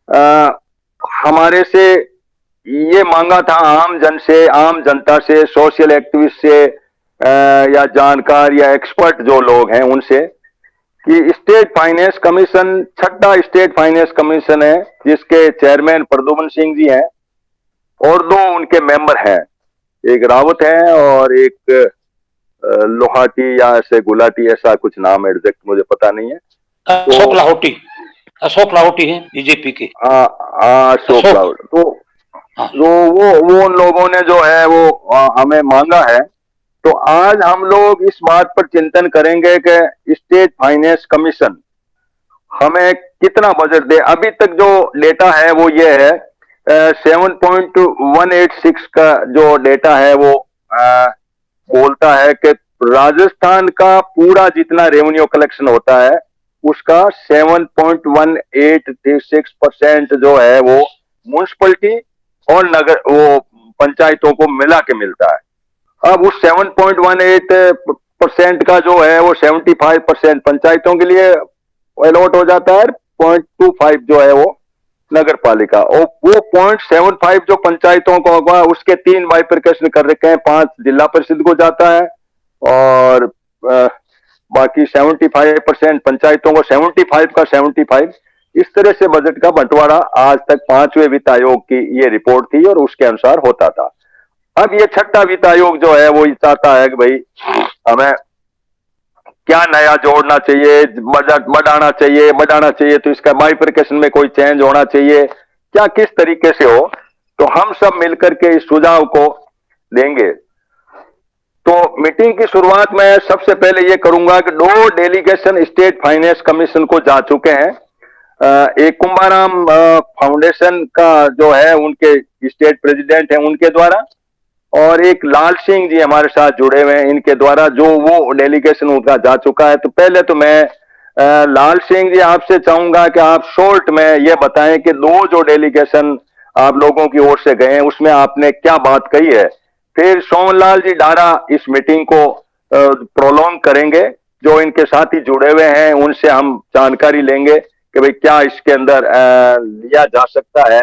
अ, हमारे से ये मांगा था आम जन से, आम जनता से, सोशल एक्टिविस्ट से, या जानकार या एक्सपर्ट जो लोग हैं उनसे, कि स्टेट फाइनेंस कमीशन छठा स्टेट फाइनेंस कमीशन है, जिसके चेयरमैन प्रद्युम्न सिंह जी हैं और दो उनके मेंबर हैं। एक रावत है और एक लोहाटी या ऐसे गुलाटी, ऐसा कुछ नाम एग्जैक्ट मुझे पता नहीं है। तो अशोक लाहौटी, अशोक लाहौटी है बीजेपी के। अशोक अशोक, लाहौट तो हाँ। वो उन लोगों ने जो है वो हमें मांगा है। तो आज हम लोग इस बात पर चिंतन करेंगे कि स्टेट फाइनेंस कमीशन हमें कितना बजट दे। अभी तक जो डेटा है वो ये है, 7.186 का जो डेटा है वो बोलता है कि राजस्थान का पूरा जितना रेवेन्यू कलेक्शन होता है उसका 7.186% जो है वो म्यूनिसिपलिटी और नगर वो पंचायतों को मिला के मिलता है। अब उस 7.18% का जो है वो 75% पंचायतों के लिए अलॉट हो जाता है, 0.25 जो है वो नगर पालिका, और वो 0.75 जो पंचायतों को होगा उसके तीन बाइफरकेशन कर रखे हैं, 5 जिला परिषद को जाता है और बाकी 75% पंचायतों को, 75 का 75। इस तरह से बजट का बंटवारा आज तक 5वें वित्त आयोग की ये रिपोर्ट थी और उसके अनुसार होता था। अब ये छठा वित्त आयोग जो है वो चाहता है कि भाई हमें क्या नया जोड़ना चाहिए, बजट बढ़ाना चाहिए तो इसका बाइफरकेशन में कोई चेंज होना चाहिए, क्या किस तरीके से हो। तो हम सब मिलकर के इस सुझाव को देंगे। तो मीटिंग की शुरुआत में सबसे पहले ये करूंगा कि दो डेलीगेशन स्टेट फाइनेंस कमीशन को जा चुके हैं। एक कुंभाराम फाउंडेशन का जो है उनके स्टेट प्रेसिडेंट हैं उनके द्वारा, और एक लाल सिंह जी हमारे साथ जुड़े हुए हैं इनके द्वारा, जो वो डेलीगेशन उनका जा चुका है। तो पहले तो मैं लाल सिंह जी आपसे चाहूंगा कि आप शॉर्ट में ये बताएं कि दो जो डेलीगेशन आप लोगों की ओर से गए हैं उसमें आपने क्या बात कही है। फिर सोमनलाल जी डारा इस मीटिंग को प्रोलॉन्ग करेंगे, जो इनके साथ ही जुड़े हुए हैं उनसे हम जानकारी लेंगे कि भाई क्या इसके अंदर लिया जा सकता है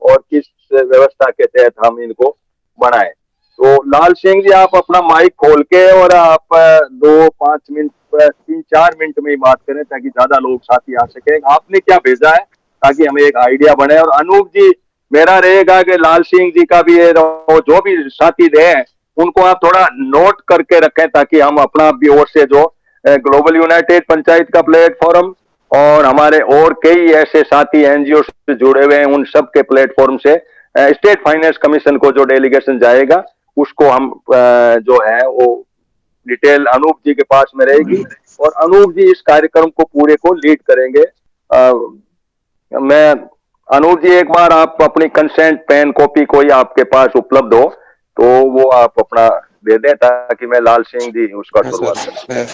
और किस व्यवस्था के तहत हम इनको बढ़ाएं। तो लाल सिंह जी आप अपना माइक खोल के और आप 2-5 मिनट, 3-4 मिनट में ही बात करें ताकि ज्यादा लोग साथी आ सके। आपने क्या भेजा है ताकि हमें एक आइडिया बने। और अनूप जी, मेरा रहेगा कि लाल सिंह जी का भी जो भी साथी रहे उनको आप थोड़ा नोट करके रखें ताकि हम अपना भी ओर से जो ग्लोबल यूनाइटेड पंचायत का प्लेटफॉर्म और हमारे और कई ऐसे साथी एनजीओ से जुड़े हुए हैं उन सब के प्लेटफॉर्म से स्टेट फाइनेंस कमीशन को जो डेलीगेशन जाएगा उसको हम जो है वो डिटेल अनूप जी के पास में रहेगी और अनूप जी इस कार्यक्रम को पूरे को लीड करेंगे। मैं अनूप जी, एक बार आप अपनी कंसेंट पेन कॉपी कोई आपके पास उपलब्ध हो तो वो आप अपना दे दें ताकि मैं लाल सिंह जी उसका हाँ शुरुआत सर, करूं।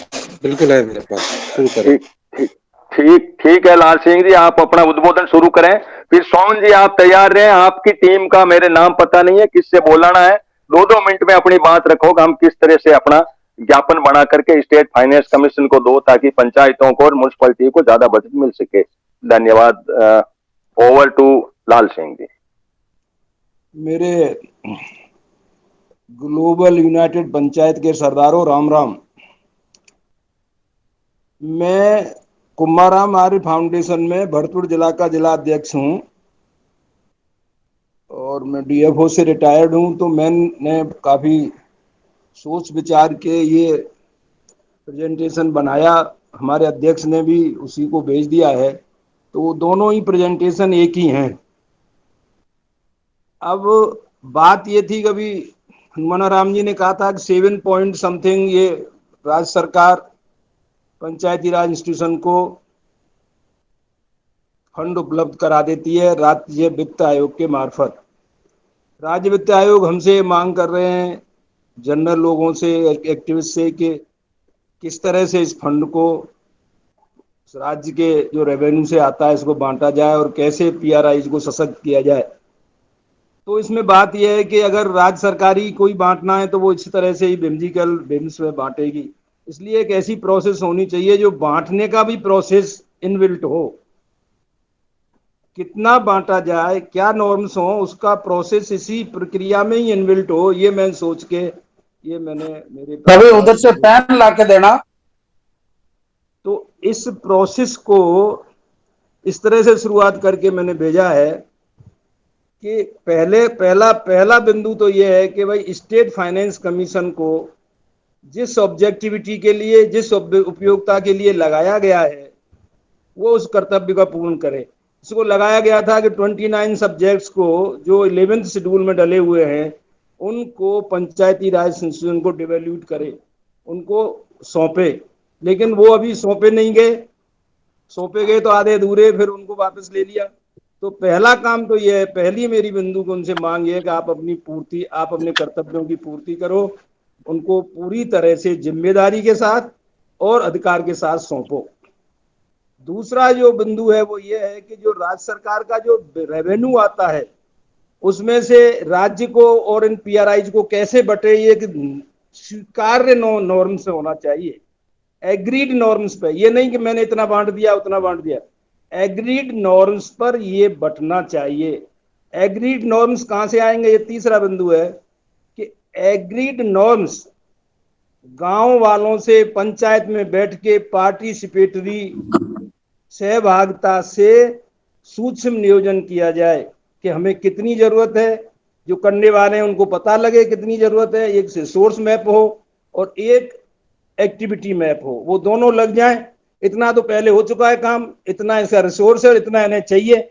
बिल्कुल है मेरे पास, शुरू करें। ठीक ठीक ठीक ठीक है लाल सिंह जी, आप अपना उद्बोधन शुरू करें। फिर सोहन जी आप तैयार रहें, आपकी टीम का मेरे नाम पता नहीं है किससे बोलाना है, 2-2 मिनट में अपनी बात रखो कि हम किस तरह से अपना ज्ञापन बना करके स्टेट फाइनेंस कमीशन को दो ताकि पंचायतों को और म्यूनसिपलिटी को ज्यादा बजट मिल सके। धन्यवाद। ओवर टू लाल सिंह जी। मेरे ग्लोबल यूनाइटेड पंचायत के सरदारों, राम राम। मैं कुंभाराम आर्य फाउंडेशन में भरतपुर जिला का जिला अध्यक्ष हूं और मैं डीएफओ से रिटायर्ड हूं। तो मैंने काफी सोच विचार के ये प्रेजेंटेशन बनाया, हमारे अध्यक्ष ने भी उसी को भेज दिया है। तो दोनों ही प्रेजेंटेशन एक ही हैं। अब बात ये थी, कभी हनुमान राम जी ने कहा था कि 7 पॉइंट समथिंग ये राज्य सरकार पंचायती राज इंस्टीट्यूशन को फंड उपलब्ध करा देती है राज्य वित्त आयोग के मार्फत। राज्य वित्त आयोग हमसे मांग कर रहे हैं जनरल लोगों से, एक्टिविस्ट से, कि किस तरह से इस फंड को राज्य के जो रेवेन्यू से आता है इसको बांटा जाए और कैसे पीआरआई को सशक्त किया जाए। तो इसमें बात यह है कि अगर राज्य सरकारी कोई बांटना है तो वो इस तरह से ही विम्जिकल बिम्स में बांटेगी। इसलिए एक ऐसी प्रोसेस होनी चाहिए जो बांटने का भी प्रोसेस इनबिल्ट हो। कितना बांटा जाए, क्या नॉर्म्स हो, उसका प्रोसेस इसी प्रक्रिया में ही इनबिल्ट हो, ये मैं सोच के ये मैंने मेरे कभी पास उधर से पेन ला के देना। तो इस प्रोसेस को इस तरह से शुरुआत करके मैंने भेजा है कि पहला बिंदु तो यह है कि भाई स्टेट फाइनेंस कमीशन को जिस ऑब्जेक्टिविटी के लिए, जिस उपयोगिता के लिए लगाया गया है, वो उस कर्तव्य का पूर्ण करे। इसको लगाया गया था कि 29 सब्जेक्ट्स को जो 11th शेड्यूल में डले हुए हैं उनको पंचायती राज संस्थान को डिवेल्यूट करे, उनको सौंपे, लेकिन वो अभी सौंपे नहीं गए, सौंपे गए तो आधे अधूरे, फिर उनको वापस ले लिया। तो पहला काम तो यह है, पहली मेरी बंधु को उनसे मांग ये है कि आप अपने कर्तव्यों की पूर्ति करो, उनको पूरी तरह से जिम्मेदारी के साथ और अधिकार के साथ सौंपो। दूसरा जो बिंदु है वो ये है कि जो राज्य सरकार का जो रेवेन्यू आता है उसमें से राज्य को और इन पीआरआईज को कैसे बटे, ये स्वीकार्य नॉर्म से होना चाहिए, एग्रीड नॉर्म्स पे। ये नहीं कि मैंने इतना बांट दिया उतना बांट दिया, एग्रीड नॉर्म्स पर ये बटना चाहिए। एग्रीड नॉर्म्स कहां से आएंगे, ये तीसरा बिंदु है कि एग्रीड नॉर्म्स गांव वालों से पंचायत में बैठ के पार्टिसिपेटरी सहभागिता से सूक्ष्म नियोजन किया जाए कि हमें कितनी जरूरत है, जो करने वाले हैं उनको पता लगे कितनी जरूरत है, एक रिसोर्स मैप हो और एक एक्टिविटी मैप हो, वो दोनों लग जाएं। इतना तो पहले हो चुका है काम, इतना इसका रिसोर्स है और इतना इन्हें चाहिए,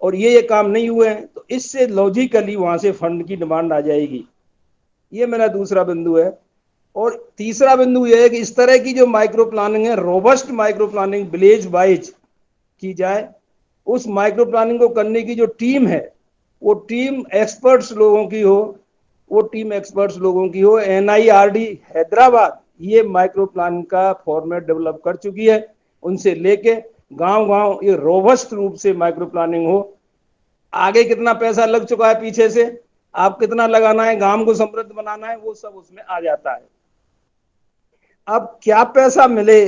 और ये काम नहीं हुए हैं, तो इससे लॉजिकली वहां से फंड की डिमांड आ जाएगी। ये मेरा दूसरा बिंदु है। और तीसरा बिंदु यह है कि इस तरह की जो माइक्रो प्लानिंग है, robust micro planning village wise की जाए। उस माइक्रो प्लानिंग को करने की जो टीम है वो टीम एक्सपर्ट्स लोगों की हो, वो टीम एक्सपर्ट्स लोगों की हो। एनआईआरडी हैदराबाद ये माइक्रो प्लान का फॉर्मेट डेवलप कर चुकी है, उनसे लेके गांव गांव ये रोबस्ट रूप से माइक्रो प्लानिंग हो। आगे कितना पैसा लग चुका है, पीछे से आप कितना लगाना है, गांव को समृद्ध बनाना है, वो सब उसमें आ जाता है। अब क्या पैसा मिले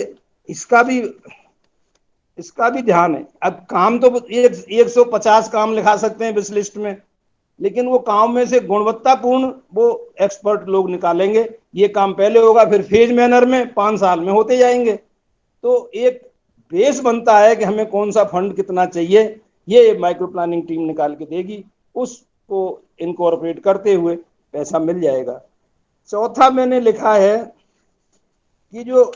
इसका भी ध्यान है। अब काम तो 150 काम लिखा सकते हैं विश लिस्ट में, लेकिन वो काम में से गुणवत्तापूर्ण वो एक्सपर्ट लोग निकालेंगे। ये काम पहले होगा, फिर फेज मैनर में 5 साल में होते जाएंगे। तो एक बेस बनता है कि हमें कौन सा फंड कितना चाहिए, ये माइक्रो प्लानिंग टीम निकाल के देगी, उसको इनकॉर्पोरेट करते हुए पैसा मिल जाएगा। चौथा मैंने लिखा है कि जो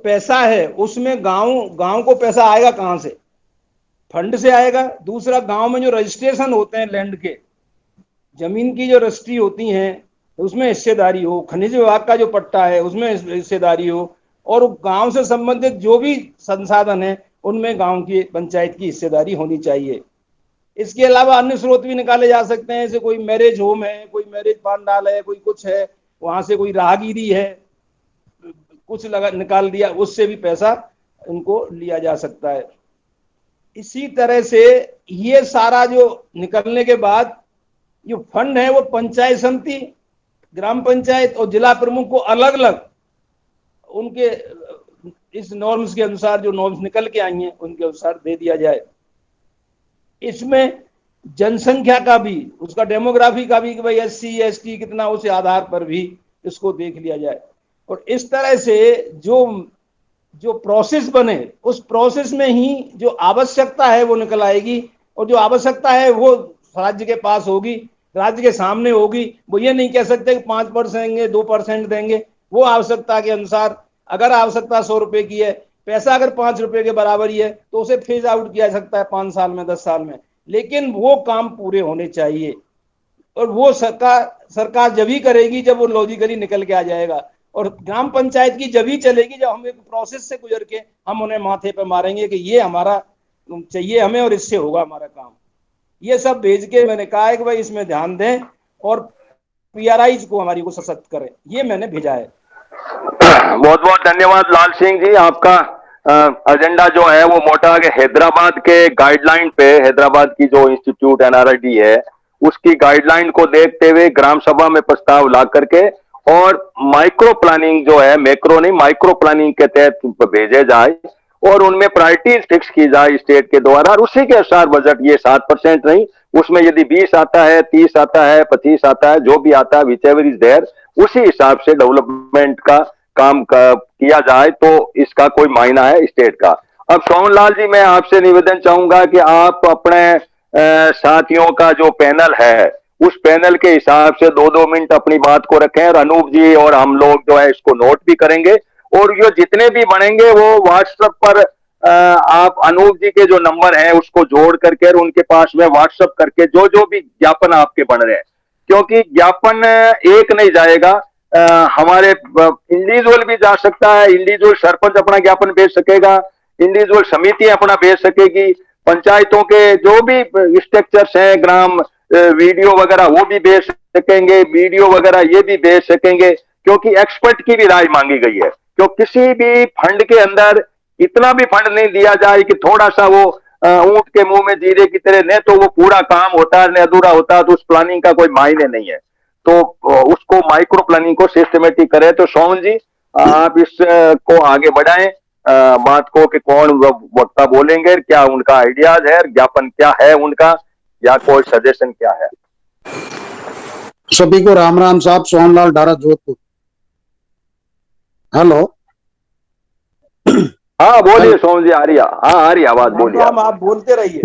पैसा है उसमें गांव को पैसा आएगा कहां से, फंड से आएगा। दूसरा, गांव में जो रजिस्ट्रेशन होते हैं लैंड के, जमीन की जो रजिस्ट्री होती हैं उसमें हिस्सेदारी हो, खनिज विभाग का जो पट्टा है उसमें हिस्सेदारी हो, और गांव से संबंधित जो भी संसाधन है उनमें गांव की पंचायत की हिस्सेदारी होनी चाहिए। इसके अलावा अन्य स्रोत भी निकाले जा सकते हैं, जैसे कोई मैरिज होम है, कोई मैरिज पांडाल है, कोई कुछ है, वहां से कोई राहगीरी है, कुछ निकाल दिया, उससे भी पैसा उनको लिया जा सकता है। इसी तरह से ये सारा जो निकलने के बाद जो फंड है वो पंचायत समिति, ग्राम पंचायत और जिला प्रमुख को अलग अलग उनके इस नॉर्म्स के अनुसार, जो नॉर्म्स निकल के आई हैं उनके अनुसार दे दिया जाए। इसमें जनसंख्या का भी, उसका डेमोग्राफी का भी कि भाई SC ST कितना, उस आधार पर भी इसको देख लिया जाए। और इस तरह से जो प्रोसेस बने, उस प्रोसेस में ही जो आवश्यकता है वो निकल आएगी, और जो आवश्यकता है वो राज्य के पास होगी, राज्य के सामने होगी। वो ये नहीं कह सकते कि 5% देंगे, 2% देंगे। वो आवश्यकता के अनुसार, अगर आवश्यकता 100 रुपए की है, पैसा अगर 5 रुपए के बराबर ही है, तो उसे फेज आउट किया जा सकता है 5 साल में, 10 साल में, लेकिन वो काम पूरे होने चाहिए। और वो सरकार जब ही करेगी जब वो लॉजिकली निकल के आ जाएगा। और ग्राम पंचायत की जब ही चलेगी जब हम एक प्रोसेस से गुजर के हम उन्हें माथे पे मारेंगे कि ये हमारा चाहिए हमें और इससे होगा हमारा काम। ये सब भेज के मैंने कहा है कि भाई इसमें ध्यान दें और पीआरआईज को हमारी को सशक्त करें, ये मैंने भेजा है। बहुत बहुत धन्यवाद लाल सिंह जी। आपका एजेंडा जो है वो मोटा के हैदराबाद के गाइडलाइन पे, हैदराबाद की जो इंस्टीट्यूट NRID है उसकी गाइडलाइन को देखते हुए ग्राम सभा में प्रस्ताव ला करके और माइक्रो प्लानिंग जो है, मैक्रो नहीं माइक्रो प्लानिंग के तहत भेजे जाए। और उनमें प्रायोरिटीज फिक्स की जाए स्टेट के द्वारा, और उसी के अनुसार बजट, ये 7% नहीं, उसमें यदि 20 आता है, 30 आता है, 25 आता है, जो भी आता है, विच एवर इज देयर, उसी हिसाब से डेवलपमेंट का काम किया जाए तो इसका कोई मायना है स्टेट का। अब सोहनलाल जी, मैं आपसे निवेदन चाहूंगा कि आप अपने साथियों का जो पैनल है, उस पैनल के हिसाब से 2-2 मिनट अपनी बात को रखें, और अनूप जी और हम लोग जो है इसको नोट भी करेंगे, और ये जितने भी बनेंगे वो व्हाट्सएप पर आप अनूप जी के जो नंबर हैं उसको जोड़ करके और उनके पास में व्हाट्सएप करके जो जो भी ज्ञापन आपके बन रहे हैं, क्योंकि ज्ञापन एक नहीं जाएगा, हमारे इंडिविजुअल भी जा सकता है, इंडिविजुअल सरपंच अपना ज्ञापन भेज सकेगा, इंडिविजुअल समिति अपना भेज सकेगी, पंचायतों के जो भी स्ट्रक्चर्स हैं, ग्राम वीडियो वगैरह वो भी भेज सकेंगे, वीडियो वगैरह ये भी भेज सकेंगे, क्योंकि एक्सपर्ट की भी राय मांगी गई है। क्यों किसी भी फंड के अंदर इतना भी फंड नहीं दिया जाए कि थोड़ा सा वो ऊंट के मुंह में जीरे की तरह, न तो वो पूरा काम होता है न अधूरा होता है, तो उस प्लानिंग का कोई मायने नहीं है। तो उसको माइक्रो प्लानिंग को सिस्टमेटिक करें। तो सोहन जी, आप इस को आगे बढ़ाएं बात को कि कौन वक्ता बोलेंगे, क्या उनका आइडियाज है, ज्ञापन क्या है उनका, या कोई सजेशन क्या है। सभी को राम राम साहब, सोहनलाल डारा, जोधपुर। हेलो। हाँ बोलिए सोहन जी, आ रही है, हाँ आ रही आवाज, बोलिए आप बोलते रहिए।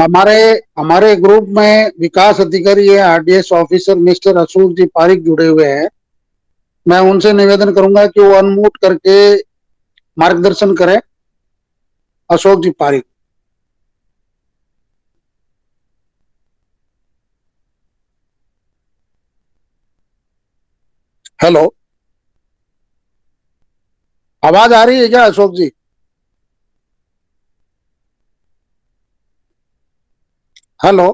हमारे ग्रुप में विकास अधिकारी है, आरडीएस ऑफिसर मिस्टर अशोक जी पारिक जुड़े हुए हैं। मैं उनसे निवेदन करूंगा कि वो अनम्यूट करके मार्गदर्शन करें। अशोक जी पारिक। हेलो, आवाज आ रही है क्या अशोक जी? हेलो।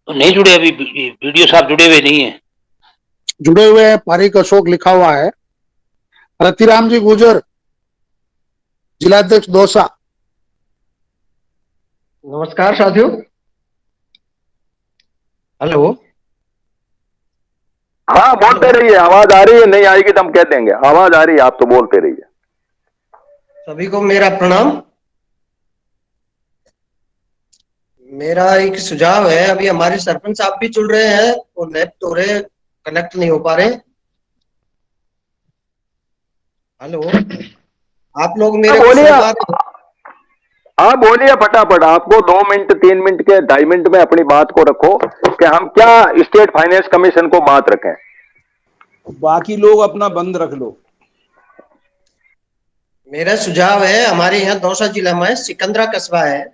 नहीं जुड़े अभी, वीडियो साहब जुड़े हुए नहीं है। जुड़े हुए हैं, पारिक अशोक लिखा हुआ है। रतिराम जी गुजर, जिलाध्यक्ष दौसा। नमस्कार साथियों। हेलो। हाँ बोलते रहिए, आवाज आ रही है, नहीं आएगी तो हम कह देंगे, आवाज आ रही है, आप तो बोलते रहिए। सभी को मेरा प्रणाम। मेरा एक सुझाव है, अभी हमारे सरपंच साहब भी जुड़ रहे हैं और लेफ्ट हो रहे, कनेक्ट नहीं हो पा रहे। हेलो, आप लोग मेरे को बोलिए, सुन पा रहे हैं? हाँ बोलिए फटाफट, आपको 2 मिनट 3 मिनट के 2.5 मिनट में अपनी बात को रखो कि हम क्या स्टेट फाइनेंस कमीशन को बात रखें, बाकी लोग अपना बंद रख लो। मेरा सुझाव है, हमारे यहाँ दौसा जिला में सिकंदरा कस्बा है,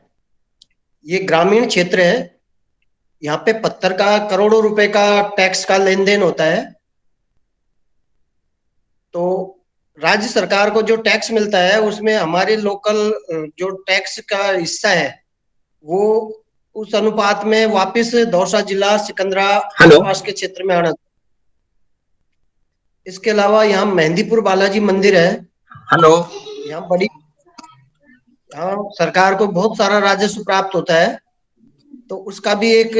ये ग्रामीण क्षेत्र है। यहाँ पे पत्थर का करोड़ों रुपए का टैक्स का लेन देन होता है। तो राज्य सरकार को जो टैक्स मिलता है उसमें हमारे लोकल जो टैक्स का हिस्सा है वो उस अनुपात में वापस दौसा जिला सिकंदरा आसपास के क्षेत्र में आना। इसके अलावा यहाँ मेहंदीपुर बालाजी मंदिर है। हेलो। यहाँ सरकार को बहुत सारा राजस्व प्राप्त होता है, तो उसका भी एक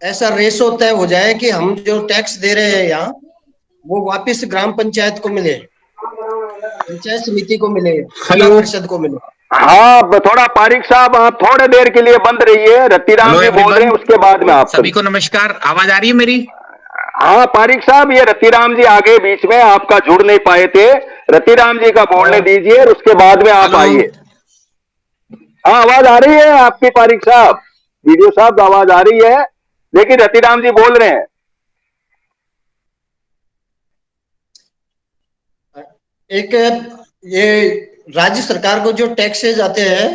ऐसा रेशो तय हो जाए कि हम जो टैक्स दे रहे हैं यहाँ वो वापस ग्राम पंचायत को मिले, पंचायत समिति को मिले, जिला परिषद को मिले। हाँ थोड़ा पारिक साहब, आप थोड़े देर के लिए बंद रहिए, रतिराम जी बोल रहे हैं, उसके बाद में आप सभी को नमस्कार। आवाज आ रही है मेरी? हाँ पारिक साहब, ये रतिराम जी आगे बीच में आपका जुड़ नहीं पाए थे, रतिराम जी का बोलने दीजिए और उसके बाद में आप आइए। हाँ आवाज आ रही है आपकी पारिक साहब, वीडियो साहब आवाज आ रही है, लेकिन रतिराम जी बोल रहे हैं। एक ये राज्य सरकार को जो टैक्सेज आते हैं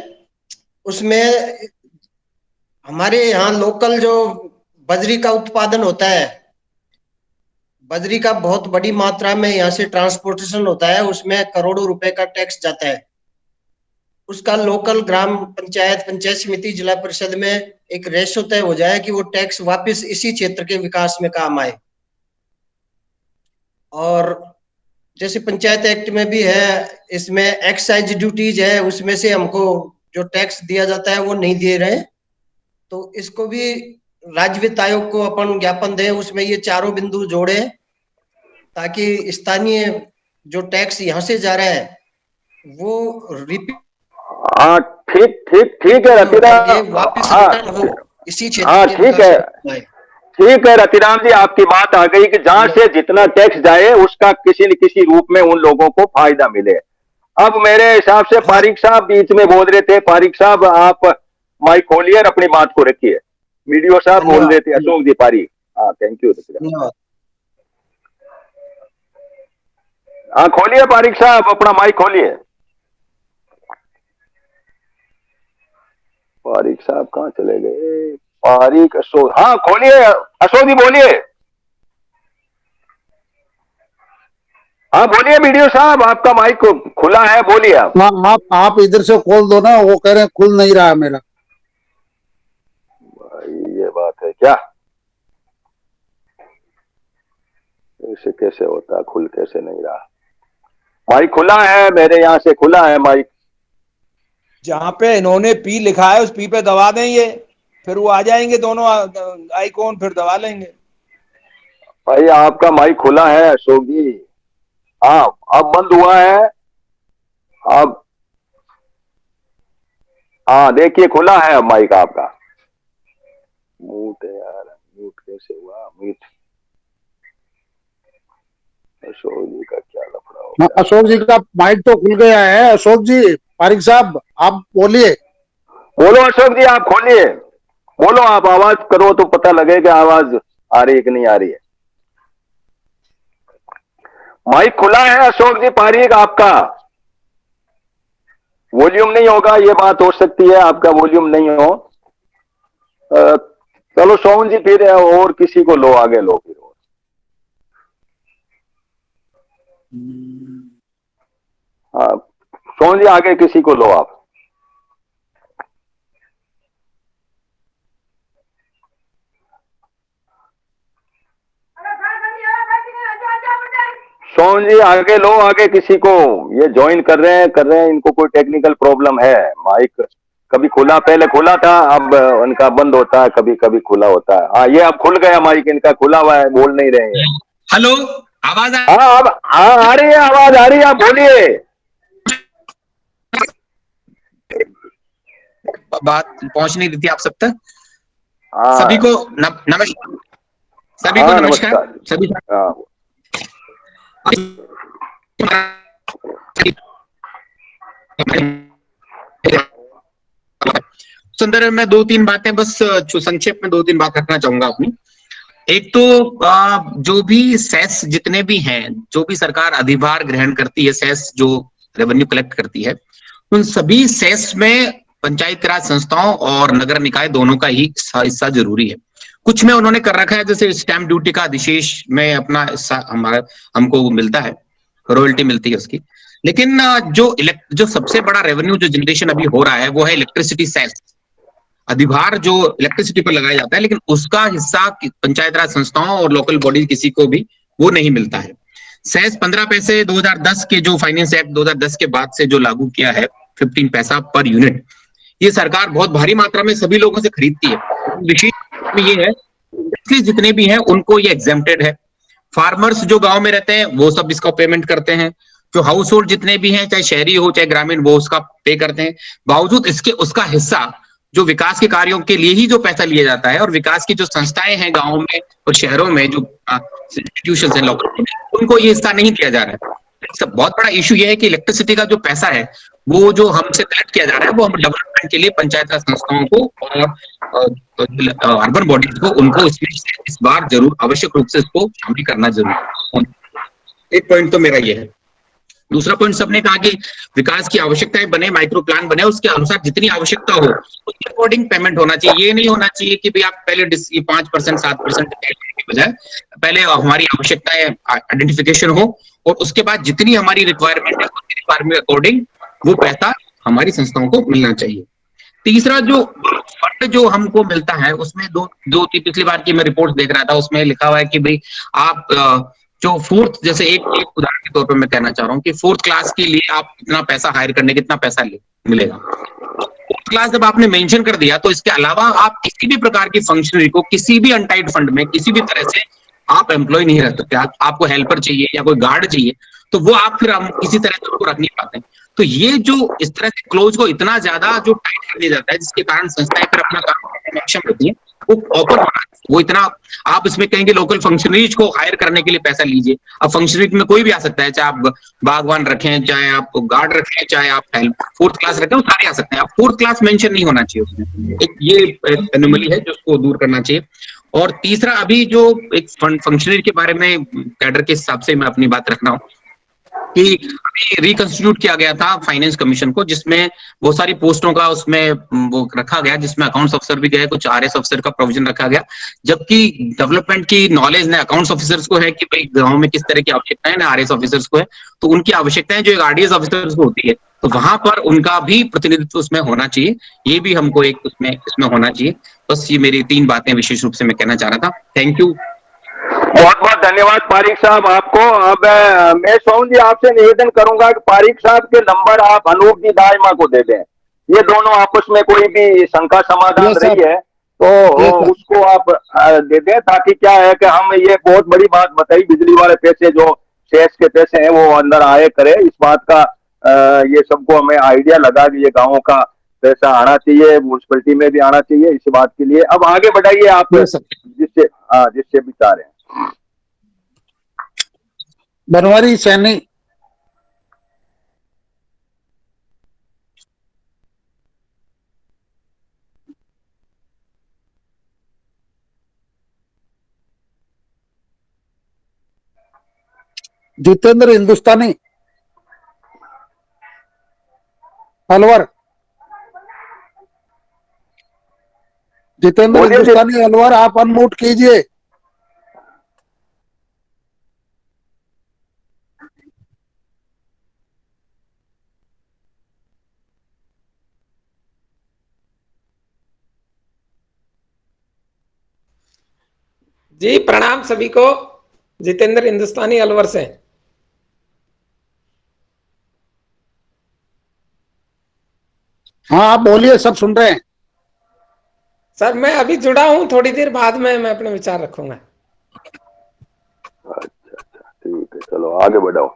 उसमें हमारे यहाँ लोकल जो बजरी का उत्पादन होता है, बजरी का बहुत बड़ी मात्रा में यहाँ से ट्रांसपोर्टेशन होता है, उसमें करोड़ों रुपए का टैक्स जाता है। उसका लोकल ग्राम पंचायत, पंचायत समिति, जिला परिषद में एक रेशो तय हो जाए कि वो टैक्स वापस इसी क्षेत्र के विकास में काम आए। और जैसे पंचायत एक्ट में भी है, इसमें एक्साइज ड्यूटीज है, उसमें से हमको जो टैक्स दिया जाता है वो नहीं दे रहे, तो इसको भी राज्य वित्त आयोग को अपन ज्ञापन दें, उसमें ये चारों बिंदु जोड़े, ताकि स्थानीय जो टैक्स यहाँ से जा रहा है वो रिपीट हाँ ठीक है रतिराम। वापस हाँ रिटर्न हो इसी क्षेत्र हाँ के ठीक अंदर है, से। ठीक है रतिराम जी, आपकी बात आ गई कि जहां से जितना टैक्स जाए उसका किसी न किसी रूप में उन लोगों को फायदा मिले। अब मेरे हिसाब से पारिक साहब बीच में बोल रहे थे, पारिक साहब आप माइक खोलिए और अपनी बात को रखिए। वीडियो साहब बोल रहे थे, अशोक जी पारिक। हाँ थैंक यू रतिराम। धन्यवाद। हाँ खोलिए पारिक साहब, अपना माइक खोलिए। पारिक साहब कहाँ चले गए? पारिक अशोक, हाँ खोलिए अशोक जी, बोलिए। हाँ बोलिए वीडियो साहब, आपका माइक खुला है, बोलिए आप। आप इधर से खोल दो ना, वो कह रहे हैं खुल नहीं रहा मेरा। ये बात है क्या? ऐसे कैसे होता है, खुल कैसे नहीं रहा? माइक खुला है, मेरे यहाँ से खुला है माइक। जहां पे इन्होंने पी लिखा है उस पी पे दबा दें, ये फिर वो आ जाएंगे दोनों आइकॉन, फिर दबा लेंगे। भाई आपका माइक खुला है अशोक जी। हाँ अब बंद हुआ है, अब हाँ देखिए खुला है अब माइक आपका। म्यूट है यार, म्यूट कैसे हुआ? म्यूट अशोक जी का क्या लफड़ा हो गया? अशोक जी का माइक तो खुल गया है। अशोक जी, पारिक साहब आप बोलिए। बोलो अशोक जी, आप खोलिए, बोलो, आप आवाज करो तो पता लगे कि आवाज आ रही है कि नहीं आ रही है। माइक खुला है अशोक जी पारिक आपका। वॉल्यूम नहीं होगा, ये बात हो सकती है आपका वॉल्यूम नहीं हो। चलो सोहन जी फिर और किसी को लो, आगे लो फिर। हाँ सोहन जी आगे किसी को लो आप। सोहन जी आगे लो, आगे किसी को, ये ज्वाइन कर रहे हैं, इनको कोई टेक्निकल प्रॉब्लम है। माइक कभी खुला, पहले खुला था, अब उनका बंद होता है, कभी कभी खुला होता है। हाँ ये अब खुल गया माइक, इनका खुला हुआ है, बोल नहीं रहे हैं। हेलो, आवाज हाँ अब हाँ आ रही है, आवाज आ रही है, आप बोलिए। बात पहुंच नहीं रही थी आप सब तक। हाँ सभी को नमस्कार, सभी को हाँ नमस्कार, सभी हाँ सुंदर। मैं दो तीन बातें बस संक्षेप में दो तीन बात रखना चाहूंगा अपनी। एक तो जो भी सेस जितने भी हैं, जो भी सरकार अधिभार ग्रहण करती है, सेस जो रेवेन्यू कलेक्ट करती है, उन सभी सेस में पंचायत राज संस्थाओं और नगर निकाय दोनों का ही हिस्सा जरूरी है। कुछ में उन्होंने कर रखा है, जैसे स्टैंप ड्यूटी का अधिशेष में अपना हिस्सा हमको मिलता है, रॉयल्टी मिलती है उसकी। लेकिन जो सबसे बड़ा रेवेन्यू जो जनरेशन अभी हो रहा है वो है इलेक्ट्रिसिटी सेस। अधिभार जो इलेक्ट्रिसिटी पर लगाया जाता है, लेकिन उसका हिस्सा पंचायत राज संस्थाओं और लोकल बॉडी किसी को भी वो नहीं मिलता है। सेस 15 पैसे 2010 के जो फाइनेंस एक्ट 2010 के बाद से जो लागू किया है, 15 पैसा पर यूनिट, ये सरकार बहुत भारी मात्रा में सभी लोगों से खरीदती है। विशेष में ये है, इसलिए जितने भी हैं उनको ये एग्जेम्प्टेड है। फार्मर्स जो गांव में रहते हैं वो सब इसका पेमेंट करते हैं। जो हाउस होल्ड जितने भी हैं, चाहे शहरी हो चाहे ग्रामीण, वो उसका पे करते हैं। बावजूद इसके उसका हिस्सा जो विकास के कार्यों के लिए ही जो पैसा लिया जाता है, और विकास की जो संस्थाएं हैं गांवों में और शहरों में, जो इंस्टीट्यूशंस हैं लोकल, उनको ये हिस्सा नहीं दिया जा रहा है। सब बहुत बड़ा इशू ये है कि इलेक्ट्रिसिटी का जो पैसा है वो जो हमसे कलेक्ट किया जा रहा है, वो हम डेवलपमेंट के लिए पंचायत राज संस्थाओं को और अर्बन बॉडीज को, उनको इसमें इस बार जरूर आवश्यक रूप से इसको शामिल करना जरूरी है। एक पॉइंट तो मेरा ये है। दूसरा पॉइंट, सबने कहा कि विकास की आवश्यकताएं बने, माइक्रो प्लान बने, उसके अनुसार जितनी आवश्यकता हो उसके अकॉर्डिंग पेमेंट होना चाहिए। ये नहीं होना चाहिए कि भाई आप पहले 5% 7% के बजाय पहले हमारी आवश्यकताएं आइडेंटिफिकेशन हो और उसके बाद जितनी हमारी रिक्वायरमेंट है उसकी रिक्वायरमेंट के अकॉर्डिंग वो पैसा हमारी संस्थाओं को मिलना चाहिए। तीसरा, जो फंड जो हमको मिलता है उसमें दो पिछली बार की मैं रिपोर्ट देख रहा था, उसमें लिखा हुआ है कि भाई आप जो फोर्थ, जैसे एक उदाहरण के तौर पे मैं कहना चाह रहा हूँ कि 4th क्लास के लिए आप इतना पैसा हायर करने, कितना पैसा मिलेगा। क्लास जब आपने मेंशन कर दिया, तो इसके अलावा आप किसी भी प्रकार की फंक्शनरी को किसी भी अनटाइड फंड में किसी भी तरह से आप एम्प्लॉय नहीं रख सकते। आपको हेल्पर चाहिए या कोई गार्ड चाहिए, तो वो आप फिर हम किसी तरह से उसको रख नहीं पाते। तो ये जो इस तरह से क्लोज को इतना ज्यादा जो टाइट कर दिया जाता है, जिसके कारण संस्थाएं फिर अपना काम करने में सक्षम होती है, वो ओपन होना, वो इतना, आप इसमें कहेंगे लोकल फंक्शनरीज को हायर करने के लिए पैसा लीजिए। अब फंक्शनरी में कोई भी आ सकता है, चाहे आप बागवान रखें, चाहे आप गार्ड रखें, चाहे आप फोर्थ क्लास रखें, वो सारे आ सकते हैं। आप फोर्थ क्लास मेंशन नहीं होना चाहिए उसमें। एक ये एनोमली है जिसको दूर करना चाहिए। और तीसरा, अभी जो एक फंक्शनरी के बारे में कैडर के हिसाब से मैं अपनी बात रख रहा हूँ कि अभी रिकंस्टिट्यूट किया गया था फाइनेंस कमीशन को, जिसमें बहुत सारी पोस्टों का उसमें वो रखा गया, जिसमें अकाउंट्स ऑफिसर भी गए, कुछ आरएस ऑफिसर का प्रोविजन रखा गया। जबकि डेवलपमेंट की नॉलेज ने अकाउंट्स ऑफिसर्स को है कि भाई गांव में किस तरह की आवश्यकताएं ना आरएस ऑफिसर्स को है, तो उनकी आवश्यकताएं जो एक आरडीएस ऑफिसर्स को होती है, तो वहां पर उनका भी प्रतिनिधित्व उसमें होना चाहिए। ये भी हमको एक इसमें होना चाहिए। बस ये मेरी 3 बातें विशेष रूप से मैं कहना चाह रहा था। Thank you. बहुत बहुत धन्यवाद पारिक साहब आपको। अब मैं सोहन जी आपसे निवेदन करूंगा कि पारिक साहब के नंबर आप अनूप जी दाइमा को दे दें। ये दोनों आपस में कोई भी शंका समाधान रही है तो उसको आप दे दें, ताकि क्या है कि हम ये बहुत बड़ी बात बताई, बिजली वाले पैसे जो सेस के पैसे हैं वो अंदर आए करे, इस बात का ये सबको हमें आइडिया लगा कि ये गाँव का पैसा आना चाहिए, म्यूनसिपलिटी में भी आना चाहिए, इस बात के लिए। अब आगे बढ़ाइए आप जिससे भी चाह रहे हैं। बनवारी सैनी। जितेंद्र हिंदुस्तानी। अलवर। जितेंद्र हिंदुस्तानी अलवर, आप अनम्यूट कीजिए। जी प्रणाम सभी को। जितेंद्र हिंदुस्तानी अलवर से। हाँ आप बोलिए, सब सुन रहे हैं। सर मैं अभी जुड़ा हूं, थोड़ी देर बाद में मैं अपने विचार रखूंगा। अच्छा ठीक है, चलो आगे बढ़ाओ।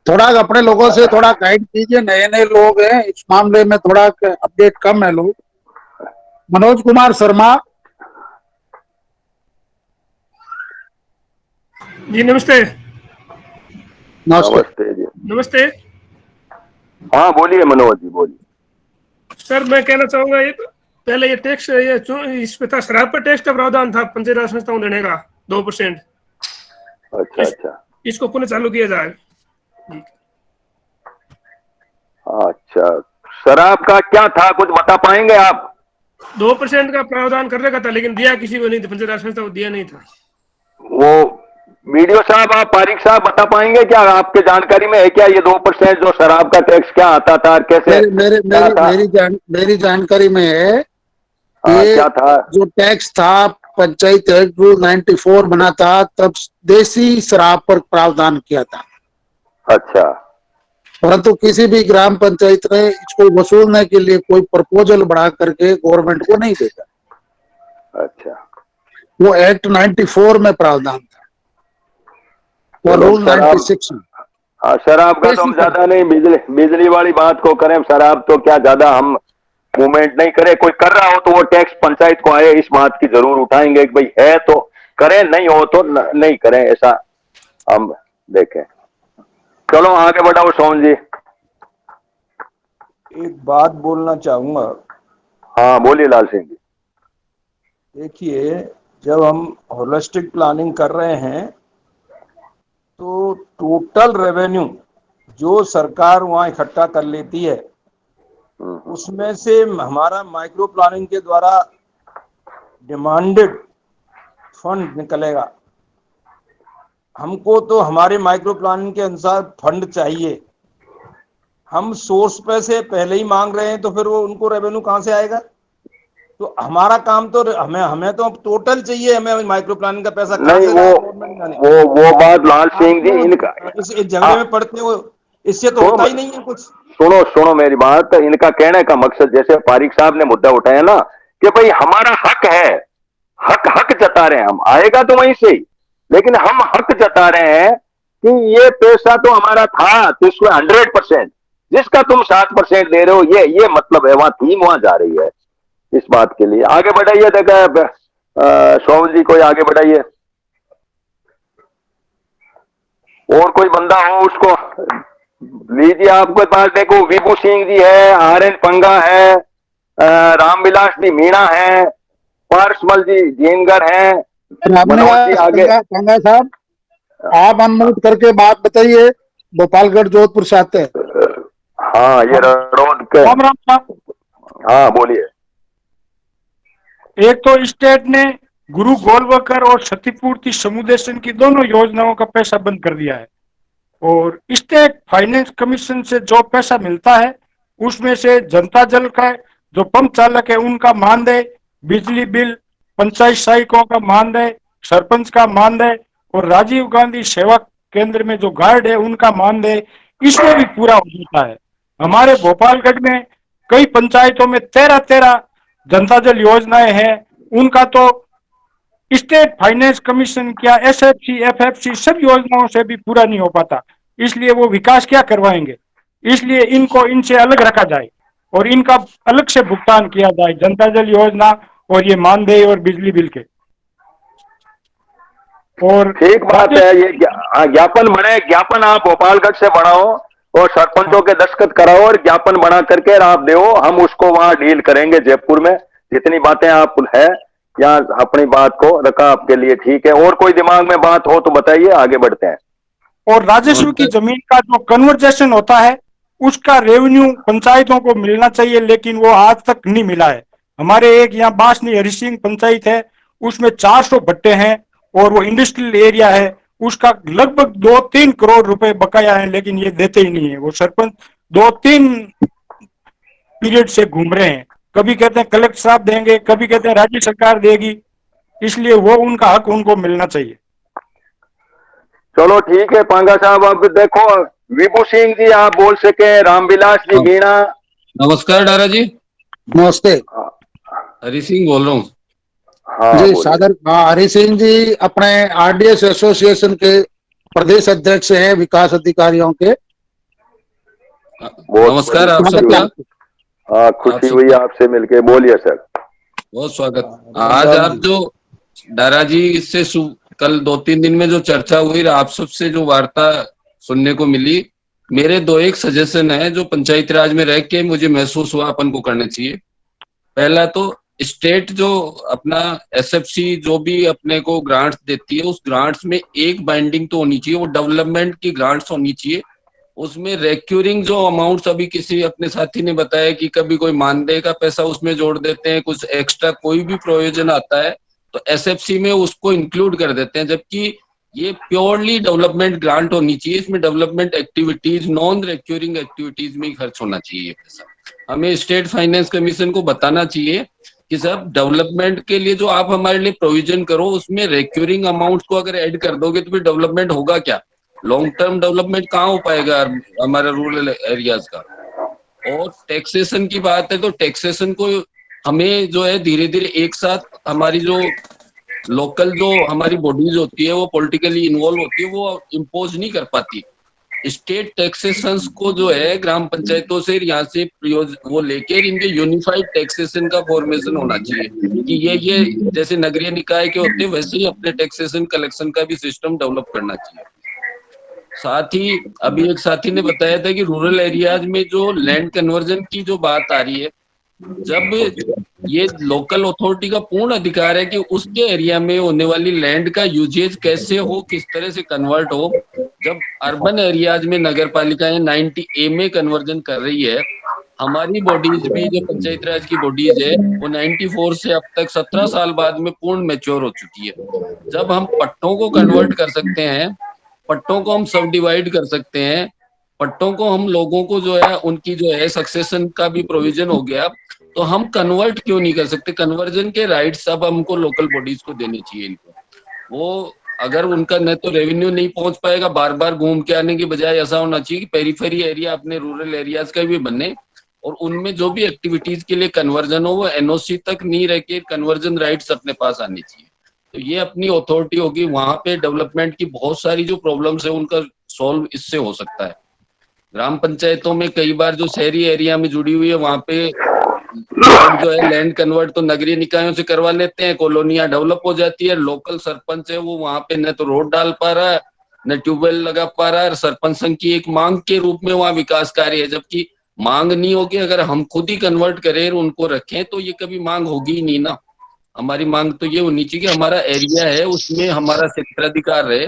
थोड़ा अपने लोगों से थोड़ा गाइड कीजिए, नए नए लोग हैं इस मामले में, थोड़ा अपडेट कम है लोग। मनोज कुमार शर्मा। जी नमस्ते। नमस्ते जी। नमस्ते। हाँ बोलिए मनोज जी, बोलिए। सर मैं कहना चाहूंगा, ये पहले ये टैक्स, इस पे था, शराब पर टैक्स का प्रावधान था पंचायत राज संस्थाओं देने का 2%। अच्छा इसको पुनः चालू किया जाए। अच्छा, शराब का क्या था, कुछ बता पाएंगे आप? 2% का प्रावधान करने का था, लेकिन दिया किसी को नहीं था, पंचायत राज संस्था को दिया नहीं था। वो वीडियो साहब, आप पारिक साहब बता पाएंगे क्या, आपके जानकारी में है क्या ये 2% जो शराब का टैक्स क्या आता था, कैसे? मेरी जानकारी में है ये क्या था जो टैक्स था, पंचायत एक्ट रूल 94 बना था, तब देसी शराब पर प्रावधान किया था। अच्छा। परंतु किसी भी ग्राम पंचायत ने इसको वसूलने के लिए कोई प्रपोजल बढ़ा करके गवर्नमेंट को नहीं देता। अच्छा, वो एक्ट 94 में प्रावधान था और रूल 96 में। हाँ, शराब का तो हम ज्यादा नहीं, बिजली वाली बात को करें, शराब तो क्या ज्यादा हम मूवमेंट नहीं करें। कोई कर रहा हो तो वो टैक्स पंचायत को आए, इस बात की जरूर उठाएंगे कि भाई है तो करें, नहीं हो तो नहीं करें, ऐसा हम देखें। चलो आगे बढ़ाओ सोहन जी। एक बात बोलना चाहूंगा। हाँ बोलिए लाल सिंह जी। देखिए, जब हम होलिस्टिक प्लानिंग कर रहे हैं तो टोटल रेवेन्यू जो सरकार वहां इकट्ठा कर लेती है, उसमें से हमारा माइक्रो प्लानिंग के द्वारा डिमांडेड फंड निकलेगा। हमको तो हमारे माइक्रो प्लानिंग के अनुसार फंड चाहिए। हम सोर्स पैसे पहले ही मांग रहे हैं तो फिर वो उनको रेवेन्यू कहाँ से आएगा? तो हमारा काम तो हमें तो टोटल चाहिए, हमें माइक्रो प्लानिंग का पैसा कहाँ से? वो बात लाल सिंह जी, इनका इस झगड़े में पड़ते हो इससे तो होता ही नहीं है कुछ। सुनो सुनो मेरी बात, इनका कहने का मकसद, जैसे पारिक साहब ने मुद्दा उठाया ना कि भाई हमारा हक है, हक हक जता रहे हैं हम, आएगा तो वहीं से ही, लेकिन हम हक जता रहे हैं कि ये पैसा तो हमारा था, तो इसमें 100%, जिसका तुम 60% दे रहे हो, ये मतलब है, वहां थीम वहां जा रही है। इस बात के लिए आगे बढ़ाइए, देखा शोभन जी, कोई आगे बढ़ाइए, और कोई बंदा हो उसको लीजिए। आपके पास देखो विभू सिंह जी है, आर.एन. पंगा है, रामविलास जी मीणा है, पार्समल जी जीनगर है, मनोज जी आगे। पंगा साहब, आप अनम्यूट करके बात बताइए, गोपालगढ़ जोधपुर से आते हैं। हाँ, ये रोड के, राम राम साहब, हाँ बोलिए। एक तो स्टेट ने गुरु गोलवकर और क्षतिपूर्ति समुदेशन की दोनों योजनाओं का पैसा बंद कर दिया है, और स्टेट फाइनेंस कमीशन से जो पैसा मिलता है उसमें से जनता जल का जो पंप चालक है उनका मानदेय, बिजली बिल, पंचायत सहायकों का मानदेय, सरपंच का मानदेय और राजीव गांधी सेवा केंद्र में जो गार्ड है उनका मानदेय, इसमें भी पूरा हो जाता है। हमारे भोपालगढ़ में कई पंचायतों में 13 जनता जल योजनाएं हैं, उनका तो स्टेट फाइनेंस कमीशन क्या एसएफसी एफएफसी सब योजनाओं से भी पूरा नहीं हो पाता, इसलिए वो विकास क्या करवाएंगे। इसलिए इनको इनसे अलग रखा जाए और इनका अलग से भुगतान किया जाए, जनता जल योजना और ये मानदेय और बिजली बिल के। और ठीक बात है, ये ज्ञापन बने, ज्ञापन आप गोपालगढ़ से बढ़ाओ और सरपंचों के दस्तखत कराओ और ज्ञापन बना करके आप दो, हम उसको वहां डील करेंगे जयपुर में। जितनी बातें आप है यहाँ अपनी बात को रखा आपके लिए, ठीक है। और कोई दिमाग में बात हो तो बताइए, आगे बढ़ते हैं। और राजस्व की जमीन का जो कन्वर्जेशन होता है उसका रेवेन्यू पंचायतों को मिलना चाहिए, लेकिन वो आज तक नहीं मिला है। हमारे एक यहाँ बासनी हरि सिंह पंचायत है, उसमें 400 भट्टे हैं और वो इंडस्ट्रियल एरिया है, उसका लगभग 2-3 करोड़ रुपए बकाया है, लेकिन ये देते ही नहीं है। वो सरपंच 2-3 पीरियड से घूम रहे हैं, कभी कहते हैं कलेक्टर साहब देंगे, कभी कहते हैं राज्य सरकार देगी, इसलिए वो उनका हक उनको मिलना चाहिए। चलो ठीक है पांगा साहब, अब देखो विभू सिंह जी आप बोल सके, रामविलास जी मीणा। नमस्कार डारा जी। नमस्ते। हरि सिंह बोल रहा हूँ। हाँ जी बोलिए। सादर, हरि सिंह जी अपने आरडीएस एसोसिएशन के प्रदेश अध्यक्ष हैं, विकास अधिकारियों के। नमस्कार आप सबका। हाँ, खुशी हुई आपसे मिलके, बोलिए सर। बहुत स्वागत। आज आप जो डारा जी से कल 2-3 दिन में जो चर्चा हुई, आप सबसे जो वार्ता सुनने को मिली, मेरे 2-1 सजेशन है जो पंचायती राज में रह के मुझे महसूस हुआ अपन को करना चाहिए। पहला तो स्टेट जो अपना एसएफसी जो भी अपने को ग्रांट्स देती है, उस ग्रांट्स में एक बाइंडिंग तो होनी चाहिए, वो डेवलपमेंट की ग्रांट्स होनी चाहिए। उसमें रेक्यूरिंग जो अमाउंट्स, अभी किसी अपने साथी ने बताया कि कभी कोई मानदेय का पैसा उसमें जोड़ देते हैं, कुछ एक्स्ट्रा कोई भी प्रोविजन आता है तो एसएफसी में उसको इंक्लूड कर देते हैं, जबकि ये प्योरली डेवलपमेंट ग्रांट होनी चाहिए। इसमें development activities, non recurring activities में ही खर्च होना चाहिए ये पैसा। हमें स्टेट फाइनेंस कमीशन को बताना चाहिए कि सब डेवलपमेंट के लिए जो आप हमारे लिए प्रोविजन करो, उसमें रिक्यूरिंग अमाउंट को अगर ऐड कर दोगे तो फिर डेवलपमेंट होगा क्या, लॉन्ग टर्म डेवलपमेंट कहाँ हो पाएगा हमारे रूरल एरियाज का। और टैक्सेशन की बात है तो टैक्सेशन को हमें जो है धीरे धीरे एक साथ, हमारी जो लोकल जो हमारी बॉडीज होती है वो पॉलिटिकली इन्वॉल्व होती है, वो इम्पोज नहीं कर पाती। स्टेट टैक्सेशन को जो है ग्राम पंचायतों से यहाँ से वो लेके इनके यूनिफाइड टैक्सेशन का फॉर्मेशन होना चाहिए कि ये जैसे नगरीय निकाय के होते हैं वैसे ही अपने टैक्सेशन कलेक्शन का भी सिस्टम डेवलप करना चाहिए। साथ ही अभी एक साथी ने बताया था कि रूरल एरियाज में जो लैंड कन्वर्जन की जो बात आ रही है, जब ये लोकल अथॉरिटी का पूर्ण अधिकार है कि उसके एरिया में होने वाली लैंड का यूजेज कैसे हो, किस तरह से कन्वर्ट हो। जब अर्बन एरियाज में नगर पालिकाएं 90A में कन्वर्जन कर रही है, हमारी बॉडीज भी जो पंचायत राज की बॉडीज है वो 94 से अब तक 17 साल बाद में पूर्ण मैच्योर हो चुकी है। जब हम पट्टों को कन्वर्ट कर सकते हैं, पट्टों को हम सब डिवाइड कर सकते हैं, पट्टों को हम लोगों को जो है उनकी जो है सक्सेशन का भी प्रोविजन हो गया, तो हम कन्वर्ट क्यों नहीं कर सकते। कन्वर्जन के राइट्स अब हमको लोकल बॉडीज को देने चाहिए इनको। वो अगर उनका न तो रेवेन्यू नहीं पहुंच पाएगा, बार बार घूम के आने की बजाय ऐसा होना चाहिए कि पेरीफेरी एरिया अपने रूरल एरियाज का भी बने और उनमें जो भी एक्टिविटीज के लिए कन्वर्जन हो वो एनओसी तक नहीं रह के कन्वर्जन राइट्स अपने पास आनी चाहिए। तो ये अपनी अथॉरिटी होगी, वहां पे डेवलपमेंट की बहुत सारी जो प्रॉब्लम्स है उनका सॉल्व इससे हो सकता है। ग्राम पंचायतों में कई बार जो शहरी एरिया में जुड़ी हुई है वहां पे लोग जो है लैंड कन्वर्ट तो नगरीय निकायों से करवा लेते हैं, कॉलोनियां डेवलप हो जाती है, लोकल सरपंच है वो वहां पे न तो रोड डाल पा रहा है न ट्यूबवेल लगा पा रहा है, सरपंच संघ की एक मांग के रूप में वहां विकास कार्य है, जबकि मांग नहीं होगी। अगर हम खुद ही कन्वर्ट करें उनको रखें तो ये कभी मांग होगी ही नहीं ना। हमारी मांग तो ये होनी चाहिए कि हमारा एरिया है उसमें हमारा क्षेत्राधिकार रहे,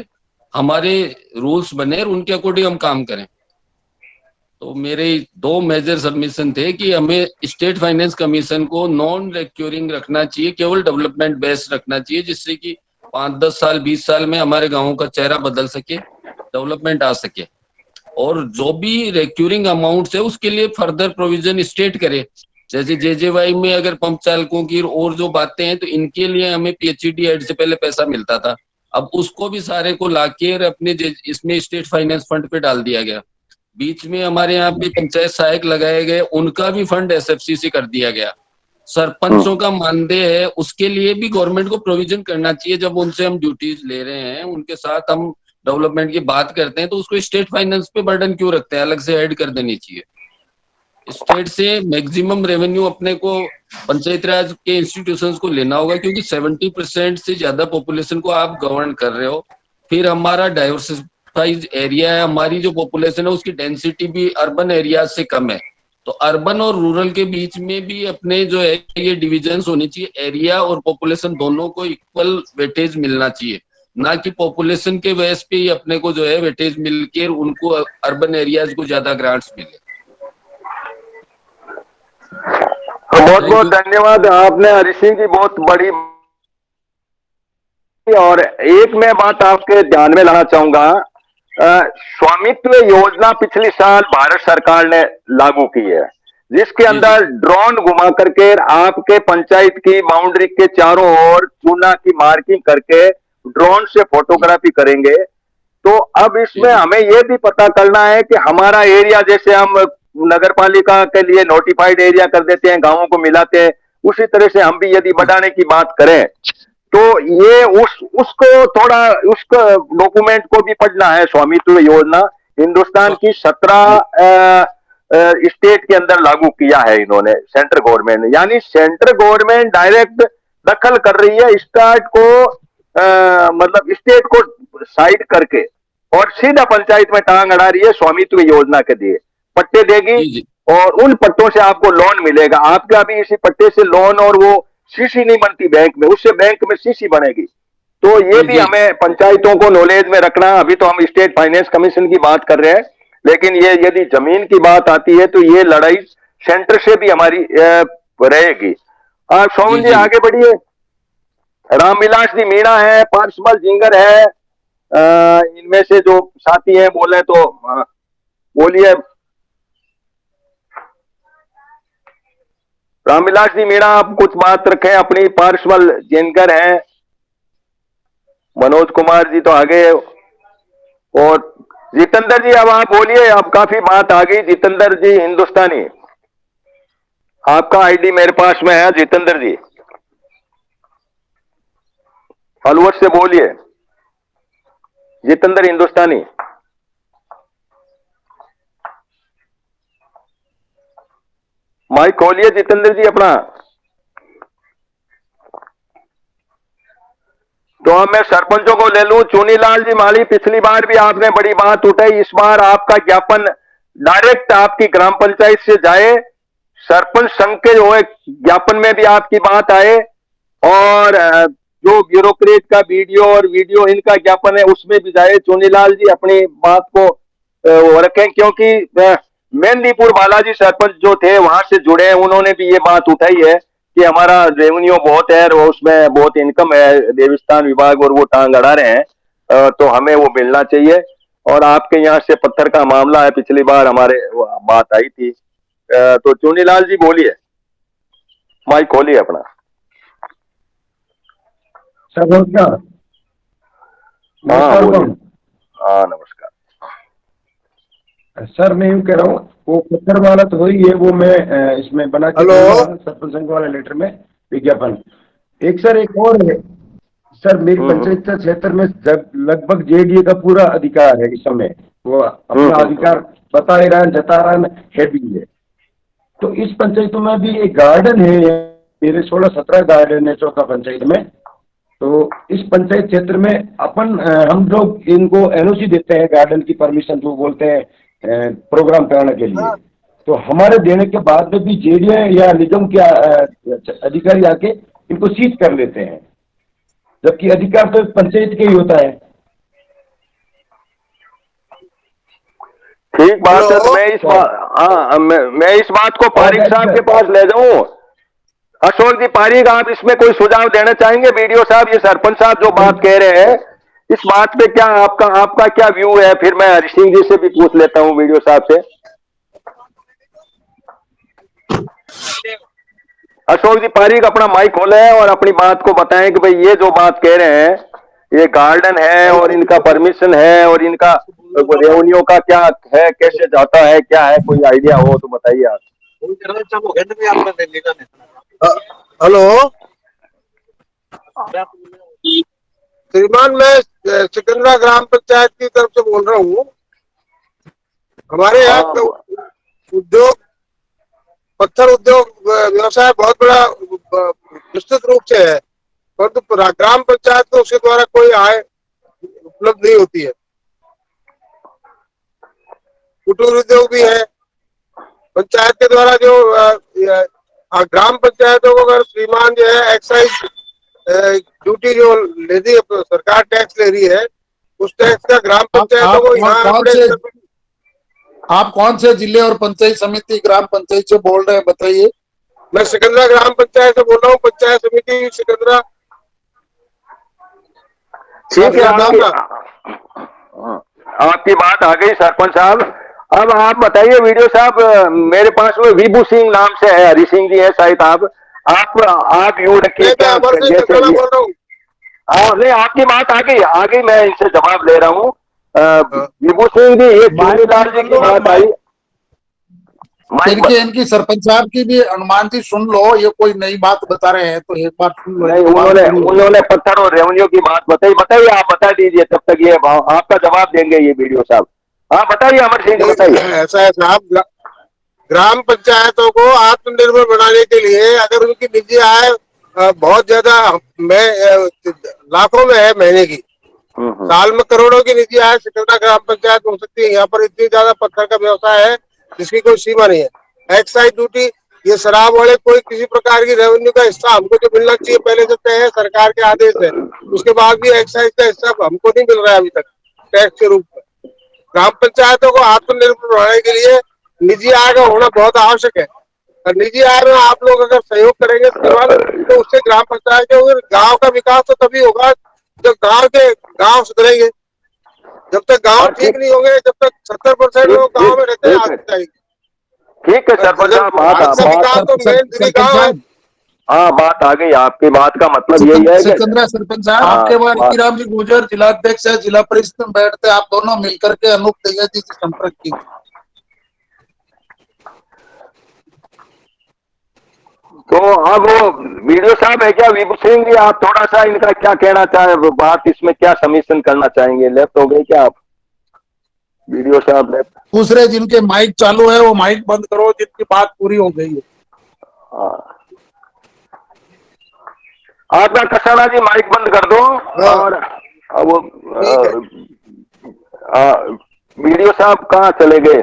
हमारे रूल्स बने और उनके अकॉर्डिंग हम काम करें। तो मेरे दो मेजर सबमिशन थे कि हमें स्टेट फाइनेंस कमीशन को नॉन रिक्यूरिंग रखना चाहिए, केवल डेवलपमेंट बेस्ड रखना चाहिए, जिससे कि 5-10 साल 20 साल में हमारे गांवों का चेहरा बदल सके, डेवलपमेंट आ सके। और जो भी रिक्यूरिंग अमाउंट है उसके लिए फर्दर प्रोविजन स्टेट करे, जैसे जेजेवाई में अगर पंप चालकों की और जो बातें हैं तो इनके लिए हमें पीएचईडी एड से पहले पैसा मिलता था, अब उसको भी सारे को लाके अपने इसमें स्टेट फाइनेंस फंड पे डाल दिया गया। बीच में हमारे यहाँ पे पंचायत सहायक लगाए गए, उनका भी फंड एसएफसी से कर दिया गया। सरपंचों का मानदेय है उसके लिए भी गवर्नमेंट को प्रोविजन करना चाहिए। जब उनसे हम ड्यूटीज ले रहे हैं, उनके साथ हम डेवलपमेंट की बात करते हैं, तो उसको स्टेट फाइनेंस पे बर्डन क्यों रखते हैं, अलग से ऐड कर देनी चाहिए। स्टेट से मैक्सिमम रेवेन्यू अपने को पंचायत राज के इंस्टीट्यूशंस को लेना होगा, क्योंकि 70% से ज्यादा पॉपुलेशन को आप गवर्न कर रहे हो। फिर हमारा डाइवर्सिफाइड एरिया है, हमारी जो पॉपुलेशन है उसकी डेंसिटी भी अर्बन एरिया से कम है, तो अर्बन और रूरल के बीच में भी अपने जो है ये डिविजन्स होनी चाहिए। एरिया और पॉपुलेशन दोनों को इक्वल वेटेज मिलना चाहिए, ना कि पॉपुलेशन के बेस पे ही अपने को जो है वेटेज मिलकर उनको अर्बन एरियाज को ज्यादा ग्रांट्स मिले। बहुत बहुत धन्यवाद, आपने हरि सिंह जी बहुत बड़ी। और एक मैं बात आपके ध्यान में लाना चाहूंगा, स्वामित्व योजना पिछले साल भारत सरकार ने लागू की है, जिसके अंदर ड्रोन घुमा करके आपके पंचायत की बाउंड्री के चारों ओर चूना की मार्किंग करके ड्रोन से फोटोग्राफी करेंगे। तो अब इसमें हमें यह भी पता करना है कि हमारा एरिया, जैसे हम नगर पालिका के लिए नोटिफाइड एरिया कर देते हैं, गांवों को मिलाते हैं, उसी तरह से हम भी यदि बढ़ाने की बात करें तो ये उसको थोड़ा उसको डॉक्यूमेंट को भी पढ़ना है। स्वामित्व योजना हिंदुस्तान की 17 स्टेट के अंदर लागू किया है इन्होंने, सेंट्रल गवर्नमेंट ने, यानी सेंट्रल गवर्नमेंट डायरेक्ट दखल कर रही है स्टेट को, मतलब स्टेट को साइड करके, और सीधा पंचायत में टांग अड़ा रही है। स्वामित्व योजना के दिए पट्टे देगी और उन पट्टों से आपको लोन मिलेगा। आपका भी इसी पट्टे से लोन, और वो सीसी नहीं बनती बैंक में, उससे बैंक में सीसी बनेगी। तो ये भी हमें पंचायतों को नॉलेज में रखना। अभी तो हम स्टेट फाइनेंस कमीशन की बात कर रहे हैं, लेकिन ये यदि जमीन की बात आती है तो ये लड़ाई सेंटर से भी हमारी रहेगी। सोमन जी आगे बढ़िए। रामविलास जी मीणा है, पार्समल जिंगर है, इनमें से जो साथी हैं बोले तो बोलिए। रामविलास जी मीणा, आप कुछ बात रखें अपनी। पार्समल जिंगर हैं, मनोज कुमार जी तो आगे है, और जितेंद्र जी अब आप बोलिए, अब काफी बात आ गई। जितेंद्र जी हिंदुस्तानी, आपका आईडी मेरे पास में है। जितेंद्र जी फॉलोअर से बोलिए। जितेंद्र हिंदुस्तानी, माइक खोलिए जितेंद्र जी अपना। तो अब मैं सरपंचों को ले लूं। चुनीलाल जी माली, पिछली बार भी आपने बड़ी बात उठाई, इस बार आपका ज्ञापन डायरेक्ट आपकी ग्राम पंचायत से जाए, सरपंच संघ के जो है ज्ञापन में भी आपकी बात आए, और जो ब्यूरोक्रेट का वीडियो और वीडियो इनका ज्ञापन है उसमें भी जाए। चुनीलाल जी अपनी बात को रखें, क्योंकि मेहंदीपुर बालाजी सरपंच जो थे वहां से जुड़े हैं, उन्होंने भी ये बात उठाई है कि हमारा रेवेन्यू बहुत है और उसमें बहुत इनकम है, देवस्थान विभाग और वो टांग अड़ा रहे हैं, तो हमें वो मिलना चाहिए। और आपके यहाँ से पत्थर का मामला है, पिछली बार हमारे बात आई थी। तो चुनीलाल जी बोलिए, माइक खोलिए अपना। हाँ नमस्कार बोलिए। कौन? हाँ नमस्कार। सर मैं यूँ कह रहा हूँ, वो पत्थर वाला तो वही है, वो मैं इसमें बना के दूंगा सरपंच संघ वाले लेटर में विज्ञापन। एक सर एक और है सर, मेरी पंचायत का क्षेत्र में लगभग जेडीए का पूरा अधिकार है इस समय, वो अपना अधिकार बता ही रहा है, जता रहा है भी है। तो इस पंचायतों में भी एक गार्डन है, मेरे 16-17 गार्डन है चौथा पंचायत में। तो इस पंचायत क्षेत्र में अपन हम लोग इनको एनओसी देते हैं, गार्डन की परमिशन जो बोलते हैं प्रोग्राम कराने के लिए। तो हमारे देने के बाद में भी जेडीए या निगम के अधिकारी आके इनको सीज कर लेते हैं, जबकि अधिकार तो पंचायत के ही होता है। ठीक बात है, तो मैं इस बात, हाँ मैं इस बात को पारिक साहब के पास ले जाऊं। अशोक जी पारिक, आप इसमें कोई सुझाव देना चाहेंगे? वीडियो साहब, ये सरपंच साहब जो बात कह रहे हैं, इस बात पे क्या आपका क्या व्यू है? फिर मैं हरि सिंह जी से भी पूछ लेता हूँ, वीडियो साहब से। अशोक जी पारिक अपना माइक खोले और अपनी बात को बताएं कि भाई ये जो बात कह रहे हैं, ये गार्डन है और इनका परमिशन है और इनका रेवेन्यू का क्या है, कैसे जाता है, क्या है, कोई आइडिया हो तो बताइए आप। हेलो श्रीमान, मैं सिकंदरा ग्राम पंचायत की तरफ से बोल रहा हूँ। हमारे यहाँ उद्योग, पत्थर उद्योग व्यवसाय बहुत बड़ा विस्तृत रूप से है, परंतु ग्राम पंचायत को उसके द्वारा कोई आय उपलब्ध नहीं होती है। कुटीर उद्योग भी है पंचायत के द्वारा, जो ग्राम पंचायतों को अगर श्रीमान जो है एक्साइज ड्यूटी जो लेती है, सरकार टैक्स ले रही है, उस टैक्स का ग्राम पंचायतों को यहाँ आप कौन से जिले और पंचायत समिति ग्राम पंचायत से बोल रहे हैं, बताइए। मैं सिकंदरा ग्राम पंचायत से बोल रहा हूँ, पंचायत समिति सिकंदरा। ठीक है, आपकी बात आ गई सरपंच साहब। अब आप बताइए वीडियो साहब, मेरे पास में विभू सिंह नाम से है, हरि सिंह जी है शायद। आप यूं रखिए क्या, जैसे हाँ नहीं, आपकी बात आ गई, मैं इनसे जवाब ले रहा हूँ। विभू सिंह जी, ये चूड़ीलाल जी की बात आई। इनकी सरपंच साहब की भी अनुमान जी सुन लो, ये कोई नई बात बता रहे हैं तो एक बार सुन लो। नहीं, उन्होंने पत्थर और रेवेन्यू की बात बताइए, आप बता दीजिए, तब तक ये आपका जवाब देंगे ये वीडियो साहब। हाँ बताइए अमर सिंह जी, बताइए। ऐसा है साहब, ग्राम पंचायतों को आत्मनिर्भर बनाने के लिए अगर उनकी निजी आय बहुत ज्यादा लाखों में है महीने की, साल में करोड़ों की निजी आय सिकंदरा ग्राम पंचायत हो सकती है। यहाँ पर इतनी ज्यादा पत्थर का व्यवसाय है जिसकी कोई सीमा नहीं है। एक्साइज ड्यूटी, ये शराब वाले कोई किसी प्रकार की रेवेन्यू का हिस्सा हमको जो मिलना चाहिए पहले से तय है, सरकार के आदेश है, उसके बाद भी एक्साइज का हिस्सा हमको नहीं मिल रहा है अभी तक टैक्स के रूप में। ग्राम पंचायतों को आत्मनिर्भर बनाने के लिए निजी आय का होना बहुत आवश्यक है, और निजी आय में आप लोग अगर सहयोग करेंगे तो उससे ग्राम पंचायत के गांव का विकास तो तभी होगा जब गांव सुधरेंगे। जब तक गांव ठीक नहीं होंगे, जब तक 70% लोग गांव में रहते हैं, आगे जाएंगे। ठीक है सरपंच साहब, बात आ गई, आपकी बात का मतलब यही है। सिकंदरा सरपंच साहब, आपके बाद इकराम जी गुजर जिला अध्यक्ष है, जिला परिषद में बैठते, आप दोनों मिलकर के अनूप दैया जी से संपर्क कीजिए। तो अब वो वीडियो साहब है क्या, विभू सिंह जी, आप थोड़ा सा इनका क्या कहना चाहे, बात इसमें क्या सबमिशन करना चाहेंगे? लेफ्ट हो गए क्या आप वीडियो साहब? लेफ्ट। दूसरे जिनके माइक चालू है वो माइक बंद करो, जिनकी बात पूरी हो गई है। आपका कसाना जी माइक बंद कर दो। और वो वीडियो साहब कहाँ चले गए?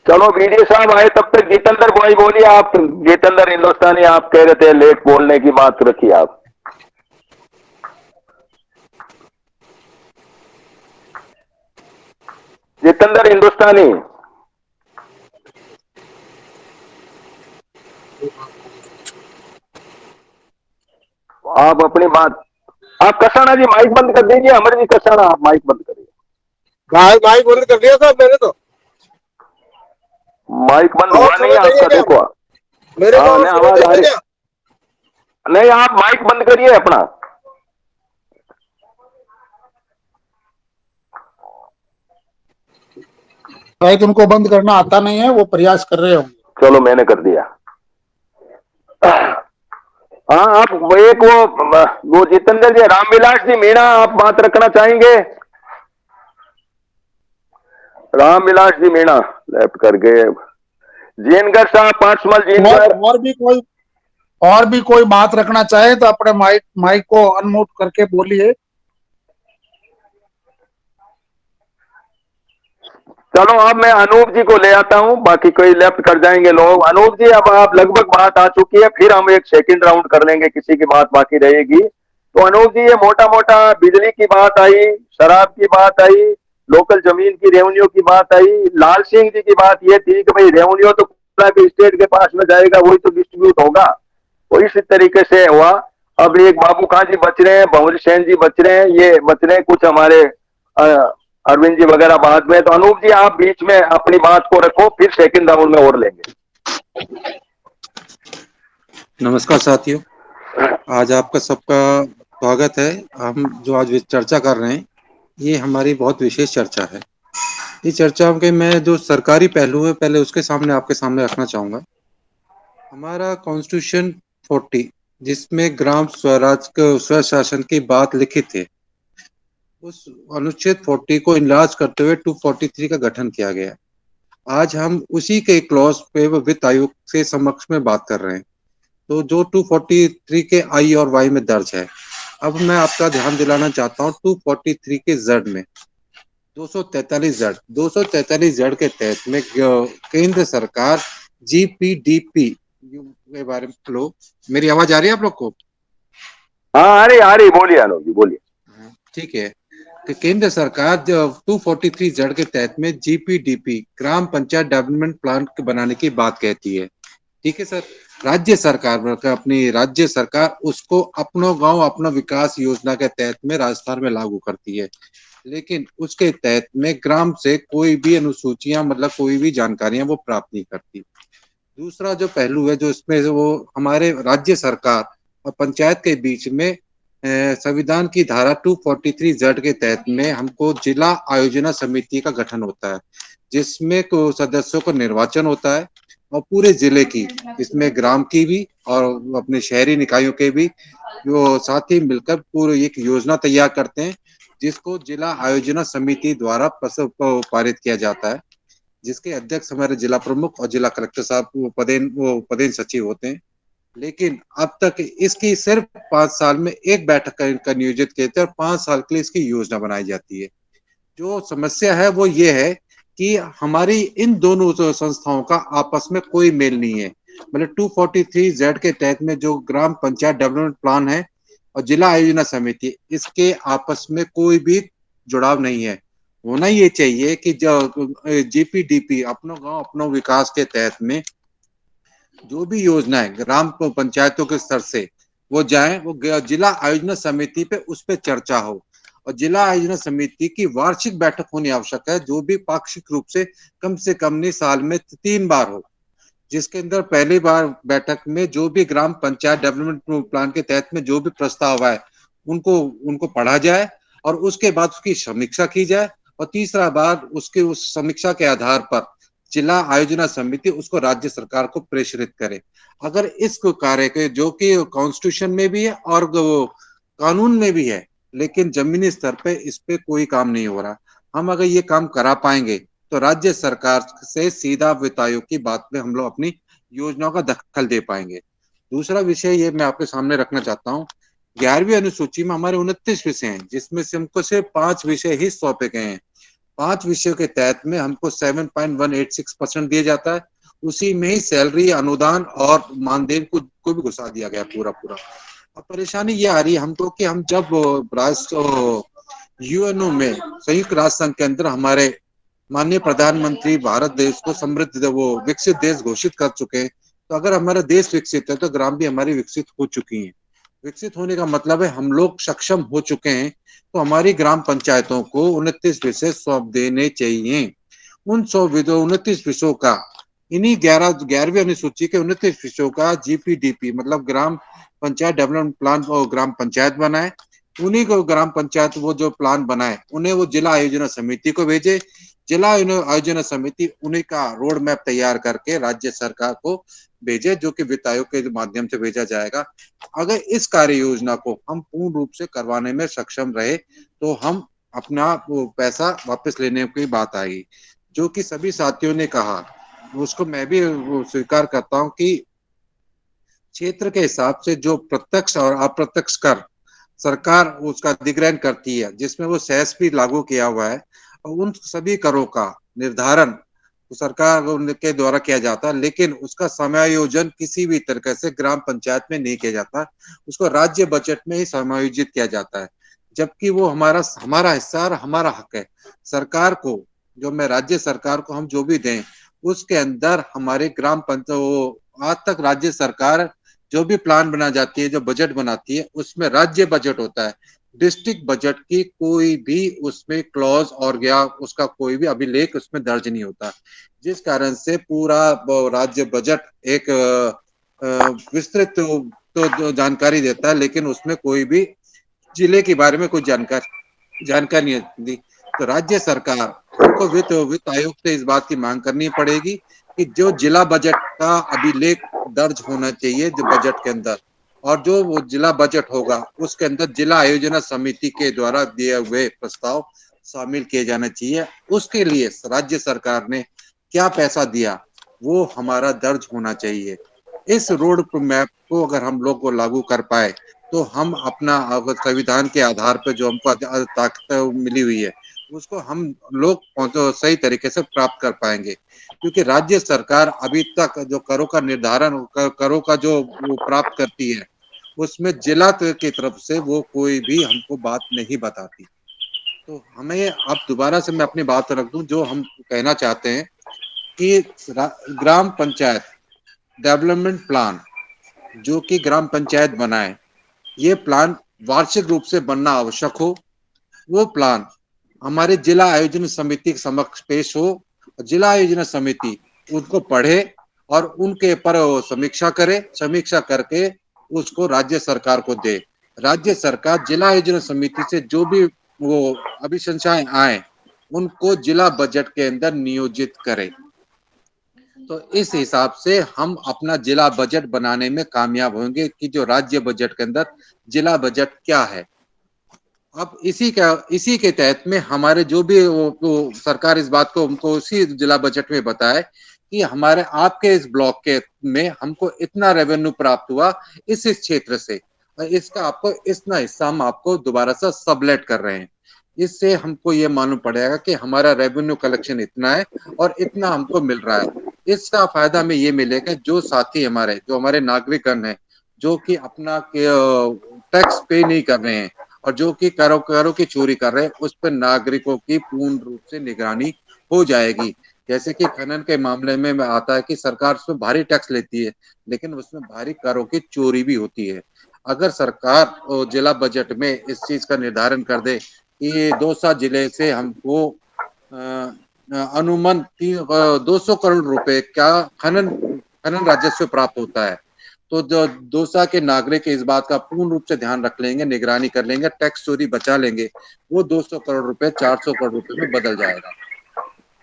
चलो वीडियो साहब आए तब तक जितेंद्र भाई बोलिए। आप जितेंद्र हिंदुस्तानी, आप कह रहे थे लेट बोलने की बात रखिए आप। जितेंद्र हिंदुस्तानी, आप अपनी बात, आप कसाना जी माइक बंद कर दीजिए। अमर जी कसाना, आप माइक बंद करिए। माइक बंद कर दिया साहब मैंने तो। माइक बंद हुआ नहीं आपका, देखो मेरे आवाज आ रही नहीं, आप माइक बंद करिए अपना। शायद उनको बंद करना आता नहीं है, वो प्रयास कर रहे होंगे। चलो मैंने कर दिया। हाँ, आप एक वो जितेंद्र जी, रामविलास जी मीणा, आप बात रखना चाहेंगे? रामविलास जी मीणा लेफ्ट कर गए। जीनगर साहब, पांचमल जीनगर। और भी कोई बात रखना चाहे तो अपने माइक को अनम्यूट करके बोलिए। चलो अब मैं अनूप जी को ले आता हूं, बाकी कोई लेफ्ट कर जाएंगे लोग। अनूप जी, अब आप लगभग बात आ चुकी है, फिर हम एक सेकंड राउंड कर लेंगे, किसी की बात बाकी रहेगी। तो अनूप जी, ये मोटा मोटा बिजली की बात आई, शराब की बात आई, लोकल जमीन की रेवेन्यू की बात आई। लाल सिंह जी की बात ये थी कि भाई रेवेन्यू तो पूरा के स्टेट के पास में जाएगा, वही तो डिस्ट्रीब्यूट होगा, तो इस तरीके से हुआ। अब एक बाबू खान जी बच रहे हैं, भंवर सेन जी बच रहे हैं, ये बच रहे हैं, कुछ हमारे अरविंद जी वगैरह बाद में। तो अनूप जी, आप बीच में अपनी बात को रखो, फिर सेकंड राउंड में और लेंगे। नमस्कार साथियों, आज आपका सबका स्वागत है। हम जो आज चर्चा कर रहे हैं, ये हमारी बहुत विशेष चर्चा है। इस चर्चा के मैं जो सरकारी पहलू है, पहले उसके सामने आपके सामने रखना चाहूंगा। हमारा कॉन्स्टिट्यूशन 40, जिसमें ग्राम स्वराज स्वशासन की बात लिखित है, उस अनुच्छेद 40 को इनलार्ज करते हुए 243 का गठन किया गया। आज हम उसी के क्लॉज पे वित्त आयोग से समक्ष में बात कर रहे हैं, तो जो 243 के आई और वाई में दर्ज है। अब मैं आपका ध्यान दिलाना चाहता हूँ 243 के जड़ में 243 जड़ के तहत में केंद्र सरकार जीपीडीपी के बारे में। लो, मेरी आवाज आ रही है आप लोग को? हाँ, आ रही, बोलिए अनूप जी, बोलिए। ठीक है, कि केंद्र सरकार 243 जड़ के तहत में जीपीडीपी, ग्राम पंचायत डेवलपमेंट प्लान बनाने की बात कहती है। ठीक है सर, राज्य सरकार उसको अपनो गांव अपना विकास योजना के तहत में राजस्थान में लागू करती है, लेकिन उसके तहत में ग्राम से कोई भी अनुसूचियां, मतलब कोई भी जानकारियां वो प्राप्त नहीं करती। दूसरा जो पहलू है, जो इसमें वो हमारे राज्य सरकार और पंचायत के बीच में संविधान की धारा 243 जड़ के तहत में हमको जिला आयोजना समिति का गठन होता है, जिसमें को सदस्यों का निर्वाचन होता है, और पूरे जिले की, इसमें ग्राम की भी और अपने शहरी निकायों के भी, जो साथ ही मिलकर पूरी एक योजना तैयार करते हैं, जिसको जिला आयोजना समिति द्वारा पारित किया जाता है, जिसके अध्यक्ष हमारे जिला प्रमुख और जिला कलेक्टर साहब पदेन सचिव होते हैं। लेकिन अब तक इसकी सिर्फ 5 साल में एक बैठक का नियोजित किए थे, और 5 साल के लिए इसकी योजना बनाई जाती है। जो समस्या है वो ये है कि हमारी इन दोनों संस्थाओं का आपस में कोई मेल नहीं है। मतलब 243 जेड के तहत में जो ग्राम पंचायत डेवलपमेंट प्लान है और जिला आयोजना समिति, इसके आपस में कोई भी जुड़ाव नहीं है। होना ये चाहिए कि जो जीपीडीपी, अपनो गांव अपनो विकास के तहत में जो भी योजना है ग्राम पंचायतों के स्तर से वो जाए, वो जिला आयोजना समिति पे उस पे चर्चा हो, और जिला आयोजना समिति की वार्षिक बैठक होनी आवश्यक है, जो भी पाक्षिक रूप से कम नहीं साल में 3 बार हो, जिसके अंदर पहली बार बैठक में जो भी ग्राम पंचायत डेवलपमेंट प्लान के तहत में जो भी प्रस्ताव आए उनको पढ़ा जाए, और उसके बाद उसकी समीक्षा की जाए, और तीसरा बार उसके उस समीक्षा के आधार पर जिला आयोजना समिति उसको राज्य सरकार को प्रेषित करे। अगर इस कार्य के, जो कि कॉन्स्टिट्यूशन में भी है और कानून में भी है, लेकिन जमीनी स्तर पे इस पे कोई काम नहीं हो रहा। हम अगर ये काम करा पाएंगे तो राज्य सरकार से सीधा वित्त आयोग की बात में हम लोग अपनी योजनाओं का दखल दे पाएंगे। दूसरा विषय ये मैं आपके सामने रखना चाहता हूँ, 11वीं अनुसूची में हमारे 29 विषय हैं, जिसमें से हमको सिर्फ 5 विषय ही सौंपे गए हैं। 5 विषयों के तहत में हमको 7.186% दिया जाता है, उसी में ही सैलरी, अनुदान और मानदेन को भी घुसा दिया गया पूरा। अब परेशानी ये आ रही है हमको कि हम जब यूएनओ में, संयुक्त राष्ट्र संघ के अंदर हमारे माननीय प्रधानमंत्री भारत देश को समृद्ध विकसित देश घोषित कर चुके हैं, तो अगर हमारा देश विकसित है तो ग्राम भी हमारी विकसित हो चुकी हैं। विकसित होने का मतलब है हम लोग सक्षम हो चुके हैं, तो हमारी ग्राम पंचायतों को 29 विषय सौंप देने चाहिए। उन 29 विषयों का, इन्हीं 11वीं अनुसूची के 29 विषयों का जीपीडीपी मतलब ग्राम पंचायत डेवलपमेंट प्लान और ग्राम पंचायत बनाए, उन्हीं को ग्राम पंचायत वो जो प्लान बनाए उन्हें वो जिला आयोजना समिति को भेजे, जिला आयोजन समिति उन्हीं का रोड मैप तैयार करके राज्य सरकार को भेजे, जो कि वित्त आयोग के माध्यम से भेजा जाएगा। अगर इस कार्य योजना को हम पूर्ण रूप से करवाने में सक्षम रहे तो हम अपना वो पैसा वापस लेने की बात आएगी। जो कि सभी साथियों ने कहा, उसको मैं भी स्वीकार करता हूं कि क्षेत्र के हिसाब से जो प्रत्यक्ष और अप्रत्यक्ष कर सरकार उसका अधिग्रहण करती है, जिसमें वो सेस भी लागू किया हुआ है, और उन सभी करों का निर्धारण तो सरकार के द्वारा किया जाता है, लेकिन उसका समायोजन किसी भी तरीके से ग्राम पंचायत में नहीं किया जाता, उसको राज्य बजट में ही समायोजित किया जाता है, जबकि वो हमारा हिस्सा और हमारा हक है। सरकार को जो मैं राज्य सरकार को हम जो भी दें उसके अंदर हमारे ग्राम पंचायत आज तक राज्य सरकार जो भी प्लान बना जाती है, जो बजट बनाती है, उसमें राज्य बजट होता है। डिस्ट्रिक्ट बजट की कोई भी उसमें क्लॉज और या उसका कोई भी अभिलेख उसमें दर्ज नहीं होता, जिस कारण से पूरा राज्य बजट एक विस्तृत तो जानकारी देता है, लेकिन उसमें कोई भी जिले के बारे में कोई जानकारी नहीं होती। तो राज्य सरकार को वित्त आयोग से इस बात की मांग करनी पड़ेगी कि जो जिला बजट का अभिलेख दर्ज होना चाहिए जो बजट के अंदर, और जो वो जिला बजट होगा उसके अंदर जिला आयोजना समिति के द्वारा दिए हुए प्रस्ताव शामिल किए जाने चाहिए। उसके लिए राज्य सरकार ने क्या पैसा दिया वो हमारा दर्ज होना चाहिए। इस रोड मैप को अगर हम लोग को लागू कर पाए तो हम अपना संविधान के आधार पर जो हमको ताकत मिली हुई है उसको हम लोग सही तरीके से प्राप्त कर पाएंगे, क्योंकि राज्य सरकार अभी तक जो करों का निर्धारण करों का जो वो प्राप्त करती है उसमें जिला की तरफ से वो कोई भी हमको बात नहीं बताती। तो हमें अब दोबारा से मैं अपनी बात रख दूं, जो हम कहना चाहते हैं कि ग्राम पंचायत डेवलपमेंट प्लान जो कि ग्राम पंचायत बनाए, ये प्लान वार्षिक रूप से बनना आवश्यक हो। वो प्लान हमारे जिला आयोजन समिति के समक्ष पेश हो, जिला आयोजन समिति उनको पढ़े और उनके पर समीक्षा करे, समीक्षा करके उसको राज्य सरकार को दे। राज्य सरकार जिला आयोजन समिति से जो भी वो अभिशंसाएं आए उनको जिला बजट के अंदर नियोजित करे। तो इस हिसाब से हम अपना जिला बजट बनाने में कामयाब होंगे कि जो राज्य बजट के अंदर जिला बजट क्या है। अब इसी के तहत में हमारे जो भी वो सरकार इस बात को हमको उसी जिला बजट में बताए कि हमारे आपके इस ब्लॉक के में हमको इतना रेवेन्यू प्राप्त हुआ इस क्षेत्र से, और इसका आपको इतना हिस्सा हम आपको दोबारा से सबलेट कर रहे हैं। इससे हमको ये मालूम पड़ेगा कि हमारा रेवेन्यू कलेक्शन इतना है और इतना हमको मिल रहा है। इसका फायदा हमें ये मिलेगा जो साथी हमारे जो हमारे नागरिकगण है जो कि अपना टैक्स पे नहीं कर रहे हैं और जो कि करों की चोरी कर रहे हैं, उस पर नागरिकों की पूर्ण रूप से निगरानी हो जाएगी। जैसे कि खनन के मामले में आता है कि सरकार उसमें भारी टैक्स लेती है, लेकिन उसमें भारी करों की चोरी भी होती है। अगर सरकार जिला बजट में इस चीज का निर्धारण कर दे कि 200 जिले से हमको अनुमान 200 करोड़ रुपए का खनन राजस्व प्राप्त होता है, तो जो दौसा के नागरिक इस बात का पूर्ण रूप से ध्यान रख लेंगे, निगरानी कर लेंगे, टैक्स चोरी बचा लेंगे, वो 200 करोड़ रुपए 400 करोड़ रुपए में बदल जाएगा।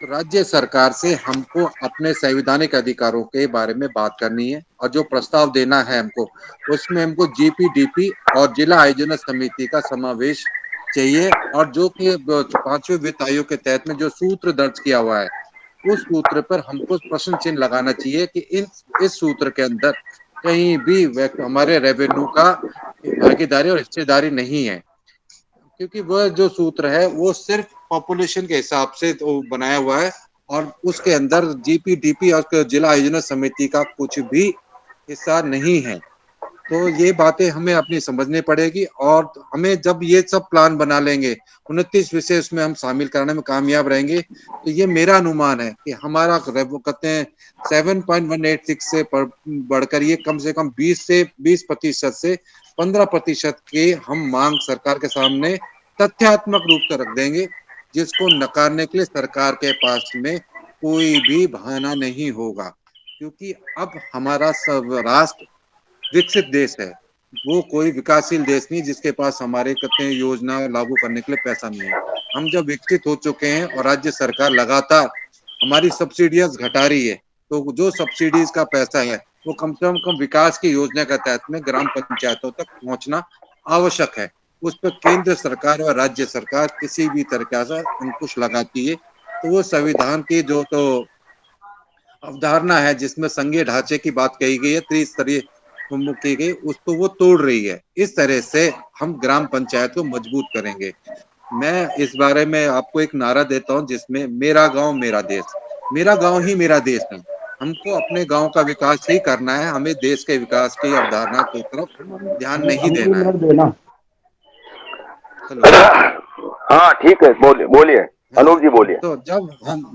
तो राज्य सरकार से हमको अपने संवैधानिक अधिकारों के बारे में बात करनी है और जो प्रस्ताव देना है हमको उसमें हमको जीपीडीपी और जिला आयोजन समिति का समावेश चाहिए, और जो कि 5वें वित्त आयोग के तहत में जो सूत्र दर्ज किया हुआ है उस सूत्र पर हमको प्रश्न चिन्ह लगाना चाहिए कि इस सूत्र के अंदर कहीं भी हमारे रेवेन्यू का भागीदारी और हिस्सेदारी नहीं है, क्योंकि वह जो सूत्र है वो सिर्फ पॉपुलेशन के हिसाब से तो बनाया हुआ है और उसके अंदर जीपीडीपी और जिला आयोजन समिति का कुछ भी हिस्सा नहीं है। तो ये बातें हमें अपनी समझनी पड़ेगी और हमें जब ये सब प्लान बना लेंगे 29 विषय उसमें हम शामिल कराने में कामयाब रहेंगे, तो ये मेरा अनुमान है कि हमारा कहते हैं 7.186 से बढ़कर ये कम से कम 20% से 15% के हम मांग सरकार के सामने तथ्यात्मक रूप से रख देंगे, जिसको नकारने के लिए सरकार के पास में कोई भी बहाना नहीं होगा, क्योंकि अब हमारा सब राष्ट्र विकसित देश है, वो कोई विकासशील देश नहीं जिसके पास हमारे कहते हैं योजना लागू करने के लिए पैसा नहीं है। हम जब विकसित हो चुके हैं और राज्य सरकार लगातार हमारी सब्सिडियाज घटा रही है, तो जो सब्सिडीज का पैसा है वो कम से कम विकास की योजना के तहत में ग्राम पंचायतों तक पहुंचना आवश्यक है। उस पर केंद्र सरकार और राज्य सरकार किसी भी तरीके से अंकुश लगाती है, तो वो संविधान की जो तो अवधारणा है जिसमें संघीय ढांचे की बात कही गई है, त्रिस्तरीय की गई, उसको वो तोड़ रही है। इस तरह से हम ग्राम पंचायत को मजबूत करेंगे। मैं इस बारे में आपको एक नारा देता हूं जिसमें मेरा गांव मेरा देश, मेरा गांव ही मेरा देश है। हमको अपने गांव का विकास ही करना है, हमें देश के विकास की अवधारणा की तरफ ध्यान नहीं देना है। हाँ ठीक है, बोलिए बोलिए अनूप जी बोलिए। तो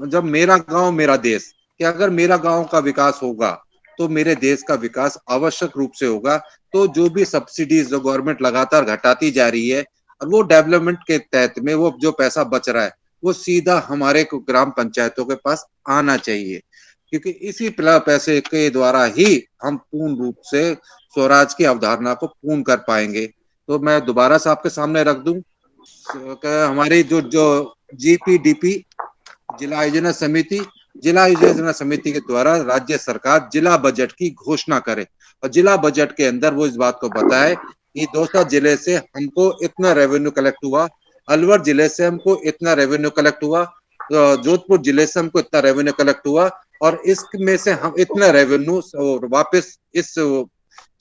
जब मेरा गांव मेरा देश, कि अगर मेरा गांव का विकास होगा तो मेरे देश का विकास आवश्यक रूप से होगा। तो जो भी सब्सिडीज जो गवर्नमेंट लगातार घटाती जा रही है, और वो डेवलपमेंट के तहत में वो जो पैसा बच रहा है वो सीधा हमारे ग्राम पंचायतों के पास आना चाहिए, क्योंकि इसी पैसे के द्वारा ही हम पूर्ण रूप से स्वराज की अवधारणा को पूर्ण कर पाएंगे। तो मैं दोबारा से आपके सामने रख दूं, हमारी जो जीपीडीपी जिला योजना समिति के द्वारा राज्य सरकार जिला बजट की घोषणा करे, और जिला बजट के अंदर वो इस बात को बताए कि दौसा जिले से हमको इतना रेवेन्यू कलेक्ट हुआ, अलवर जिले से हमको इतना रेवेन्यू कलेक्ट हुआ, जोधपुर जिले से हमको इतना रेवेन्यू कलेक्ट हुआ, और इसमें से हम इतना रेवेन्यू वापस इस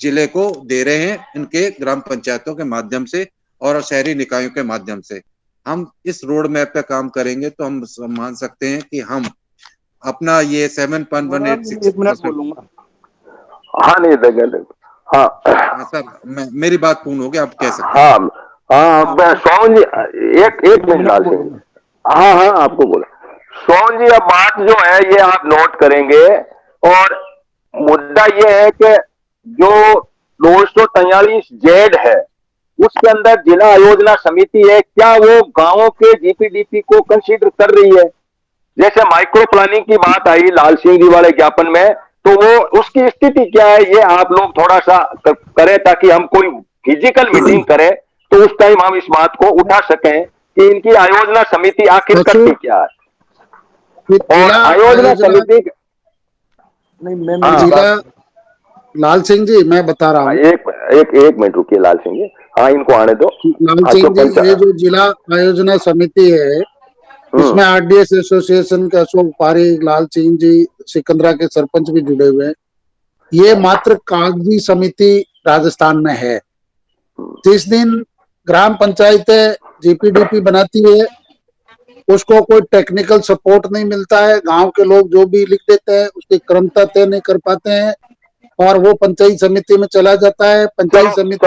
जिले को दे रहे हैं इनके ग्राम पंचायतों के माध्यम से और शहरी निकायों के माध्यम से। हम इस रोड मैप पे काम करेंगे तो हम मान सकते हैं कि हम अपना ये 7.186%। हाँ नहीं देगा। हाँ सर मेरी बात पूर्ण हो गई, आप कह सकते हैं। हाँ सोहन जी एक मिनट लाल सिंह, हाँ आपको बोला सोहन जी, अब बात जो है ये आप नोट करेंगे, और मुद्दा ये है कि जो 243 जेड है उसके अंदर जिला आयोजना समिति है, क्या वो गांवों के जीपीडीपी को कंसीडर कर रही है? जैसे माइक्रो प्लानिंग की बात आई लाल सिंह जी वाले ज्ञापन में, तो वो उसकी स्थिति क्या है ये आप लोग थोड़ा सा करें, ताकि हम कोई फिजिकल मीटिंग करें तो उस टाइम हम इस बात को उठा सकें कि इनकी आयोजना समिति आखिर करती क्या है। और आयोजना समिति जिला लाल सिंह जी मैं बता रहा हूँ, एक मिनट रुकिए लाल सिंह जी, हाँ इनको आने दो। लाल सिंह जी, ये जो जिला आयोजना समिति है इसमें आरडीएस एसोसिएशन के अशोक पारिक, लाल सिंह जी, सिकंदरा के सरपंच भी जुड़े हुए हैं। ये मात्र कागजी समिति राजस्थान में है। जिस दिन ग्राम पंचायतें जीपीडीपी बनाती है उसको कोई टेक्निकल सपोर्ट नहीं मिलता है, गांव के लोग जो भी लिख देते हैं उसकी क्रमता तय नहीं कर पाते हैं, और वो पंचायत समिति में चला जाता है। पंचायत समिति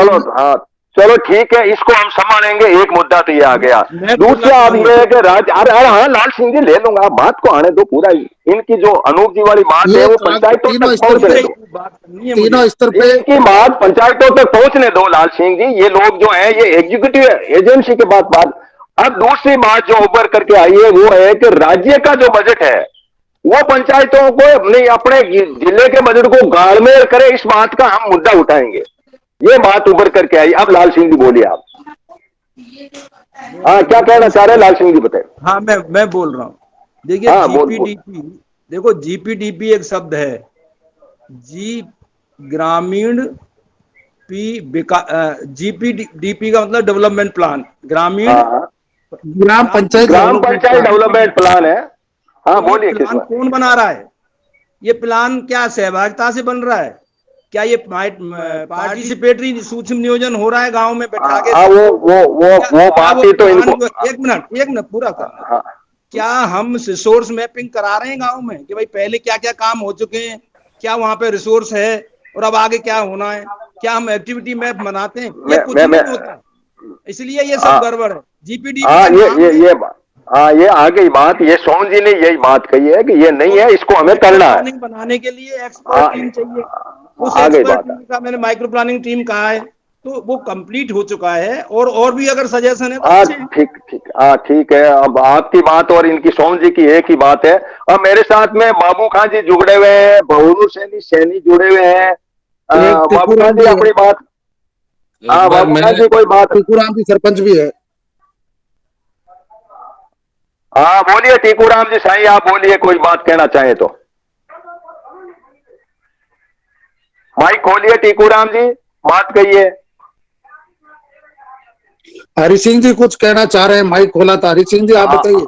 चलो ठीक है, इसको हम संभालेंगे। एक मुद्दा तो ये आ गया। दूसरा अब ये है कि हाँ लाल सिंह जी ले लूंगा, आप बात को आने दो पूरा ही। इनकी जो अनूप जी वाली बात है वो पंचायतों तक पहुंचने दो, तीनों स्तर पे इनकी बात पंचायतों तक पहुंचने दो लाल सिंह जी। ये लोग जो है ये एग्जीक्यूटिव एजेंसी के बात। अब दूसरी बात जो उभर करके आई है वो है कि राज्य का जो बजट है वो पंचायतों को नहीं, अपने जिले के बजट को गाड़मेल करे, इस बात का हम मुद्दा उठाएंगे। ये बात उभर करके आई। अब लाल सिंह जी बोलिए आप। हाँ क्या कहना चाह रहे हैं लाल सिंह जी, बताए। हाँ मैं बोल रहा हूँ। देखिए जीपीडीपी, देखो जीपीडीपी एक शब्द है, जी ग्रामीण जीपीडीपी का मतलब डेवलपमेंट प्लान, ग्राम पंचायत डेवलपमेंट प्लान है। हाँ बोलिए। प्लान कौन बना रहा है? ये प्लान क्या सहभागिता से बन रहा है? क्या ये पार्टिसिपेटरी सूक्ष्म नियोजन हो रहा है गांव में बैठा के? वो बात ही तो इनको एक मिनट पूरा करना। क्या हम रिसोर्स मैपिंग करा रहे हैं गांव में कि भाई पहले क्या क्या काम हो चुके हैं, क्या वहां पे रिसोर्स है और अब आगे क्या होना है? क्या हम एक्टिविटी मैप बनाते हैं? ये कुछ नहीं होता, इसलिए ये सब गड़बड़ है। जीपीडी ये आ गई बात। ये सोहन जी ने यही बात कही है कि ये नहीं है, इसको हमें करना है। बनाने के लिए एक्सपर्ट टीम चाहिए। उस एक्सपर्ट टीम का मैंने माइक्रो प्लानिंग टीम कहा है, तो वो कंप्लीट हो चुका है। और भी अगर सजेशन है तो ठीक है। अब आपकी बात और इनकी सोहन जी की एक ही बात है। अब मेरे साथ में बाबू खान जी जुड़े हुए हैं, बहुरू सैनी जुड़े हुए हैं। बाबू खान जी अपनी बात। बाबू खान जी कोई बात। टिकुराम जी सरपंच भी है। हाँ बोलिए टीकूराम जी साईं, आप बोलिए, कोई बात कहना चाहे तो। माइक खोलिए टीकूराम जी, बात कहिए। हरि सिंह जी कुछ कहना चाह रहे हैं, माइक खोला था। हरि सिंह जी आप बताइए।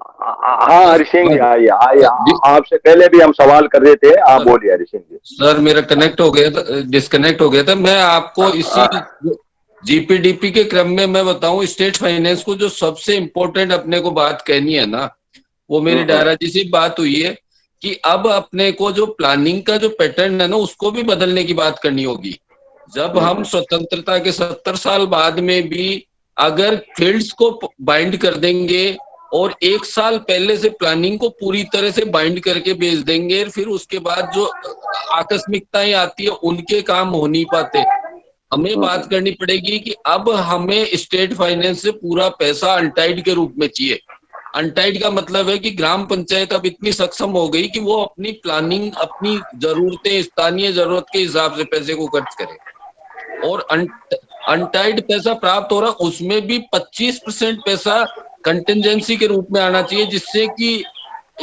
हाँ हरि सिंह जी आइए आइए, आपसे पहले भी हम सवाल कर रहे थे, आप बोलिए हरि सिंह जी। सर मेरा कनेक्ट हो गया था, डिस्कनेक्ट हो गया था। मैं आपको इसी जीपीडीपी के क्रम में मैं बताऊं, स्टेट फाइनेंस को जो सबसे इम्पोर्टेंट अपने को बात कहनी है ना, वो मेरी डायरा जी से बात हुई है कि अब अपने को जो प्लानिंग का जो पैटर्न है ना, उसको भी बदलने की बात करनी होगी। जब हम स्वतंत्रता के 70 साल बाद में भी अगर फील्ड्स को बाइंड कर देंगे और 1 साल पहले से प्लानिंग को पूरी तरह से बाइंड करके भेज देंगे, फिर उसके बाद जो आकस्मिकताएं आती है उनके काम हो नहीं पाते। हमें बात करनी पड़ेगी कि अब हमें स्टेट फाइनेंस से पूरा पैसा अनटाइड के रूप में चाहिए। अनटाइड का मतलब है कि ग्राम पंचायत अब इतनी सक्षम हो गई कि वो अपनी प्लानिंग, अपनी जरूरतें, स्थानीय जरूरत के हिसाब से पैसे को खर्च करे। और अनटाइड पैसा प्राप्त हो रहा, उसमें भी 25% पैसा कंटिजेंसी के रूप में आना चाहिए, जिससे कि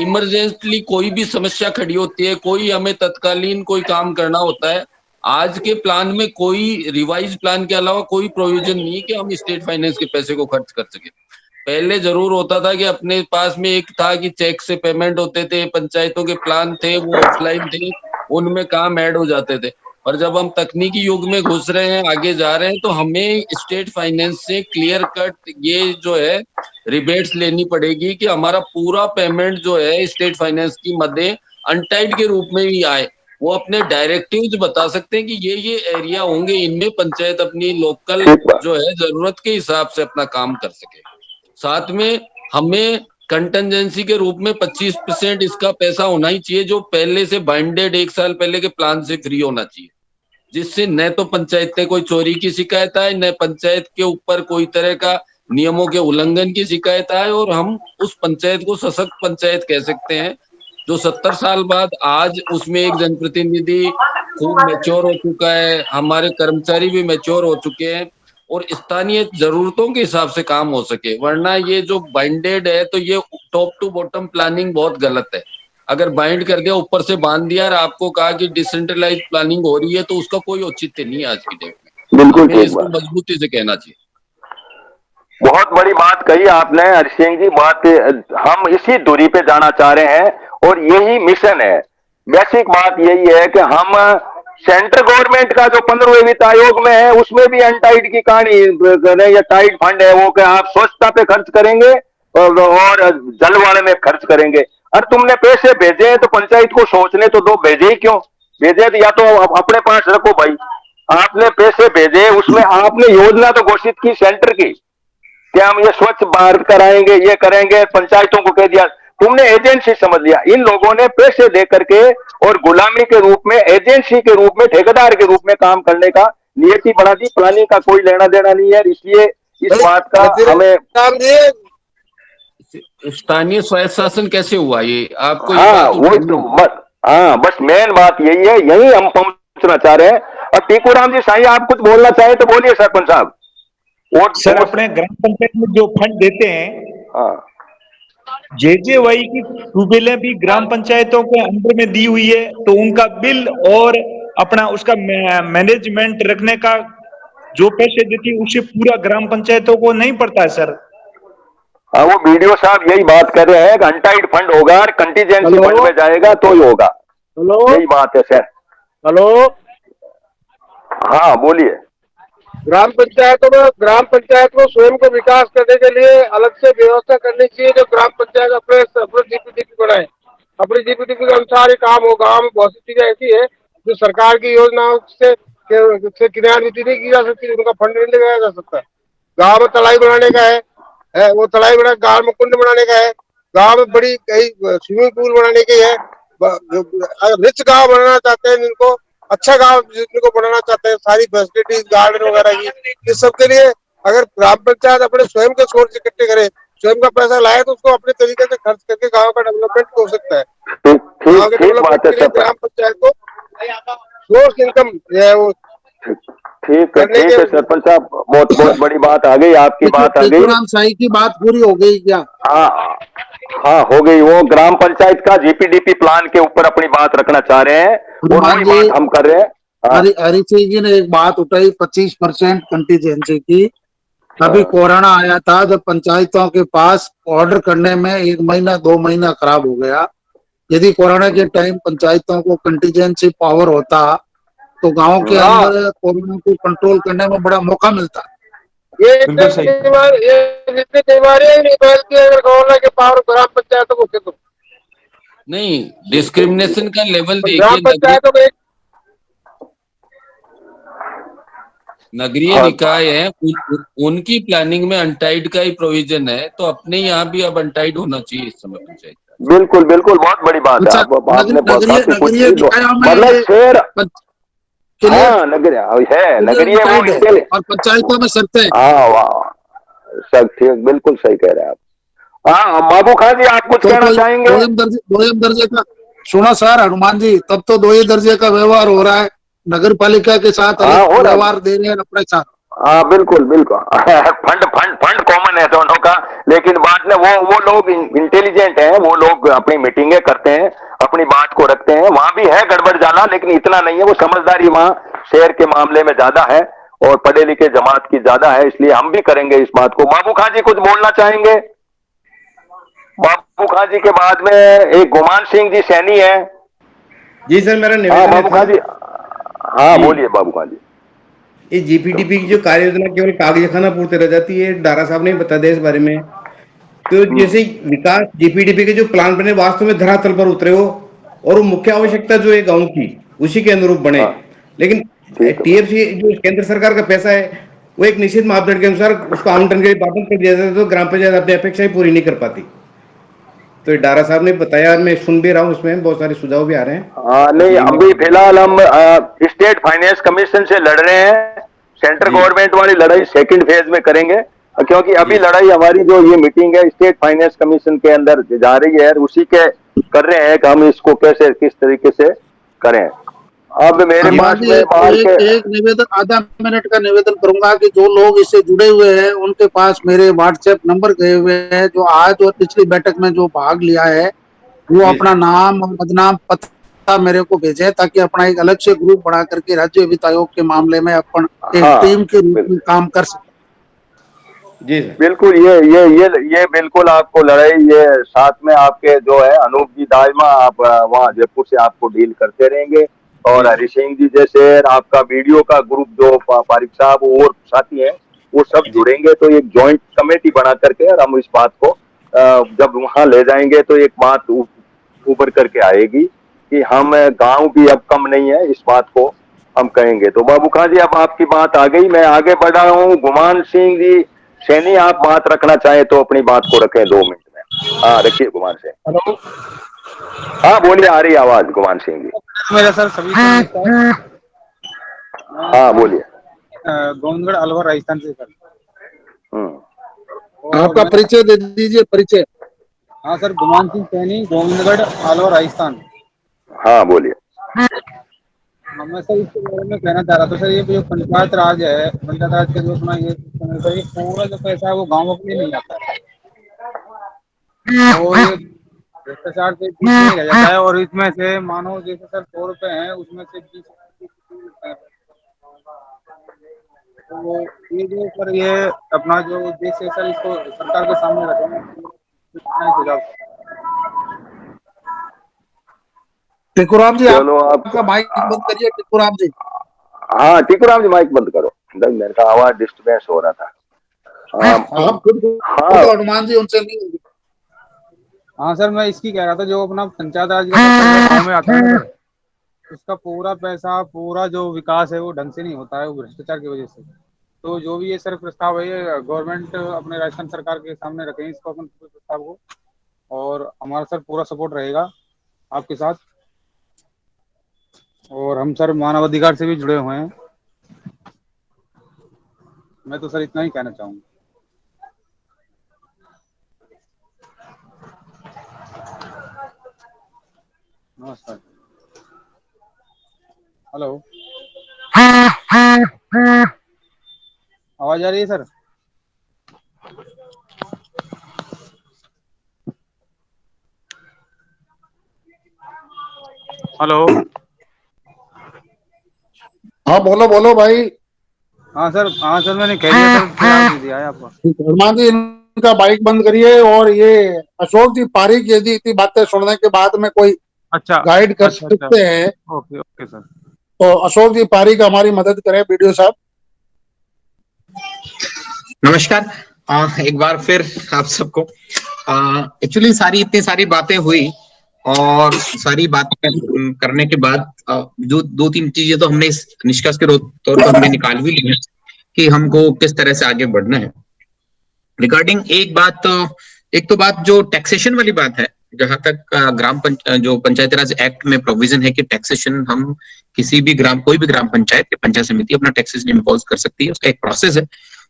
इमरजेंटली कोई भी समस्या खड़ी होती है, कोई हमें तत्कालीन कोई काम करना होता है, आज के प्लान में कोई रिवाइज प्लान के अलावा कोई प्रोविजन नहीं है कि हम स्टेट फाइनेंस के पैसे को खर्च कर सके। पहले जरूर होता था कि अपने पास में एक था कि चेक से पेमेंट होते थे, पंचायतों के प्लान थे वो ऑफलाइन थे, उनमें काम ऐड हो जाते थे। और जब हम तकनीकी युग में घुस रहे हैं, आगे जा रहे हैं, तो हमें स्टेट फाइनेंस से क्लियर कट ये जो है रिबेट्स लेनी पड़ेगी कि हमारा पूरा पेमेंट जो है स्टेट फाइनेंस की मदे अनटाइड के रूप में भी आए। वो अपने डायरेक्टिव्स बता सकते हैं कि ये एरिया होंगे, इनमें पंचायत अपनी लोकल जो है जरूरत के हिसाब से अपना काम कर सके। साथ में हमें कंटिजेंसी के रूप में 25% इसका पैसा होना ही चाहिए, जो पहले से बाइंडेड 1 साल पहले के प्लान से फ्री होना चाहिए, जिससे न तो पंचायत में कोई चोरी की शिकायत आए, न पंचायत के ऊपर कोई तरह का नियमों के उल्लंघन की शिकायत आए, और हम उस पंचायत को सशक्त पंचायत कह सकते हैं, जो 70 साल बाद आज उसमें एक जनप्रतिनिधि खूब मैच्योर हो चुका है, हमारे कर्मचारी भी मैच्योर हो चुके हैं, और स्थानीय जरूरतों के हिसाब से काम हो सके। वरना ये जो बाइंडेड है, तो ये टॉप टू बॉटम प्लानिंग बहुत गलत है। अगर बाइंड कर दिया, ऊपर से बांध दिया और आपको कहा कि डिसेंट्रलाइज प्लानिंग हो रही है, तो उसका कोई औचित्य नहीं है आज की डेट में। बिल्कुल हमें इसको मजबूती से कहना चाहिए। बहुत बड़ी बात कही आपने हरि सिंह जी। बात हम इसी दूरी पे जाना चाह रहे हैं और यही मिशन है। बेसिक बात यही है कि हम सेंट्रल गवर्नमेंट का जो 15वें वित्त आयोग में है, उसमें भी अनटाइड की कहानी, या टाइड फंड है वो कि आप स्वच्छता पे खर्च करेंगे और जलवाड़े में खर्च करेंगे। और तुमने पैसे भेजे हैं तो पंचायत को सोचने तो दो, भेजे ही क्यों भेजे, या तो अपने पास रखो भाई। आपने पैसे भेजे, उसमें आपने योजना तो घोषित की सेंटर की कि हम ये स्वच्छ भारत कराएंगे, ये करेंगे, पंचायतों को कह दिया। तुमने एजेंसी समझ लिया। इन लोगों ने पैसे दे करके और गुलामी के रूप में, एजेंसी के रूप में, ठेकेदार के रूप में काम करने का नियति बढ़ा दी। प्लानिंग का कोई लेना देना नहीं है। इसलिए इस बात का हमें स्थानीय स्वायत्त शासन कैसे हुआ ये आपको? हाँ वो तो बस मेन बात यही है, यही हम पहुंचना चाह रहे हैं। और टीकूराम जी साईं, आप कुछ बोलना चाहे तो बोलिए सरपंच साहब। सर अपने ग्राम पंचायत में जो फंड देते हैं, जेजेवाई की ट्यूबवेलें भी ग्राम पंचायतों के अंदर में दी हुई है, तो उनका बिल और अपना उसका मैनेजमेंट रखने का जो पैसे देती है, उसे पूरा ग्राम पंचायतों को नहीं पड़ता है सर। हाँ वो वीडियो साहब यही बात कर रहे हैं, अनटाइड फंड होगा और कंटीजेंसी फंड में जाएगा तो ही होगा। यही बात है सर। हेलो, हाँ बोलिए। ग्राम पंचायत को स्वयं को विकास करने के लिए अलग से व्यवस्था करनी चाहिए। जो ग्राम पंचायत अपने जीपीडीपी बनाए, अपनी जीपीडीपी के अनुसार ही काम हो। गाँव में बहुत सी चीजें ऐसी है जो सरकार की योजनाओं से क्रियान्वित नहीं की जा सकती, उनका फंड नहीं लगाया जा सकता। गाँव में तलाई बनाने का है, वो तलाई बना, गाँव में कुंड बनाने का है, गाँव में बड़ी कई स्विमिंग पूल बनाने की है। रिच गाँव बनाना चाहते हैं, जिनको अच्छा गांव जिनको बनाना चाहते हैं, सारी फैसिलिटीज गार्डन वगैरह की, इस सब के लिए अगर ग्राम पंचायत अपने स्वयं के सोर्स इकट्ठे करे, स्वयं का पैसा लाए, तो उसको अपने तरीके से खर्च करके गांव का डेवलपमेंट हो सकता है। गांव के डेवलपमेंट के लिए ग्राम पंचायत को सोर्स इनकम है वो। ठीक है सरपंच साहब, बहुत बड़ी बात आ गई, आपकी बात आ गई। टीकूराम साईं की बात पूरी हो गई क्या? हाँ हाँ हो गई, वो ग्राम पंचायत का जीपीडीपी प्लान के ऊपर अपनी बात रखना चाह रहे हैं और हनुमान वही जी, बात हम कर रहे हैं। हाँ हरी सिंह जी ने एक बात उठाई 25% कंटीजेंसी की। अभी हाँ कोरोना आया था, जब पंचायतों के पास ऑर्डर करने में 1 महीना 2 महीना खराब हो गया। यदि कोरोना के टाइम पंचायतों को कंटीजेंसी पावर होता तो गांव के हाँ अंदर कोरोना को कंट्रोल करने में बड़ा मौका मिलता। ये बिल्कुल सही। जितनी बीमारियां नहीं फैलती अगर गवर्नर के पावर ग्राम पंचायतों को दे दो। नहीं, डिस्क्रिमिनेशन का लेवल ग्राम देखिए। पंचायतों को नगरीय हाँ निकाय है, उनकी प्लानिंग में अनटाइड का ही प्रोविजन है, तो अपने यहाँ भी अब अनटाइड होना चाहिए इस समय पंचायत। बिल्कुल बिल्कुल, बहुत बड़ी बात है। अच्छा, आपने नगरीय काफी कुछ नगरीय निकायों में मतलब ये शेर। क्लियर हाँ नगरीय है, नगरीय वो डिसाइड है इनके लिए। और पंचायतों में शर्तें हैं। हाँ वाह, सब ठीक, बिल्कुल सही कह रहे हैं आप। हाँ बाबू खान जी, आप कुछ तो कहना कोई चाहेंगे? दोयम दर्जे का, सुनो सर हनुमान जी, तब तो 2 ही दर्जे का व्यवहार हो रहा है। नगर पालिका के साथ हाँ अलग हो रहा है। व्यवहार दे रहे हैं अपने साथ। हाँ बिल्कुल बिल्कुल फंड फंड फंड कॉमन है दोनों का। लेकिन बात में वो लोग इंटेलिजेंट हैं, वो लोग अपनी मीटिंगें करते हैं, अपनी बात को रखते हैं। वहां भी है गड़बड़ जाना, लेकिन इतना नहीं है। वो समझदारी वहां शहर के मामले में ज्यादा है और पढ़े लिखे जमात की ज्यादा है, इसलिए हम भी करेंगे इस बात को। बाबू खान जी कुछ बोलना चाहेंगे? बाबू खान जी के बाद में एक गुमान सिंह जी सैनी है। जी सर, मेरा हाँ निवेदन बाबू था खान जी, हाँ जी। बोलिए बाबू खान जी। ये जीपीडीपी की जो कार्य योजना केवल कागज खाना पूर्ति रह जाती है, डारा साहब ने बता दिया इस बारे में। तो जैसे विकास जीपीडीपी के जो प्लान बने वास्तव में धरातल पर उतरे हो और वो मुख्य आवश्यकता जो है गांव की उसी के अनुरूप बने। हाँ लेकिन ठीक है बाबू। टीएफसी जो केंद्र सरकार का पैसा है वो एक निश्चित मापदंड के अनुसार उसको आवंटन के लिए बाधित कर दिया जाता है, तो ग्राम पंचायत अपनी अपेक्षाएं पूरी नहीं कर पाती। तो ये डारा साहब ने बताया, मैं सुन भी रहा हूँ, उसमें बहुत सारे सुझाव भी आ रहे हैं। हाँ नहीं, जी अभी फिलहाल हम स्टेट फाइनेंस कमीशन से लड़ रहे हैं। सेंट्रल जी गवर्नमेंट वाली लड़ाई सेकंड फेज में करेंगे, क्योंकि अभी जी लड़ाई हमारी जो ये मीटिंग है स्टेट फाइनेंस कमीशन के अंदर जा रही है, उसी के कर रहे हैं कि हम इसको कैसे किस तरीके से करें। अब मेरे जी हनुमान पास जी, में बाहर के एक निवेदन, आधा मिनट का निवेदन करूंगा कि जो लोग इससे जुड़े हुए हैं उनके पास मेरे व्हाट्सएप नंबर गए हुए हैं, जो आज और पिछली बैठक में जो भाग लिया है वो जी अपना नाम और बदनाम पता मेरे को भेजे, ताकि अपना एक अलग से ग्रुप बना करके राज्य वित्त आयोग के मामले में अपन एक टीम हाँ के रूप में काम कर सकते। जी सर बिल्कुल, ये बिल्कुल आपको लड़ाई, ये साथ में आपके जो है अनूप जी दाइमा, आप वहाँ जयपुर से आपको डील करते रहेंगे। और जी हरि सिंह जी जैसे आपका वीडियो का ग्रुप जो पारिक साहब और साथी हैं, वो सब जी जुड़ेंगे तो एक जॉइंट कमेटी बना करके और हम इस बात को जब वहां ले जाएंगे तो एक बात उभर करके आएगी कि हम गांव भी अब कम नहीं है, इस बात को हम कहेंगे। तो बाबू खान जी, अब आपकी बात आ गई, मैं आगे बढ़ रहा हूँ। गुमान सिंह जी सैनी, आप बात रखना चाहें तो अपनी बात को रखें 2 मिनट में। हाँ रखिए गुमान सिंह। हेलो। हाँ बोलिए, आ रही है आवाज गुमान सिंह जी। मेरा सर सभी से नमस्कार। मैं हाँ सर बोलिए। गोविंदगढ़ अलवर राजस्थान से सर। और आपका मैं, परिचय दे दीजिए, परिचय। हाँ सर, गुमान सिंह सैनी, गोविंदगढ़ अलवर राजस्थान। हाँ बोलिए। हाँ, मैं सर इसके बारे में कहना चाह रहा था सर, ये जो पंचायत राज है, पंचायत राज के जो अपना ये सिस्टम है सर, ये पूरा जो पैसा है वो गाँव के लिए नहीं आता है और ये भ्रष्टाचार से बीच में ही रह जाता है। और इसमें से मानो जैसे सर 100 रुपए हैं, उसमें से 20 तो ये जो सर ये अपना जो उद्देश्य है सर, इसको सरकार के सामने रखेंगे कितना ही सुझाव। टिकुराम जी, चलो आप, आपका माइक बंद करिए टिकुराम जी। हाँ टिकुराम जी माइक बंद करो, मेरे का आवाज डिस्टर्बेंस हो रहा था। आप खुद हाँ तो हनुमान जी उनसे नहीं होंगे। हाँ सर, मैं इसकी कह रहा था, जो अपना पंचायत राज का पैसा गाँव में आता है ना सर, उसका पूरा पैसा, पूरा जो विकास है वो ढंग से नहीं होता है, वो भ्रष्टाचार की वजह से। तो जो भी ये सर प्रस्ताव है, ये गवर्नमेंट अपने राजस्थान सरकार के सामने रखें इसको, अपन प्रस्ताव को, और हमारा सर पूरा सपोर्ट रहेगा आपके साथ। और हम सर मानवाधिकार से भी जुड़े हुए हैं। मैं तो सर इतना ही कहना चाहूंगा। नमस्कार। हेलो, आवाज आ रही है सर? हेलो। हाँ बोलो बोलो भाई। हाँ सर मैंने कह दिया सर, जवाब दे दिया है आपको। शर्मा जी इनका बाइक बंद करिए। और ये अशोक जी पारिक यदि इतनी बातें सुनने के बाद में कोई अच्छा गाइड कर अच्छा अच्छा, सकते हैं ओके ओके सर। तो अशोक जी पारिक हमारी मदद करें, वीडियो साहब। नमस्कार। एक बार फिर आप सबको एक्चुअली इतनी सारी बातें हुई और सारी बातें करने के बाद जो दो तीन चीजें तो हमने इस निष्कर्ष के तौर पर हमने निकाल भी ली है कि हमको किस तरह से आगे बढ़ना है। रिगार्डिंग एक तो बात जो टैक्सेशन वाली बात है, जहां तक जो पंचायती राज एक्ट में प्रोविजन है कि टैक्सेशन हम कोई भी ग्राम पंचायत या पंचायत समिति अपना टैक्सेशन इम्पोज कर सकती है, उसका एक प्रोसेस है।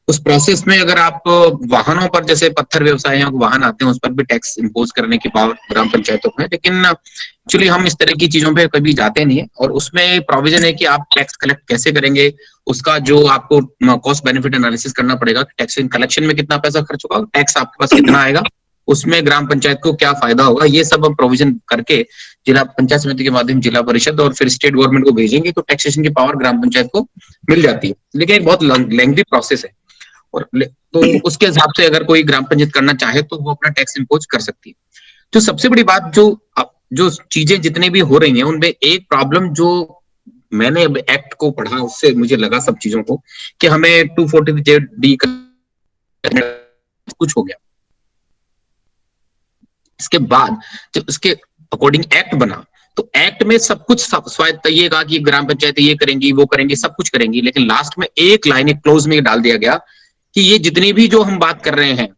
उस प्रोसेस में अगर आप वाहनों पर, जैसे पत्थर व्यवसाय है, वाहन आते हैं, उस पर भी टैक्स इम्पोज करने की पावर ग्राम पंचायतों को है, लेकिन एक्चुअली हम इस तरह की चीजों पे कभी जाते नहीं है। और उसमें प्रोविजन है कि आप टैक्स कलेक्ट कैसे करेंगे, उसका जो आपको कॉस्ट बेनिफिट एनालिसिस करना पड़ेगा, टैक्स कलेक्शन में कितना पैसा खर्च होगा, टैक्स आपके पास कितना आएगा, उसमें ग्राम पंचायत को क्या फायदा होगा, ये सब हम प्रोविजन करके जिला पंचायत समिति के माध्यम जिला परिषद और फिर स्टेट गवर्नमेंट को भेजेंगे तो टैक्सेशन की पावर ग्राम पंचायत को मिल जाती है। लेकिन एक बहुत लेंथी प्रोसेस है और तो उसके हिसाब से अगर कोई ग्राम पंचायत करना चाहे तो वो अपना टैक्स इम्पोज कर सकती है। तो सबसे बड़ी बात जो चीजें जितनी भी हो रही हैं उनमें एक प्रॉब्लम जो मैंने एक्ट को पढ़ा उससे मुझे लगा सब चीजों को कि हमें 240D कुछ हो गया। इसके बाद जब उसके अकॉर्डिंग एक्ट बना तो एक्ट में सब कुछ स्वायत्त ये कहा कि ग्राम पंचायत ये करेंगी वो करेंगी सब कुछ करेंगी, लेकिन लास्ट में एक लाइन एक क्लोज में डाल दिया गया कि ये जितनी भी जो हम बात कर रहे हैं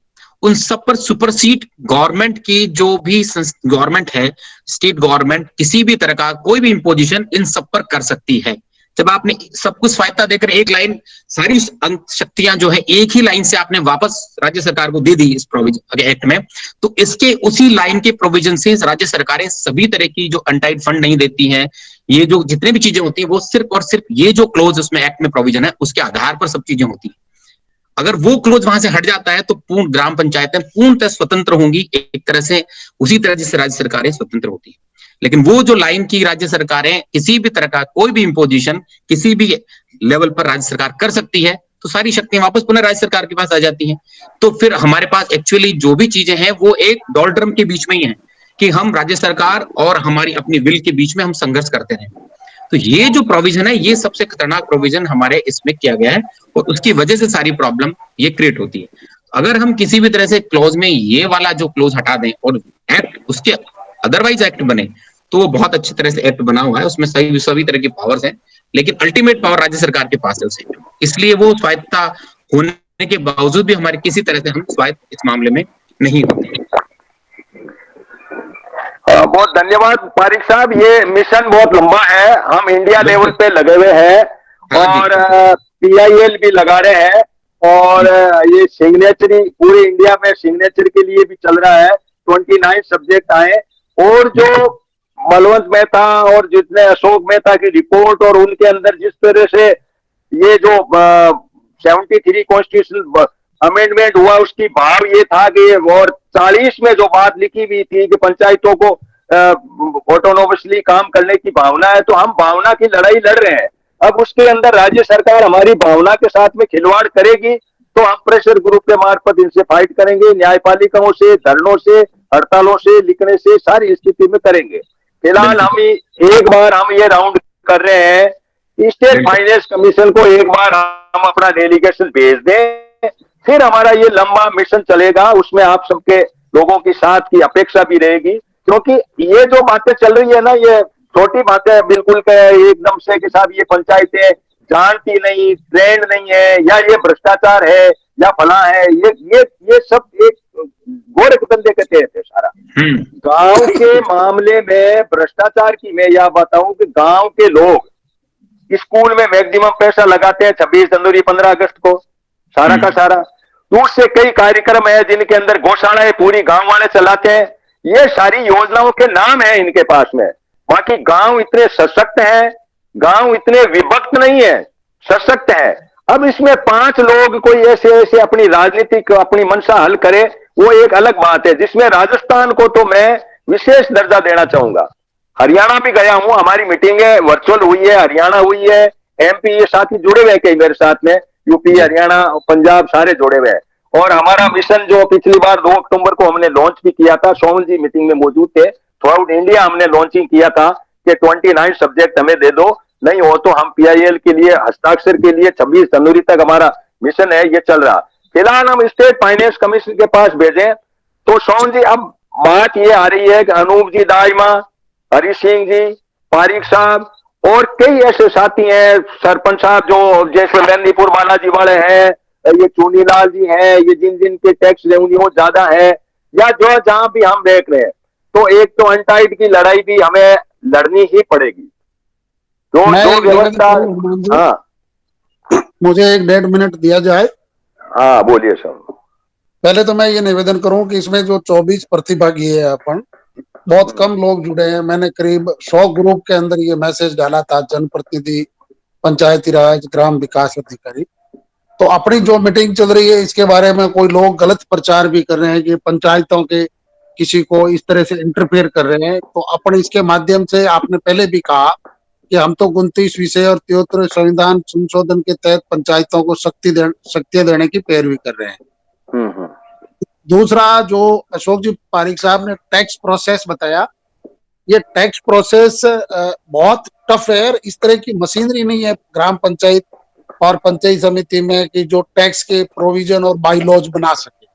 उन सब पर सुपरसीड गवर्नमेंट की जो भी गवर्नमेंट है, स्टेट गवर्नमेंट किसी भी तरह का कोई भी इम्पोजिशन इन सब पर कर सकती है। जब आपने सब कुछ स्वायत्ता देकर एक लाइन सारी शक्तियां जो है एक ही लाइन से आपने वापस राज्य सरकार को दे दी इस प्रोविजन एक्ट में, तो इसके उसी लाइन के प्रोविजन से राज्य सरकारें सभी तरह की जो अनटाइड फंड नहीं देती हैं, ये जो जितने भी चीजें होती है वो सिर्फ और सिर्फ ये जो क्लोज उसमें एक्ट में प्रोविजन है उसके आधार पर सब चीजें होती है। अगर वो क्लोज वहां से हट जाता है तो पूर्ण ग्राम पंचायतें पूर्णतः स्वतंत्र होंगी, एक तरह से उसी तरह जिससे राज्य सरकारें स्वतंत्र होती है। लेकिन वो जो लाइन की राज्य सरकारें किसी भी तरह का कोई भी इंपोजिशन किसी भी लेवल पर राज्य सरकार कर सकती है तो सारी शक्तियां वापस पुनः राज्य सरकार के पास आ जाती हैं। तो फिर हमारे पास एक्चुअली जो भी चीजें हैं वो एक डॉल्ड्रम के बीच में ही है कि हम राज्य सरकार और हमारी अपनी विल के बीच में हम संघर्ष करते रहे। तो ये जो प्रोविजन है ये सबसे खतरनाक प्रोविजन हमारे इसमें किया गया है और उसकी वजह से सारी प्रॉब्लम ये क्रिएट होती है। अगर हम किसी भी तरह से क्लोज में ये वाला जो क्लोज हटा दें और एक्ट उसके अदरवाइज एक्ट बने तो वो बहुत अच्छी तरह से एक्ट बना हुआ है, उसमें सभी तरह की पावर्स हैं, लेकिन अल्टीमेट पावर राज्य सरकार के पास है उसे, इसलिए वो स्वायत्ता होने के बावजूद भी हमारे किसी तरह से हम स्वायत्त इस मामले में नहीं होते। बहुत धन्यवाद पारिक साहब, ये मिशन बहुत लंबा है, हम इंडिया लेवल पे लगे हुए हैं और PIL भी लगा रहे हैं और ये सिग्नेचरी पूरे इंडिया में सिग्नेचर के लिए भी चल रहा है। 29 सब्जेक्ट आए और जो बलवंत मेहता और जितने अशोक मेहता की रिपोर्ट और उनके अंदर जिस तरह से ये जो 73 कॉन्स्टिट्यूशन अमेंडमेंट हुआ उसकी भाव ये था कि और 40 में जो बात लिखी हुई थी कि पंचायतों को ऑटोनोमसली काम करने की भावना है, तो हम भावना की लड़ाई लड़ रहे हैं। अब उसके अंदर राज्य सरकार हमारी भावना के साथ में खिलवाड़ करेगी तो हम प्रेशर ग्रुप के मार्फत इनसे फाइट करेंगे, न्यायपालिकाओं से, धरनों से, हड़तालों से, लिखने से, सारी स्थिति में करेंगे। फिलहाल हम एक बार हम ये राउंड कर रहे हैं, स्टेट फाइनेंस कमीशन को एक बार हम अपना डेलीगेशन भेज दें, फिर हमारा ये लंबा मिशन चलेगा, उसमें आप सबके लोगों की साथ की अपेक्षा भी रहेगी, क्योंकि ये जो बातें चल रही है ना ये छोटी बातें बिल्कुल एकदम से कि साहब ये पंचायतें जानती नहीं, ट्रेंड नहीं है, या ये भ्रष्टाचार है या फला है, ये सब एक गोरख धंधे के तहत है सारा। गांव के मामले में भ्रष्टाचार की मैं यह बताऊं कि गांव के लोग स्कूल में मैक्सिमम पैसा लगाते हैं 26 जनवरी 15 अगस्त को, सारा का सारा। दूर से कई कार्यक्रम है जिनके अंदर गौशालाएं पूरी गांव वाले चलाते हैं, ये सारी योजनाओं के नाम है इनके पास में। बाकी गांव इतने सशक्त हैं, गांव इतने विभक्त नहीं है, सशक्त है। अब इसमें 5 लोग कोई ऐसे अपनी राजनीतिक अपनी मंशा हल करे वो एक अलग बात है, जिसमें राजस्थान को तो मैं विशेष दर्जा देना चाहूंगा। हरियाणा भी गया हूं, हमारी मीटिंग है वर्चुअल हुई है, हरियाणा हुई है, एमपी, ये साथी जुड़े हुए हैं कई मेरे साथ में, यूपी, हरियाणा, पंजाब सारे जुड़े हुए हैं। और हमारा मिशन जो पिछली बार 2 अक्टूबर को हमने लॉन्च भी किया था, सोमल जी मीटिंग में मौजूद थे, थ्रू आउट इंडिया हमने लॉन्चिंग किया था कि 29 सब्जेक्ट हमें दे दो, नहीं हो तो हम पीआईएल के लिए हस्ताक्षर के लिए 26 जनवरी तक हमारा मिशन है, ये चल रहा। फिलहाल हम स्टेट फाइनेंस कमीशन के पास भेजें तो सोमन जी अब बात ये आ रही है कि अनूप जी दाइमा, हरी सिंह जी, पारिक साहब और कई ऐसे साथी हैं, सरपंच साहब जो जैसे मेहंदीपुर बालाजी वाले हैं, ये चूनीलाल जी हैं, ये जिन जिन के टैक्स रेवेन्यू ज्यादा है, या जो जहां भी हम देख रहे हैं, तो एक तो अनटाइड की लड़ाई भी हमें लड़नी ही पड़ेगी। जो व्यवस्था, हाँ मुझे 1.5 मिनट दिया जाए। हाँ बोलिए सर। पहले तो मैं ये निवेदन करूं कि इसमें जो 24 प्रतिभागी है अपन, बहुत कम लोग जुड़े हैं। मैंने करीब 100 ग्रुप के अंदर ये मैसेज डाला था, जनप्रतिनिधि, पंचायती राज, ग्राम विकास अधिकारी। तो अपनी जो मीटिंग चल रही है इसके बारे में कोई लोग गलत प्रचार भी कर रहे हैं कि पंचायतों के किसी को इस तरह से इंटरफेयर कर रहे हैं। तो अपन इसके माध्यम से, आपने पहले भी कहा कि हम तो 29 विषय और 73 संविधान संशोधन के तहत पंचायतों को शक्तियां देने की पैरवी कर रहे हैं। दूसरा, जो अशोक जी पारिक साहब ने टैक्स प्रोसेस बताया, ये टैक्स प्रोसेस बहुत टफ है। इस तरह की मशीनरी नहीं है ग्राम पंचायत और पंचायत समिति में कि जो टैक्स के प्रोविजन और बाईलॉज बना सके।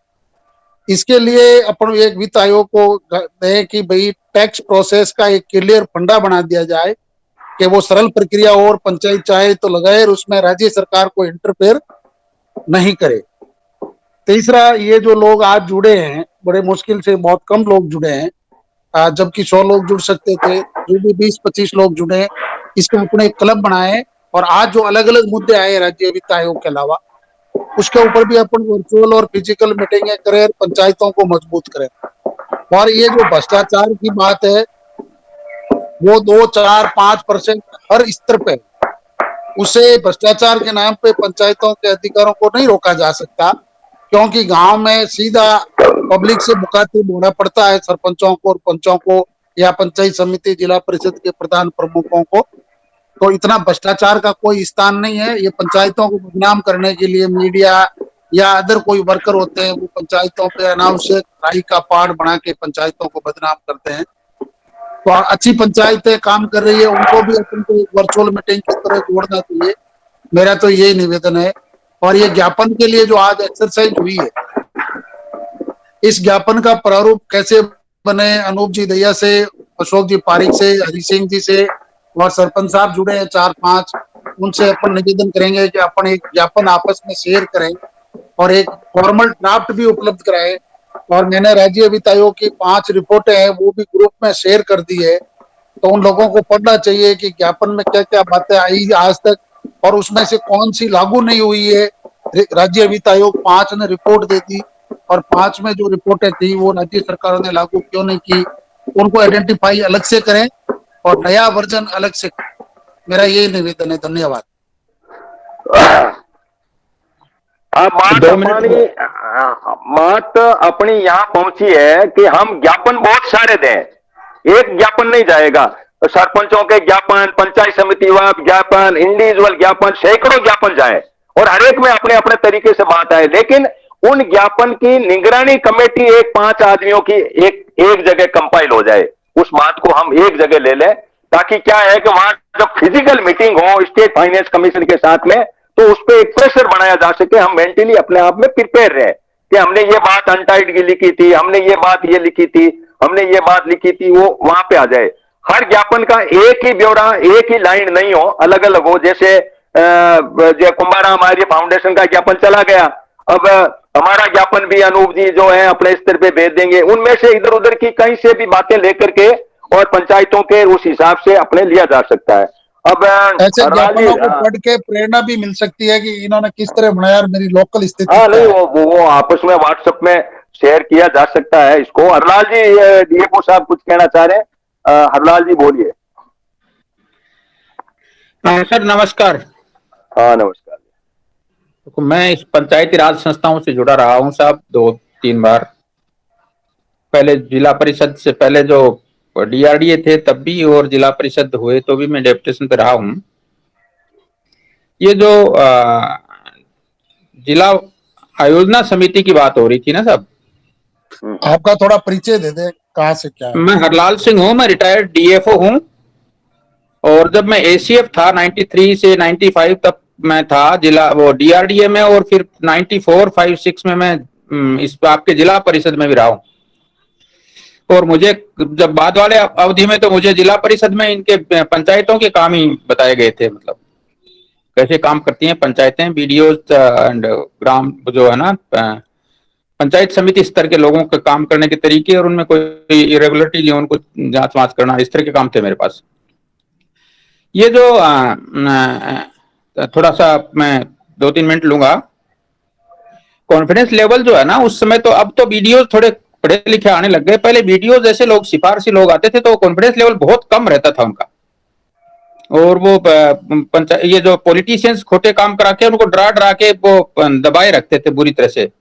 इसके लिए अपन एक वित्त आयोग को दें कि भाई टैक्स प्रोसेस का एक क्लियर फंडा बना दिया जाए कि वो सरल प्रक्रिया और पंचायत चाहे तो लगाए, उसमें राज्य सरकार को इंटरफेयर नहीं करे। तीसरा, ये जो लोग आज जुड़े हैं, बड़े मुश्किल से बहुत कम लोग जुड़े हैं, जबकि 100 लोग जुड़ सकते थे, जो भी 20-25 लोग जुड़े हैं, इसको अपने एक क्लब बनाए और आज जो अलग अलग मुद्दे आए राज्य वित्त आयोग के अलावा, उसके ऊपर भी अपन वर्चुअल और फिजिकल मीटिंगें करें, पंचायतों को मजबूत करें। और ये जो भ्रष्टाचार की बात है, वो 2, 4, 5% हर स्तर पे, उसे भ्रष्टाचार के नाम पे पंचायतों के अधिकारों को नहीं रोका जा सकता, क्योंकि गांव में सीधा पब्लिक से मुखातिब होना पड़ता है, सरपंचों को और पंचों को या पंचायत समिति जिला परिषद के प्रधान प्रमुखों को। तो इतना भ्रष्टाचार का कोई स्थान नहीं है। ये पंचायतों को बदनाम करने के लिए मीडिया या अदर कोई वर्कर होते हैं, वो पंचायतों पे अनावश्यक राई का पहाड़ बना के पंचायतों को बदनाम करते हैं। तो अच्छी पंचायतें काम कर रही है, उनको भी अपन को वर्चुअल मीटिंग की तरह जोड़ना चाहिए, मेरा तो यही निवेदन है। और ये ज्ञापन के लिए जो आज एक्सरसाइज हुई है, इस ज्ञापन का प्रारूप कैसे बने, अनूप जी दैया से, अशोक जी पारिक से, हरि सिंह जी से और सरपंच साहब जुड़े हैं 4-5, उनसे अपन निवेदन करेंगे कि अपन एक ज्ञापन आपस में शेयर करें और एक फॉर्मल ड्राफ्ट भी उपलब्ध कराएं। और मैंने राज्य वित्त आयोग की 5 रिपोर्टें हैं, वो भी ग्रुप में शेयर कर दी है, तो उन लोगों को पढ़ना चाहिए कि ज्ञापन में क्या क्या बातें आई आज तक और उसमें से कौन सी लागू नहीं हुई है। राज्य वित्त आयोग 5 ने रिपोर्ट दे दी और 5 में जो रिपोर्टें थी वो राज्य सरकारों ने लागू क्यों नहीं की, उनको आइडेंटिफाई अलग से करें और नया वर्जन अलग से करें। मेरा यही निवेदन है। धन्यवाद। बात अपनी यहाँ पहुंची है कि हम ज्ञापन बहुत सारे दें, एक ज्ञापन नहीं जाएगा। सरपंचों के ज्ञापन, पंचायत समिति ज्ञापन, इंडिविजुअल ज्ञापन, सैकड़ों ज्ञापन जाए और हर एक में अपने अपने तरीके से बात आए, लेकिन उन ज्ञापन की निगरानी कमेटी एक 5 आदमियों की एक जगह कंपाइल हो जाए, उस बात को हम एक जगह ले लें, ताकि क्या है कि वहां जब फिजिकल मीटिंग हो स्टेट फाइनेंस कमीशन के साथ में, तो उस पर एक प्रेशर बनाया जा सके, हम मेंटली अपने आप में प्रिपेयर रहे कि हमने ये बात अनटाइड की लिखी थी, हमने ये बात ये लिखी थी, हमने ये बात लिखी थी, वो वहां पे आ जाए। हर ज्ञापन का एक ही ब्यौरा, एक ही लाइन नहीं हो, अलग अलग हो। जैसे जो कुंभारा हमारी फाउंडेशन का ज्ञापन चला गया, अब हमारा ज्ञापन भी अनूप जी जो है अपने स्तर पे भेज देंगे, उनमें से इधर उधर की कहीं से भी बातें लेकर के और पंचायतों के उस हिसाब से अपने लिया जा सकता है। अब ऐसे ज्ञापनों को पढ़ के प्रेरणा भी मिल सकती है कि इन्होंने किस तरह बनाया और मेरी लोकल स्थिति। हाँ नहीं, वो आपस में व्हाट्सएप में शेयर किया जा सकता है इसको। हरलाल जी, डीएफओ साहब कुछ कहना चाह रहे हैं, हरलाल जी बोलिए। सर नमस्कार। हाँ नमस्कार। तो मैं इस पंचायती राज संस्थाओं से जुड़ा रहा हूँ साहब 2-3 बार। पहले जिला परिषद से पहले जो डीआरडीए थे तब भी और जिला परिषद हुए तो भी मैं डेपुटेशन पे रहा हूँ। ये जो जिला आयोजना समिति की बात हो रही थी ना साहब, आपका थोड़ा परिचय दे दे, कहाँ से क्या है? मैं हरलाल सिंह हूँ, मैं रिटायर्ड डीएफओ हूँ। और जब मैं एसीएफ था 93 से 95 तक मैं था जिला वो डीआरडीए में, और फिर 94, 5, 6 में मैं इस आपके जिला परिषद में भी रहा हूँ। और मुझे जब बाद वाले अवधि में तो मुझे जिला परिषद में इनके पंचायतों के काम ही बताए गए थे, मतलब कैसे काम करती हैं पंचायतें, बीडीओ एंड ग्राम जो है ना पंचायत समिति स्तर के लोगों के काम करने के तरीके, और उनमें कोई इरेगुलरिटी जो उनको जांच वाँच करना, इस तरह के काम थे मेरे पास। ये जो थोड़ा सा मैं 2-3 मिनट लूंगा। कॉन्फिडेंस लेवल जो है ना उस समय, तो अब तो वीडियोज थोड़े पढ़े लिखे आने लग गए। पहले वीडियो जैसे लोग सिफारसी लोग आते थे तो कॉन्फिडेंस लेवल बहुत कम रहता था उनका, और वो ये जो पॉलिटिशियंस खोटे काम करा के उनको डरा डरा के वो दबाए रखते थे बुरी तरह से।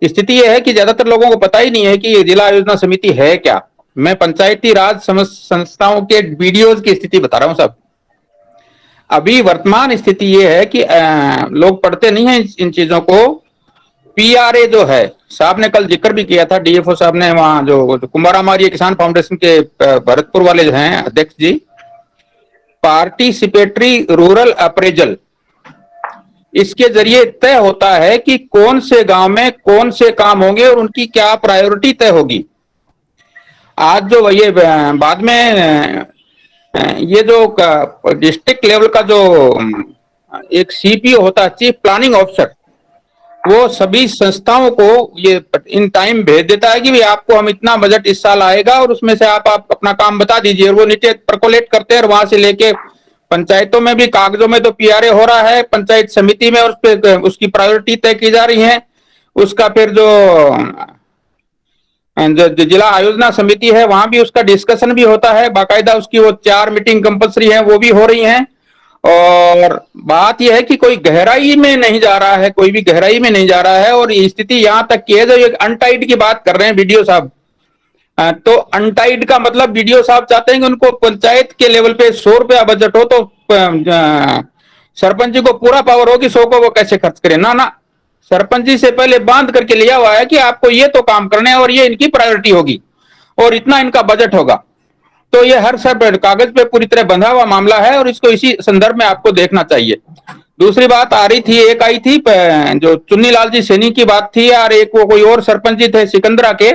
स्थिति यह है कि ज्यादातर लोगों को पता ही नहीं है कि ये जिला आयोजना समिति है क्या। मैं पंचायती राज संस्थाओं के वीडियोज की स्थिति बता रहा हूँ सब। अभी वर्तमान स्थिति ये है कि लोग पढ़ते नहीं है इन चीजों को। पीआरए जो है, साहब ने कल जिक्र भी किया था, डीएफओ साहब ने, वहां जो कुमारामारी किसान फाउंडेशन के भरतपुर वाले जो हैं अध्यक्ष जी, पार्टिसिपेटरी रूरल अप्रेजल, इसके जरिए तय होता है कि कौन से गांव में कौन से काम होंगे और उनकी क्या प्रायोरिटी तय होगी। आज जो ये बाद में ये जो डिस्ट्रिक्ट लेवल का जो एक सीपीओ होता है, चीफ प्लानिंग ऑफिसर, वो सभी संस्थाओं को ये इन टाइम भेज देता है कि भाई आपको हम इतना बजट इस साल आएगा और उसमें से आप अपना काम बता दीजिए, और वो नीचे परकोलेट करते हैं। और वहां से लेके पंचायतों में भी कागजों में तो पीआरए हो रहा है, पंचायत समिति में उस पे उसकी प्रायोरिटी तय की जा रही है। उसका फिर जो जिला आयोजना समिति है वहां भी उसका डिस्कशन भी होता है बाकायदा, उसकी वो 4 मीटिंग कंपलसरी है, वो भी हो रही हैं। और बात यह है कि कोई गहराई में नहीं जा रहा है, कोई भी गहराई में नहीं जा रहा है। और ये स्थिति यहां तक की है, जो एक अनटाइड की बात कर रहे हैं वीडियो साहब, तो अनटाइड का मतलब वीडियो साहब चाहते हैं कि उनको पंचायत के लेवल पे 100 रुपया बजट हो तो सरपंच जी को पूरा पावर हो कि 100 को वो कैसे खर्च करें। ना ना, सरपंच जी से पहले बांध करके लिया हुआ है कि आपको ये तो काम करने हैं और ये इनकी प्रायोरिटी होगी और इतना इनका बजट होगा। तो ये हर सब कागज पे पूरी तरह बंधा हुआ मामला है, और इसको इसी संदर्भ में आपको देखना चाहिए। दूसरी बात आ रही थी, एक आई थी जो चुन्नी लाल जी सैनी की बात थी, और एक वो कोई और सरपंच जी थे सिकंदरा के,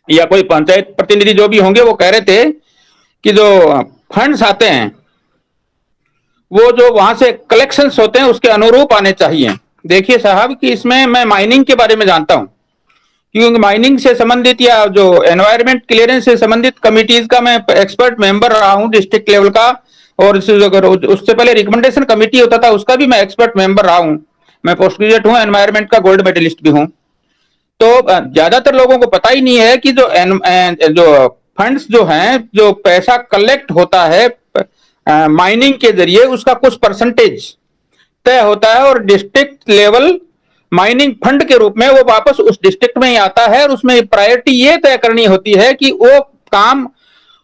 या कोई पंचायत प्रतिनिधि जो भी होंगे, वो कह रहे थे कि जो फंड्स आते हैं वो जो वहां से कलेक्शंस होते हैं उसके अनुरूप आने चाहिए। देखिए साहब कि इसमें मैं माइनिंग के बारे में जानता हूं, क्योंकि माइनिंग से संबंधित या जो एनवायरमेंट क्लियरेंस से संबंधित कमिटीज का मैं एक्सपर्ट मेंबर रहा हूं डिस्ट्रिक्ट लेवल का, और उससे पहले रिकमेंडेशन कमिटी होता था उसका भी मैं एक्सपर्ट मेंबर रहा हूं। मैं पोस्ट ग्रेजुएट हूं, एनवायरमेंट का गोल्ड मेडलिस्ट भी हूं। तो ज्यादातर लोगों को पता ही नहीं है कि जो फंड्स जो हैं, जो पैसा कलेक्ट होता है माइनिंग के जरिए, उसका कुछ परसेंटेज तय होता है और डिस्ट्रिक्ट लेवल माइनिंग फंड के रूप में वो वापस उस डिस्ट्रिक्ट में ही आता है। और उसमें प्रायोरिटी ये तय करनी होती है कि वो काम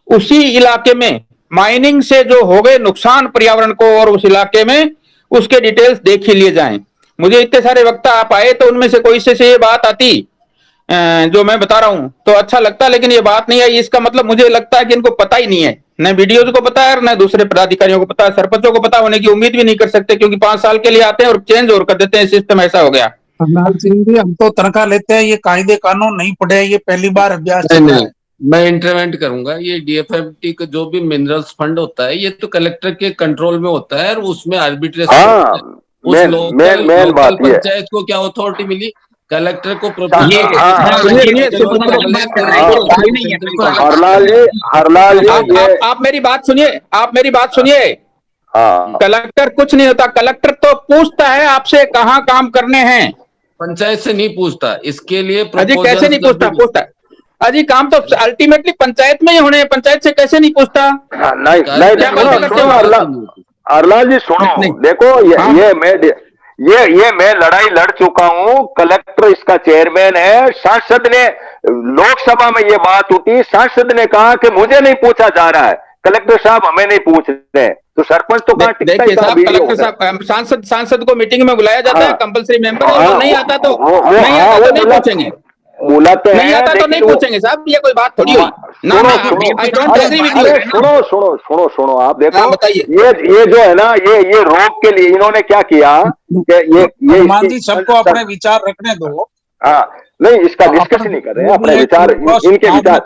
उसी इलाके में माइनिंग से जो हो गए नुकसान पर्यावरण को और उस इलाके में, उसके डिटेल्स देख ही लिए जाएं। मुझे इतने सारे वक्ता आप आए तो उनमें से कोई से ये बात आती जो मैं बता रहा हूं तो अच्छा लगता, लेकिन ये बात नहीं आई। इसका मतलब मुझे लगता है कि इनको पता ही नहीं है, न वीडियोज को पता है और न दूसरे पदाधिकारियों को पता है। सरपंचों को पता होने की उम्मीद भी नहीं कर सकते, क्योंकि 5 साल के लिए आते हैं और चेंज और कर देते हैं, सिस्टम ऐसा हो गया। सिंह जी, हम तो तनख्वाह लेते हैं, ये कायदे कानून नहीं पढ़े, ये पहली बार अभ्यास चल रहा है। मैं इंटरवेंट करूंगा। ये डीएफएमटी का जो भी मिनरल्स फंड होता है ये तो कलेक्टर के कंट्रोल में होता है, और उसमें आर्बिट्रेशन उस लोकल पंचायत को क्या अथॉरिटी मिली, कलेक्टर को हरलाल जी आप मेरी बात सुनिए, कलेक्टर कुछ नहीं होता। कलेक्टर तो पूछता है आपसे कहाँ काम करने हैं, पंचायत से नहीं पूछता। इसके लिए अजी कैसे नहीं पूछता अजी काम तो अल्टीमेटली पंचायत में ही होने हैं, पंचायत से कैसे नहीं पूछता? नहीं हरलाल जी सुनो, देखो ये मैं लड़ाई लड़ चुका हूं। कलेक्टर इसका चेयरमैन है, सांसद ने लोकसभा में ये बात उठी, सांसद ने कहा कि मुझे नहीं पूछा जा रहा है, कलेक्टर साहब हमें नहीं पूछ रहे हैं, तो सरपंच तो कहाँ टिकता देखिए ही कहाँ साहब, वीडियो कलेक्टर होता है। साहब सांसद को मीटिंग में बुलाया जाता है, कंपलसरी मेंबर है, हाँ, वो नहीं आता तो वो नहीं पूछेंगे, बुलाते नहीं हैं, आता तो नहीं लेकिन पूछेंगे साहब, ये कोई बात थोड़ी हुई ना। I don't agree with you. सुनो आप देखो, हाँ, बताइए। ये जो है ना, ये रोक के लिए इन्होंने क्या किया कि ये हनुमान जी सबको अपने विचार रखने दो। हाँ, नहीं इसका डिस्कशन नहीं कर रहे हैं, अपने विचार, इनके विचार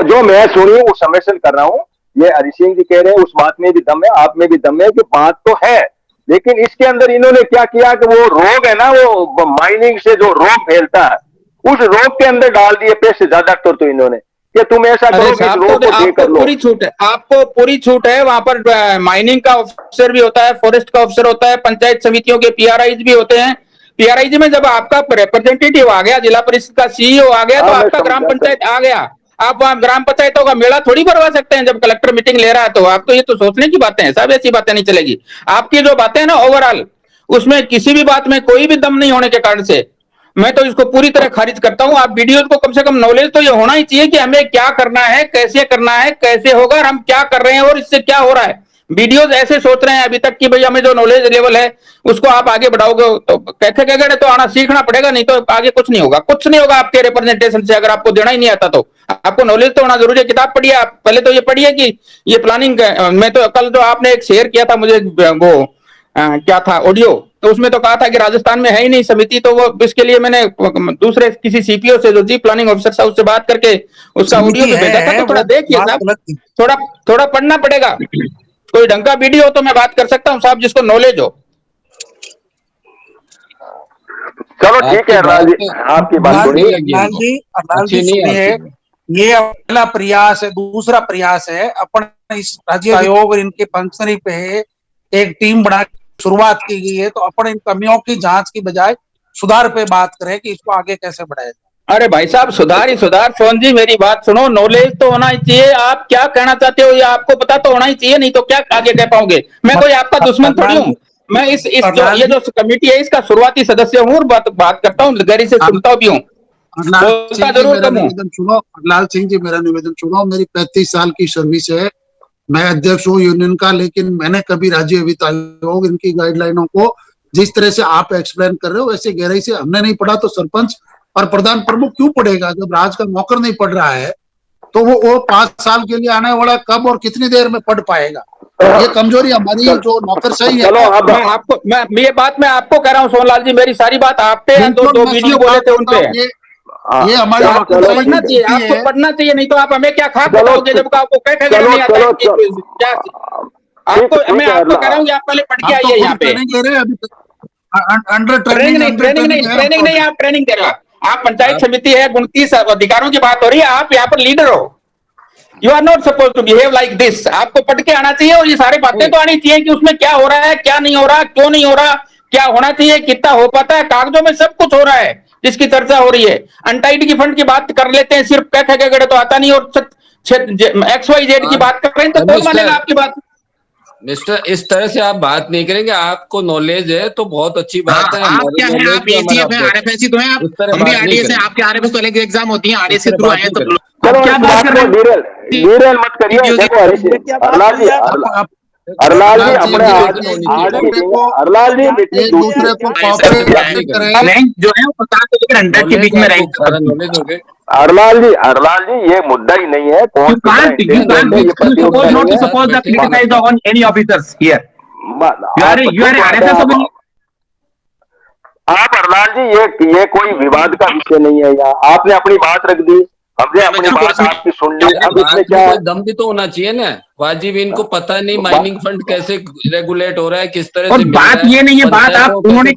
जो मैं सुनी वो सबमिशन कर रहा हूँ। ये हरि सिंह जी कह रहे हैं उस बात में भी दम है, आप में भी दम है कि बात तो है, लेकिन इसके अंदर इन्होंने क्या किया कि वो रोग है ना, वो माइनिंग से जो रोग फैलता है, उस रोग के अंदर डाल दिए पैसे ज्यादा तो इन्होंने कि तुम ऐसा करो कि इस रोग को ठीक कर लो। पूरी छूट है, आपको पूरी छूट है। वहां पर माइनिंग का ऑफिसर भी होता है, फॉरेस्ट का ऑफिसर होता है, पंचायत समितियों के पीआरआईज भी होते हैं। पीआरआईज में जब आपका रिप्रेजेंटेटिव आ गया, जिला परिषद का सीईओ आ गया, तो आपका ग्राम पंचायत आ गया। आप वहां ग्राम पंचायतों का मेला थोड़ी भरवा सकते हैं जब कलेक्टर मीटिंग ले रहा है। तो आपको ये तो सोचने की बातें हैं साहब, ऐसी बातें नहीं चलेगी। आपकी जो बातें हैं ना ओवरऑल, उसमें किसी भी बात में कोई भी दम नहीं होने के कारण से मैं तो इसको पूरी तरह खारिज करता हूं। आप वीडियो को कम से कम नॉलेज तो ये होना ही चाहिए कि हमें क्या करना है, कैसे होगा और हम क्या कर रहे हैं और इससे क्या हो रहा है। वीडियोज ऐसे सोच रहे हैं अभी तक कि भाई हमें जो नॉलेज लेवल है उसको आप आगे बढ़ाओगे, तो कहते तो आना सीखना पड़ेगा, नहीं तो आगे कुछ नहीं होगा। कुछ नहीं होगा आपके रिप्रेजेंटेशन से, अगर आपको देना ही नहीं आता तो। आपको नॉलेज तो होना जरूरी है। किताब पढ़िए आप, पहले तो ये पढ़िए कि ये प्लानिंग में तो कल जो आपने एक शेयर किया था मुझे, वो क्या था ऑडियो, तो उसमें तो कहा था कि राजस्थान में है ही नहीं समिति, तो वो इसके लिए मैंने दूसरे किसी सीपीओ से जो चीफ प्लानिंग ऑफिसर साहब उससे बात करके उसका ऑडियो पे भेजा था। तो थोड़ा देखिए साहब, थोड़ा पढ़ना पड़ेगा। कोई ढंग का वीडियो हो तो मैं बात कर सकता हूँ साहब, जिसको नॉलेज हो। चलो ठीक है अरनाल जी, आपकी बात सुनिए, ये पहला प्रयास है। दूसरा प्रयास है अपना इस राज्य आयोग और इनके फंक्शनरी पे एक टीम बना शुरुआत की गई है, तो अपन इन कमियों की जांच की बजाय सुधार पे बात करें कि इसको आगे कैसे बढ़ाया जाए। अरे भाई साहब, सुधार ही सुधार। सोन जी मेरी बात सुनो, नॉलेज तो होना ही चाहिए। आप क्या कहना चाहते हो ये आपको पता तो होना ही चाहिए, नहीं तो क्या आगे कह पाओगे। मैं कोई आपका दुश्मन थोड़ी हूँ। मैं ये जो कमेटी है इसका शुरुआती सदस्य हूँ और बात करता हूँ, गहरी से सुनता भी हूँ, जरूर कम हूँ। सुनो लाल सिंह जी, मेरा निवेदन सुनो। मेरी 35 साल की सर्विस है, मैं अध्यक्ष हूँ यूनियन का, लेकिन मैंने कभी राज्य वित्त आयोग इनकी गाइडलाइनों को जिस तरह से आप एक्सप्लेन कर रहे हो वैसे गहराई से हमने नहीं पढ़ा, तो सरपंच और प्रधान प्रमुख क्यों पढ़ेगा? जब राज का नौकर नहीं पढ़ रहा है तो वो 5 साल के लिए आने वाला कब और कितनी देर में पढ़ पाएगा? ये कमजोरी हमारी जो नौकर सही है। मैं ये बात मैं आपको कह रहा हूँ सोनलाल जी, मेरी सारी बात आप पे है। दो वीडियो बोले थे उनपे, ये हमारी पढ़ना चाहिए, आपको पढ़ना चाहिए, नहीं तो आप हमें क्या खा पाओगे जब आपको क्या आपको। मैं आपको कह रहा हूँ आप पहले पढ़ के आइए यहाँ पे। ट्रेनिंग नहीं, आप ट्रेनिंग दे रहे हो। आप पंचायत समिति है, 29 अधिकारों की बात हो रही है, आप यहाँ पर लीडर हो। You are not suppose to behave like this. आपको पढ़ के आना चाहिए और ये सारी बातें तो आनी चाहिए कि उसमें क्या हो रहा है, क्या नहीं हो रहा, क्यों नहीं हो रहा, क्या होना चाहिए, कितना हो पाता है। कागजों में सब कुछ हो रहा है जिसकी चर्चा हो रही है। अनटाइड की फंड की बात कर लेते हैं, सिर्फ कह तो आता नहीं, और XYZ की बात कर रहे हैं तो कौन मानेगा आपकी बात? मिस्टर, इस तरह से आप बात नहीं करेंगे। आपको नॉलेज है तो बहुत अच्छी बात है। आप क्या है, आप ACF है, RFSC तो है, आप हम भी RDS है। आपके RFS तो अलग एग्जाम होती है, RDS से थ्रू आए तो क्या बात कर रहे हैं? वीरल मत करिए। देखो अरनाल जी अपने अरनाल जी दूसरे को जो है 100 के बीच में रहेगी। अरनाल जी ये मुद्दा ही नहीं है। आप अरनाल जी ये कोई विवाद का विषय नहीं है। यहाँ आपने अपनी बात रख दी, हमने अपनी बात आपकी सुन ली। अब इसमें क्या है, दम भी तो होना चाहिए ना। वाजिब इनको पता नहीं माइनिंग फंड कैसे रेगुलेट हो रहा है, किस तरह से बात ये नहीं है। बात आप उन्होंने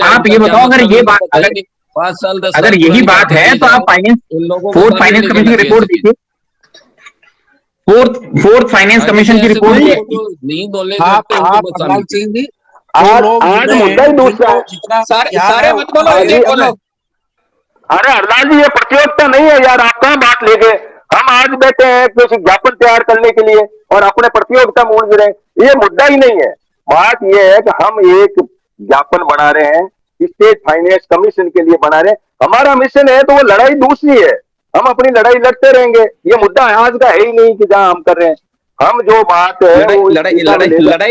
आप ये बताओ, अगर ये बात 5 साल 10 अगर यही बात है तो आप फोर्थ फाइनेंस कमीशन की रिपोर्ट देखिए। फोर्थ फाइनेंस कमीशन की रिपोर्ट नहीं नॉलेज आज मुद्दा ही दूसरा है। सारे मत बोलो। अरे अरनाल जी ये प्रतियोगिता नहीं है यार, आप कहाँ बात ले गए? हम आज बैठे हैं कुछ ज्ञापन तैयार करने के लिए और अपने प्रतियोगिता में उलझ रहे हैं। ये मुद्दा ही नहीं है। बात यह है कि हम एक ज्ञापन बना रहे हैं, स्टेट फाइनेंस कमीशन के लिए बना रहे हैं। हमारा मिशन है तो वो लड़ाई दूसरी है। हम अपनी लड़ाई लड़ते रहेंगे। ये मुद्दा आज का है ही नहीं कि जहां हम कर रहे हैं। हम जो बात है वो लड़ाई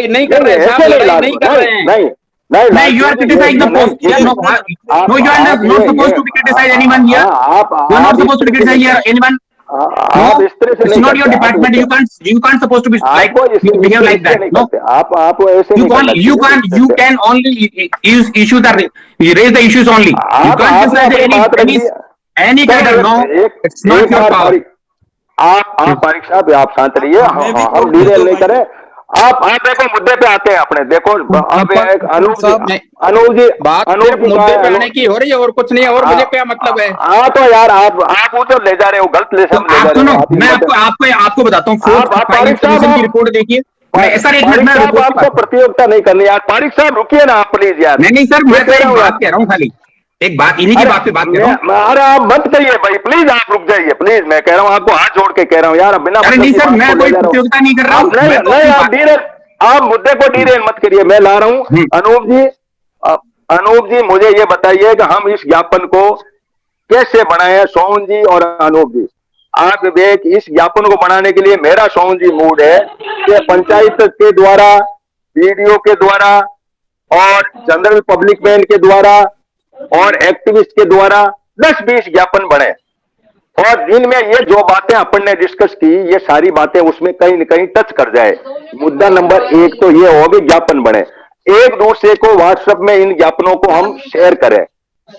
नहीं कर रहे हैं साहब, लड़ाई नहीं कर रहे हैं। नहीं, you are criticizing the post. No, you are not supposed to criticize anyone here. You are not supposed to criticize anyone. आप इस तरह से It's not your department. You can't supposed to be like behave like that. No, आप ऐसे you can only issue raise the issues only. You can't criticize any cadre. No, it's not your power. आप पारिक साहब आप शांत रहिए, हम Daryl नहीं करें। आप देखो मुद्दे पे आते हैं अपने, देखो अब एक अनूप जी मुद्दे पे आने की हो रही है और कुछ नहीं है, और मुझे क्या मतलब है? हाँ तो यार आप उधर ले जा रहे हो, गलत ले मैं आपको बताता हूँ, की रिपोर्ट देखिए। आपको प्रतियोगिता नहीं करनी यार, पारिक साहब रुकिए ना आप प्लीज यार। नहीं सर, मैं तो एक बात कह रहा हूँ, खाली एक बात, इन्हीं की बात पे बात कर रहा हूँ। अरे आप मत कहिए भाई, प्लीज आप रुक जाइए प्लीज, मैं कह रहा हूँ आपको हाथ जोड़ के कह रहा हूँ यार, बिना नहीं सर, मैं कोई प्रतियोगिता नहीं कर रहा हूँ। नहीं आप मुद्दे को डीरेल मत करिए, मैं ला रहा हूँ। अनूप जी मुझे ये बताइए कि हम इस ज्ञापन को कैसे बनाए, सोहन जी और अनूप जी। आप विवेक, इस ज्ञापन को बनाने के लिए मेरा सोहन जी मूड है कि पंचायत के द्वारा, वीडियो के द्वारा और जनरल पब्लिक मैन के द्वारा और एक्टिविस्ट के द्वारा 10-20 ज्ञापन बने, और जिनमें ये जो बातें अपन ने डिस्कस की, ये सारी बातें उसमें कहीं न कहीं टच कर जाए। मुद्दा नंबर 1 तो ये हो कि ज्ञापन बने, एक दूसरे को व्हाट्सएप में इन ज्ञापनों को हम शेयर करें,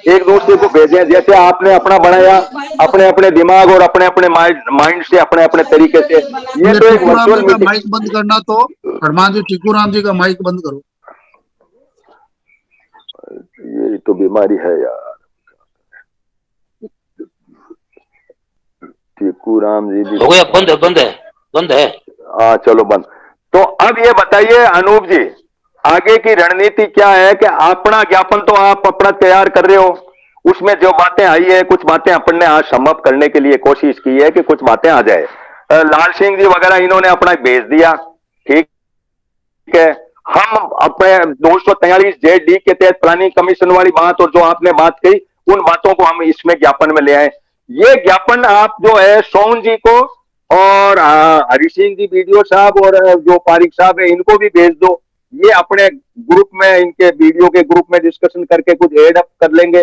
एक दूसरे को भेजें, जैसे आपने अपना बनाया अपने अपने दिमाग और अपने अपने माइंड से, अपने अपने तरीके से। ये तो एक वर्चुअल मीटिंग। माइक बंद करना तो हनुमान जी, टीकूराम जी का माइक बंद करो। ये तो बीमारी है यार, टीकूराम जी भी हो गया, बंद है। हाँ चलो बंद। तो अब ये बताइए अनूप जी, आगे की रणनीति क्या है कि अपना ज्ञापन तो आप अपना तैयार कर रहे हो, उसमें जो बातें आई है, कुछ बातें अपन ने आज समअप करने के लिए कोशिश की है कि कुछ बातें आ जाए। लाल सिंह जी वगैरह इन्होंने अपना भेज दिया, ठीक है। हम अपने 243 जेडी के तहत प्लानिंग कमीशन वाली बात और जो आपने बात कही, उन बातों को हम इसमें ज्ञापन में ले आए। ये ज्ञापन आप जो है सोहन जी को और हरि सिंह जी वीडियो साहब और जो पारिक साहब है इनको भी भेज दो। ये अपने ग्रुप में, इनके वीडियो के ग्रुप में डिस्कशन करके कुछ एड अप कर लेंगे।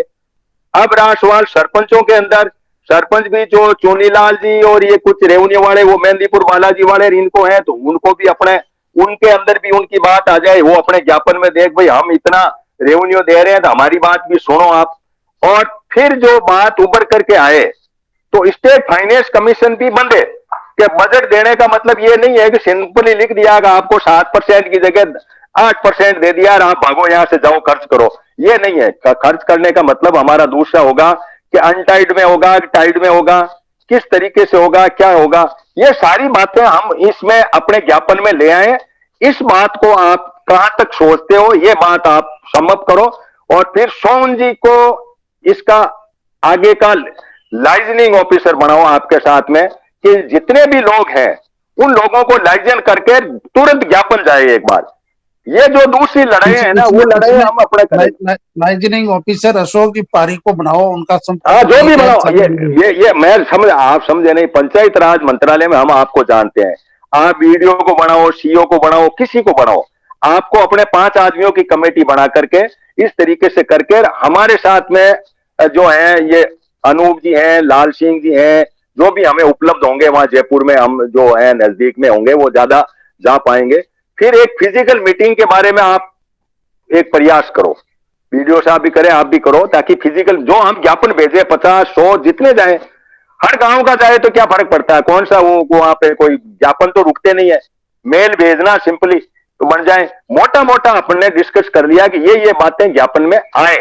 अब रहा सवाल सरपंचों के अंदर, सरपंच भी जो चोनीलाल जी और ये कुछ रेवन्यू वाले, वो मेहंदीपुर बालाजी वाले इनको है, तो उनको भी अपने, उनके अंदर भी उनकी बात आ जाए। वो अपने ज्ञापन में देख भाई हम इतना रेवन्यू दे रहे हैं तो हमारी बात भी सुनो आप। और फिर जो बात उभर करके आए तो स्टेट फाइनेंस कमीशन भी बंदे कि बजट देने का मतलब ये नहीं है कि सिंपली लिख दिया कि आपको 7% की जगह 8% दे दिया और आप भागो यहां से जाओ खर्च करो। ये नहीं है। खर्च करने का मतलब हमारा दूसरा होगा कि अनटाइड में होगा, टाइड में होगा, किस तरीके से होगा, क्या होगा। ये सारी बातें हम इसमें अपने ज्ञापन में ले आए। इस बात को आप कहां तक सोचते हो, ये बात आप समअप करो और फिर सोहन जी को इसका आगे का लाइजनिंग ऑफिसर बनाओ आपके साथ में, कि जितने भी लोग हैं उन लोगों को लाइजन करके तुरंत ज्ञापन जाए एक बार। ये जो दूसरी लड़ाई है ना, वो लड़ाई हम अपने करें। लाइजनिंग ऑफिसर अशोक जी पारिक को बनाओ, उनका जो भी बनाओ। ये मैं समझ, आप समझे नहीं, पंचायत राज मंत्रालय में हम आपको जानते हैं। आप वीडियो को बनाओ, सीओ को बनाओ, किसी को बनाओ, आपको अपने 5 आदमियों की कमेटी बना करके इस तरीके से करके हमारे साथ में जो है ये अनूप जी हैं, लाल सिंह जी हैं, जो भी हमें उपलब्ध होंगे वहां जयपुर में, हम जो है नजदीक में होंगे वो ज्यादा जा पाएंगे। फिर एक फिजिकल मीटिंग के बारे में आप एक प्रयास करो, वीडियो साहब भी करें, आप भी करो, ताकि फिजिकल जो हम ज्ञापन भेजे 50-100 जितने जाए, हर गांव का जाए तो क्या फर्क पड़ता है, कौन सा वो वहां पे कोई ज्ञापन तो रुकते नहीं है। मेल भेजना सिंपली तो बन जाए। मोटा मोटा अपने डिस्कस कर लिया कि ये बातें ज्ञापन में आए,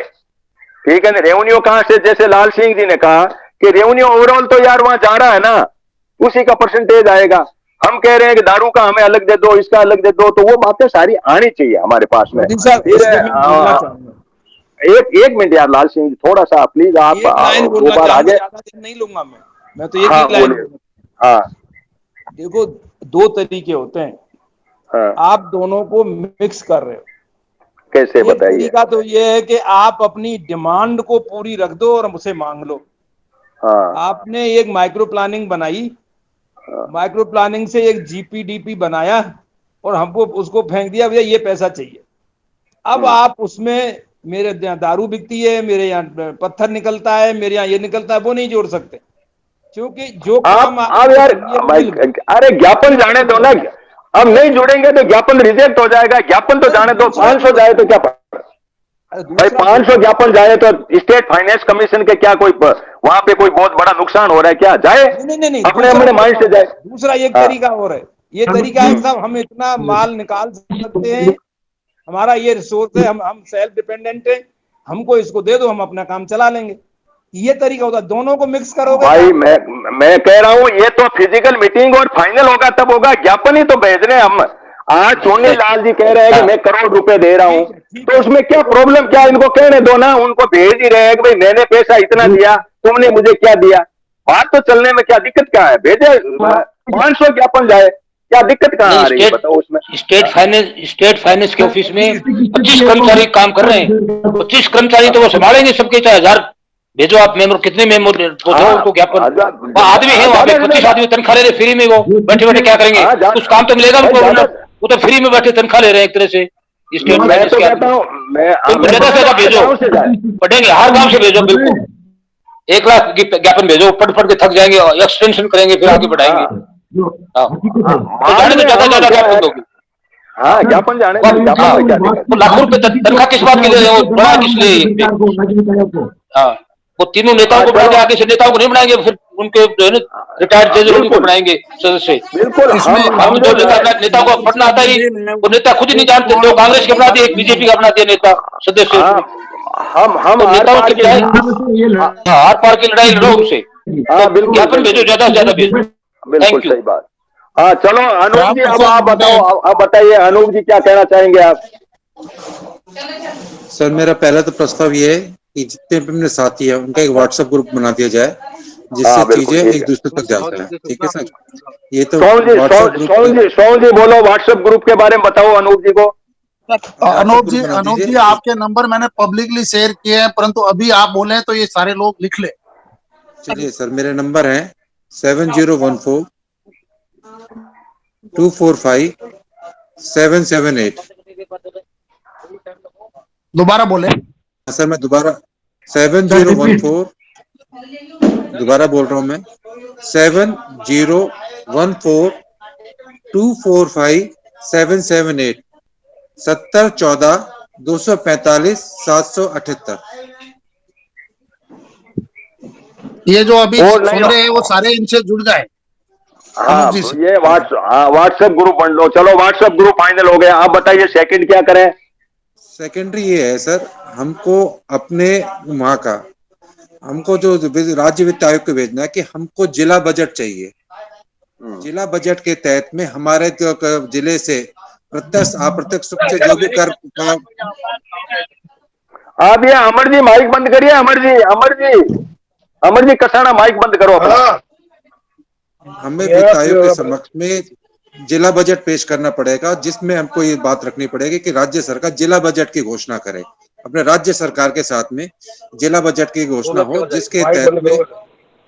ठीक है ना। रेवेन्यू कहां से, जैसे लाल सिंह जी ने कहा कि रेवेन्यू ओवरऑल तो यार वहां जा रहा है ना, उसी का परसेंटेज आएगा। हम कह रहे हैं कि दारू का हमें अलग दे दो, इसका अलग दे दो, तो वो बातें सारी आनी चाहिए हमारे पास में। एक मिनट यार लाल सिंह जी, थोड़ा सा प्लीज आप 2 बार आगे। नहीं लूंगा मैं तो एक लाइन। देखो 2 तरीके होते हैं, आप दोनों को मिक्स कर रहे हो। कैसे बताइए? तरीका तो ये है कि आप अपनी डिमांड को पूरी रख दो और मुझसे मांग लो, आपने एक माइक्रो प्लानिंग बनाई, माइक्रो प्लानिंग से एक जीपीडीपी बनाया और हमको उसको फेंक दिया, भैया ये पैसा चाहिए। अब आप उसमें मेरे यहाँ दारू बिकती है, मेरे यहाँ पत्थर निकलता है, मेरे यहाँ ये निकलता है, वो नहीं जोड़ सकते, क्योंकि जो काम आप यार अरे ज्ञापन जाने दो ना, अब नहीं जुड़ेंगे तो ज्ञापन रिजेक्ट हो जाएगा। ज्ञापन तो जाने दो, 500 जाए तो क्या भाई, 500 ज्ञापन जाए तो स्टेट फाइनेंस कमीशन के क्या कोई वहां पे कोई बहुत बड़ा नुकसान हो रहा है क्या? जाए नहीं, अपने अपने माइंड से जाए। दूसरा एक तरीका और है, ये तरीका है साहब, हम इतना माल निकाल सकते हैं, हमारा ये रिसोर्स है, हम सेल्फ डिपेंडेंट है, हमको इसको दे दो, हम अपना काम चला लेंगे। ये तरीका होता है, दोनों को मिक्स करोगे भाई। मैं कह रहा हूँ ये तो फिजिकल मीटिंग और फाइनल होगा तब होगा, ज्ञापन ही तो भेज रहे हैं हम। आज चोनी लाल जी कह रहे हैं कि मैं करोड़ रुपए दे रहा हूँ, तो उसमें क्या प्रॉब्लम, क्या इनको कहने दो ना, उनको भेज ही रहे हैं कि भाई मैंने पैसा इतना दिया, तुमने मुझे क्या दिया। बात तो चलने में क्या दिक्कत क्या है, भेजे 500 ज्ञापन जाए, क्या दिक्कत कहाँ आ रही है बताओ उसमें? स्टेट फाइनेंस के ऑफिस में 25 कर्मचारी काम कर रहे हैं, 25 कर्मचारी तो वो संभालेंगे सबके, चाहे 1000 भेजो आप मेमोर, कितने मेमोर उनको ज्ञापन, आदमी है वहाँ पे 25 आदमी तनख्वाह ले रहे फ्री में, वो बैठे बैठे क्या करेंगे, कुछ काम तो मिलेगा उनको, वो तो फ्री में बैठे तनख्वाह ले रहे हैं एक तरह से। स्टेट फाइनेंस के ज्यादा से ज्यादा भेजो, पढ़ेंगे हर गांव से भेजो, बिल्कुल 1 लाख ज्ञापन भेजो, पढ़ पढ़ के थक जाएंगे, एक्सटेंशन करेंगे, फिर आगे बढ़ाएंगे। जाने तो ज्यादा ज्ञापन दोगे, ज्ञापन जाने तो लाखों रुपए तनख्वाह किस बात के लिए, वो बड़ा किस लिए? वो तीनों नेताओं को बनाएंगे, आगे से नेताओं को नहीं बनाएंगे, फिर उनके रिटायर्ड जज को बनाएंगे सदस्य। बिल्कुल हम जो नेताओं को पढ़ना आता ही, वो नेता खुद ही नहीं जानते, जो कांग्रेस के बना दिए, बीजेपी का बना दिया नेता सदस्य, हम तो नेताओं की बजाय आर पार की लड़ाई लड़ो उनसे, ज्ञापन भेजो, ज्यादा से ज्यादा भेजो। बिल्कुल सही बात। हाँ चलो अनूप जी, अब आप बताओ, अब बताइए अनूप जी क्या कहना चाहेंगे आप? सर मेरा पहला तो प्रस्ताव ये है कि जितने भी अपने साथी है उनका एक व्हाट्सएप ग्रुप बना दिया जाए, जिससे चीजें एक दूसरे तक जाता है। ठीक है सर, ये तो सोहन जी बोलो, व्हाट्सएप ग्रुप के बारे में बताओ अनूप जी को। अनूप जी आपके नंबर मैंने पब्लिकली शेयर किए हैं, परंतु अभी आप बोले तो ये सारे लोग लिख ले। चलिए सर, मेरे नंबर है 7014 245 778। दोबारा बोले सर, मैं दोबारा 7014 दोबारा बोल रहा हूं मैं, 7014 245 778 7014 245 778। ये जो अभी सुन रहे हैं वो सारे इनसे जुड़ जाए। हाँ ये व्हाट्सएप ग्रुप बन लो। चलो व्हाट्सएप ग्रुप फाइनल हो गया। आप बताइए सेकंड क्या करें? सेकेंडरी ये है सर, हमको अपने वहां का, हमको जो राज्य वित्त आयोग को भेजना है कि हमको जिला बजट चाहिए। जिला बजट के तहत में हमारे जिले से प्रत्यक्ष अप्रत्यक्ष रूप से जो भी कर, आप ये अमर जी माइक बंद करिए। अमर जी कसाना माइक बंद करो अपना। हमें वित्त आयोग के समक्ष में जिला बजट पेश करना पड़ेगा, जिसमें हमको ये बात रखनी पड़ेगी कि राज्य सरकार जिला बजट की घोषणा करे, अपने राज्य सरकार के साथ में जिला बजट की घोषणा हो, जिसके तहत में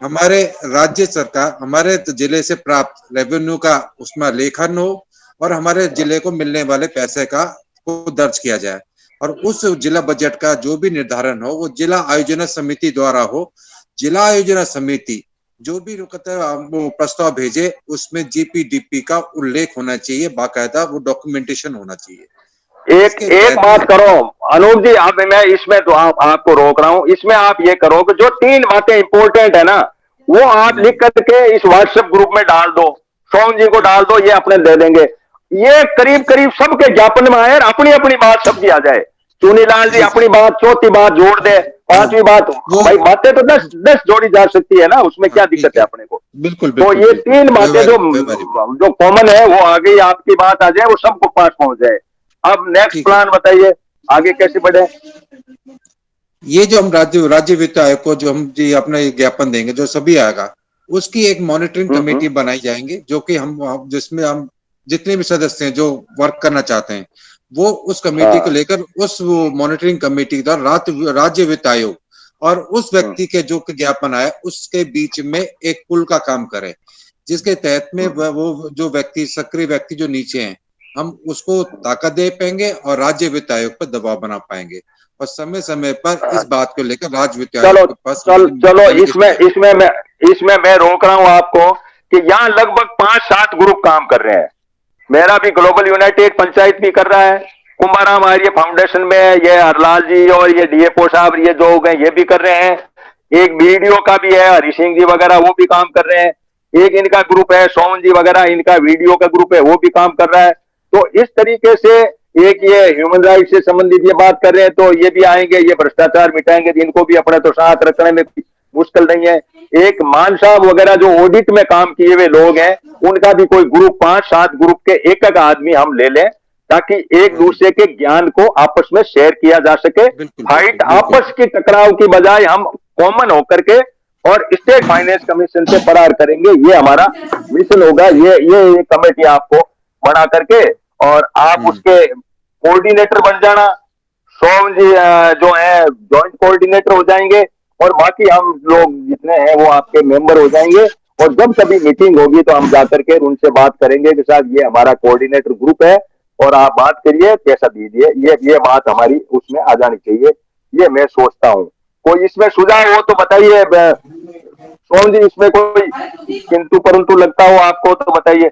हमारे राज्य सरकार हमारे जिले से प्राप्त रेवेन्यू का उसमें लेखन हो और हमारे जिले को मिलने वाले पैसे का को दर्ज किया जाए, और उस जिला बजट का जो भी निर्धारण हो वो जिला आयोजना समिति द्वारा हो। जिला आयोजना समिति जो भी वो प्रस्ताव भेजे उसमें जीपीडीपी का उल्लेख होना चाहिए, बाकायदा वो डॉक्यूमेंटेशन होना चाहिए। एक बात करो अनूप जी, आप मैं इसमें तो आपको रोक रहा हूं, इसमें आप ये करो कि जो 3 बातें इंपॉर्टेंट है ना वो आप लिख करके इस व्हाट्सएप ग्रुप में डाल दो, सोहन जी को डाल दो, ये अपने दे देंगे। ये करीब करीब सबके ज्ञापन में आए, अपनी अपनी बात सबकी आ जाए। चुनीलाल जी अपनी बात, चौथी बात जोड़ दे, 5वीं बात, भाई बातें तो 10 जोड़ी जा सकती है ना, उसमें क्या दिक्कत है अपने को। बिल्कुल तो ये 3 बातें जो कॉमन है वो आ गई, आपकी बात आ जाए, वो सबको पास पहुंच जाए। अब नेक्स्ट प्लान बताइए आगे कैसे बढ़े? ये जो हम राज्य वित्त आयोग को जो हम जी अपना ज्ञापन देंगे, जो सभी आएगा, उसकी एक मॉनिटरिंग कमेटी बनाई जाएंगे, जो कि हम जिसमें हम जितने भी सदस्य हैं जो वर्क करना चाहते हैं वो उस कमेटी को लेकर उस मॉनिटरिंग कमेटी द्वारा राज्य वित्त आयोग और उस व्यक्ति के जो ज्ञापन आए उसके बीच में एक पुल का काम करें, जिसके तहत में वो जो व्यक्ति सक्रिय व्यक्ति जो नीचे हैं हम उसको ताकत दे पाएंगे और राज्य वित्त आयोग पर दबाव बना पाएंगे और समय समय पर इस बात को लेकर राज्य वित्त आयोग के पास चलो इसमें मैं रोक रहा हूं आपको कि यहाँ लगभग 5-7 ग्रुप काम कर रहे हैं। मेरा भी ग्लोबल यूनाइटेड पंचायत भी कर रहा है, कुंभाराम आर्य फाउंडेशन में ये हरलाल जी और ये डीएफओ साहब ये जो हो गए ये भी कर रहे हैं, एक वीडियो का भी है हरि सिंह जी वगैरह वो भी काम कर रहे हैं, एक इनका ग्रुप है सोमन जी वगैरह इनका वीडियो का ग्रुप है वो भी काम कर रहा है। तो इस तरीके से एक ये ह्यूमन राइट से संबंधित ये बात कर रहे हैं तो ये भी आएंगे, ये भ्रष्टाचार मिटाएंगे, इनको भी अपने तो साथ रखने में मुश्किल नहीं है। एक मान साहब वगैरह जो ऑडिट में काम किए हुए लोग हैं उनका भी कोई ग्रुप 5-7 ग्रुप के एक आदमी हम ले लें ताकि एक दूसरे के ज्ञान को आपस में शेयर किया जा सके। फाइट आपस की टकराव की बजाय हम कॉमन होकर के और स्टेट फाइनेंस कमीशन से फरार करेंगे, ये हमारा मिशन होगा। ये कमेटी आपको बना करके और आप उसके कोऑर्डिनेटर बन जाना, सोम जी जो है जॉइंट कोऑर्डिनेटर हो जाएंगे और बाकी हम लोग जितने हैं वो आपके मेंबर हो जाएंगे और जब कभी मीटिंग होगी तो हम जाकर के उनसे बात करेंगे कि साहब ये हमारा कोऑर्डिनेटर ग्रुप है और आप बात करिए पैसा दीजिए, ये बात हमारी उसमें आ जानी चाहिए, ये मैं सोचता हूँ। कोई इसमें सुझाव हो तो बताइए सोम जी, इसमें कोई किंतु परंतु लगता हो आपको तो बताइए।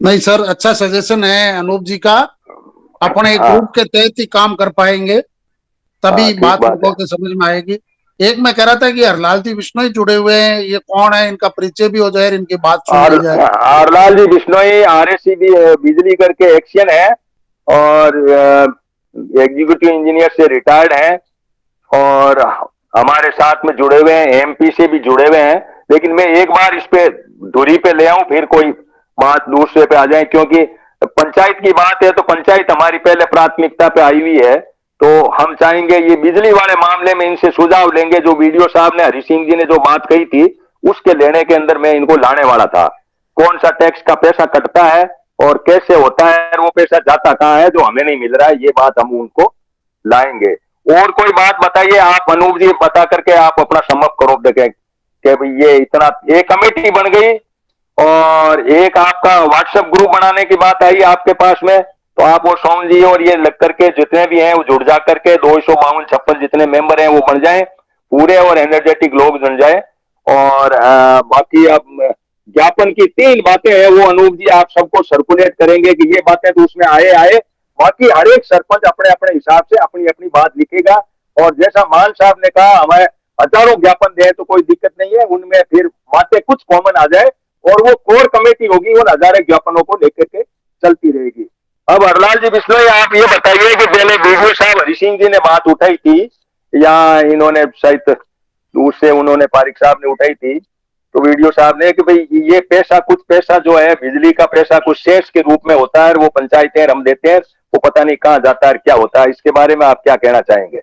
नहीं सर, अच्छा सजेशन है अनूप जी का, अपने ग्रुप के तहत ही काम कर पाएंगे तभी बात लोगों को समझ में आएगी। एक मैं कह रहा था कि हरलाल जी बिश्नोई जुड़े हुए हैं, ये कौन है, इनका परिचय भी हो जाए, इनकी बात सुन जाए। हरलाल जी बिश्नोई RSC बिजली करके एक्शन है और एग्जीक्यूटिव इंजीनियर से रिटायर्ड हैं और हमारे साथ में जुड़े हुए हैं, MP से भी जुड़े हुए हैं। लेकिन मैं एक बार इस पे धुरी पे ले आऊं फिर कोई बात दूसरे पे आ जाए, क्योंकि पंचायत की बात है तो पंचायत हमारी पहले प्राथमिकता पे आई हुई है। तो हम चाहेंगे ये बिजली वाले मामले में इनसे सुझाव लेंगे, जो वीडियो साहब ने हरि सिंह जी ने जो बात कही थी उसके लेने के अंदर मैं इनको लाने वाला था। कौन सा टैक्स का पैसा कटता है और कैसे होता है, वो पैसा जाता कहाँ है जो हमें नहीं मिल रहा है, ये बात हम उनको लाएंगे। और कोई बात बताइए आप अनूप जी, बता करके आप अपना समअप करो देखें कि भाई ये इतना एक कमेटी बन गई और एक आपका व्हाट्सएप ग्रुप बनाने की बात आई आपके पास में, तो आप और सोम जी और ये लग करके जितने भी हैं वो जुड़ जा करके 252-56 जितने मेंबर हैं वो बन जाएं पूरे और एनर्जेटिक लोग बन जाएं। और बाकी अब ज्ञापन की 3 बातें हैं वो अनूप जी आप सबको सर्कुलेट करेंगे कि ये बातें तो उसमें आए। बाकी हर एक सरपंच अपने अपने हिसाब से अपनी अपनी बात लिखेगा और जैसा मान साहब ने कहा हमें हजारों ज्ञापन दे तो कोई दिक्कत नहीं है, उनमें फिर बातें कुछ कॉमन आ जाए और वो कोर कमेटी होगी और हजारों ज्ञापनों को लेकर के चलती रहेगी। अब हरलाल जी बिश्नोई आप ये बताइए कि पहले वीडियो साहब हरि सिंह जी ने बात उठाई थी या इन्होंने शायद दूसरे उन्होंने पारिक साहब ने उठाई थी, तो वीडियो साहब ने कि भाई ये पैसा कुछ पैसा जो है बिजली का पैसा कुछ शेष के रूप में होता है, वो पंचायतें हम देते हैं, वो पता नहीं कहाँ जाता है क्या होता है, इसके बारे में आप क्या कहना चाहेंगे,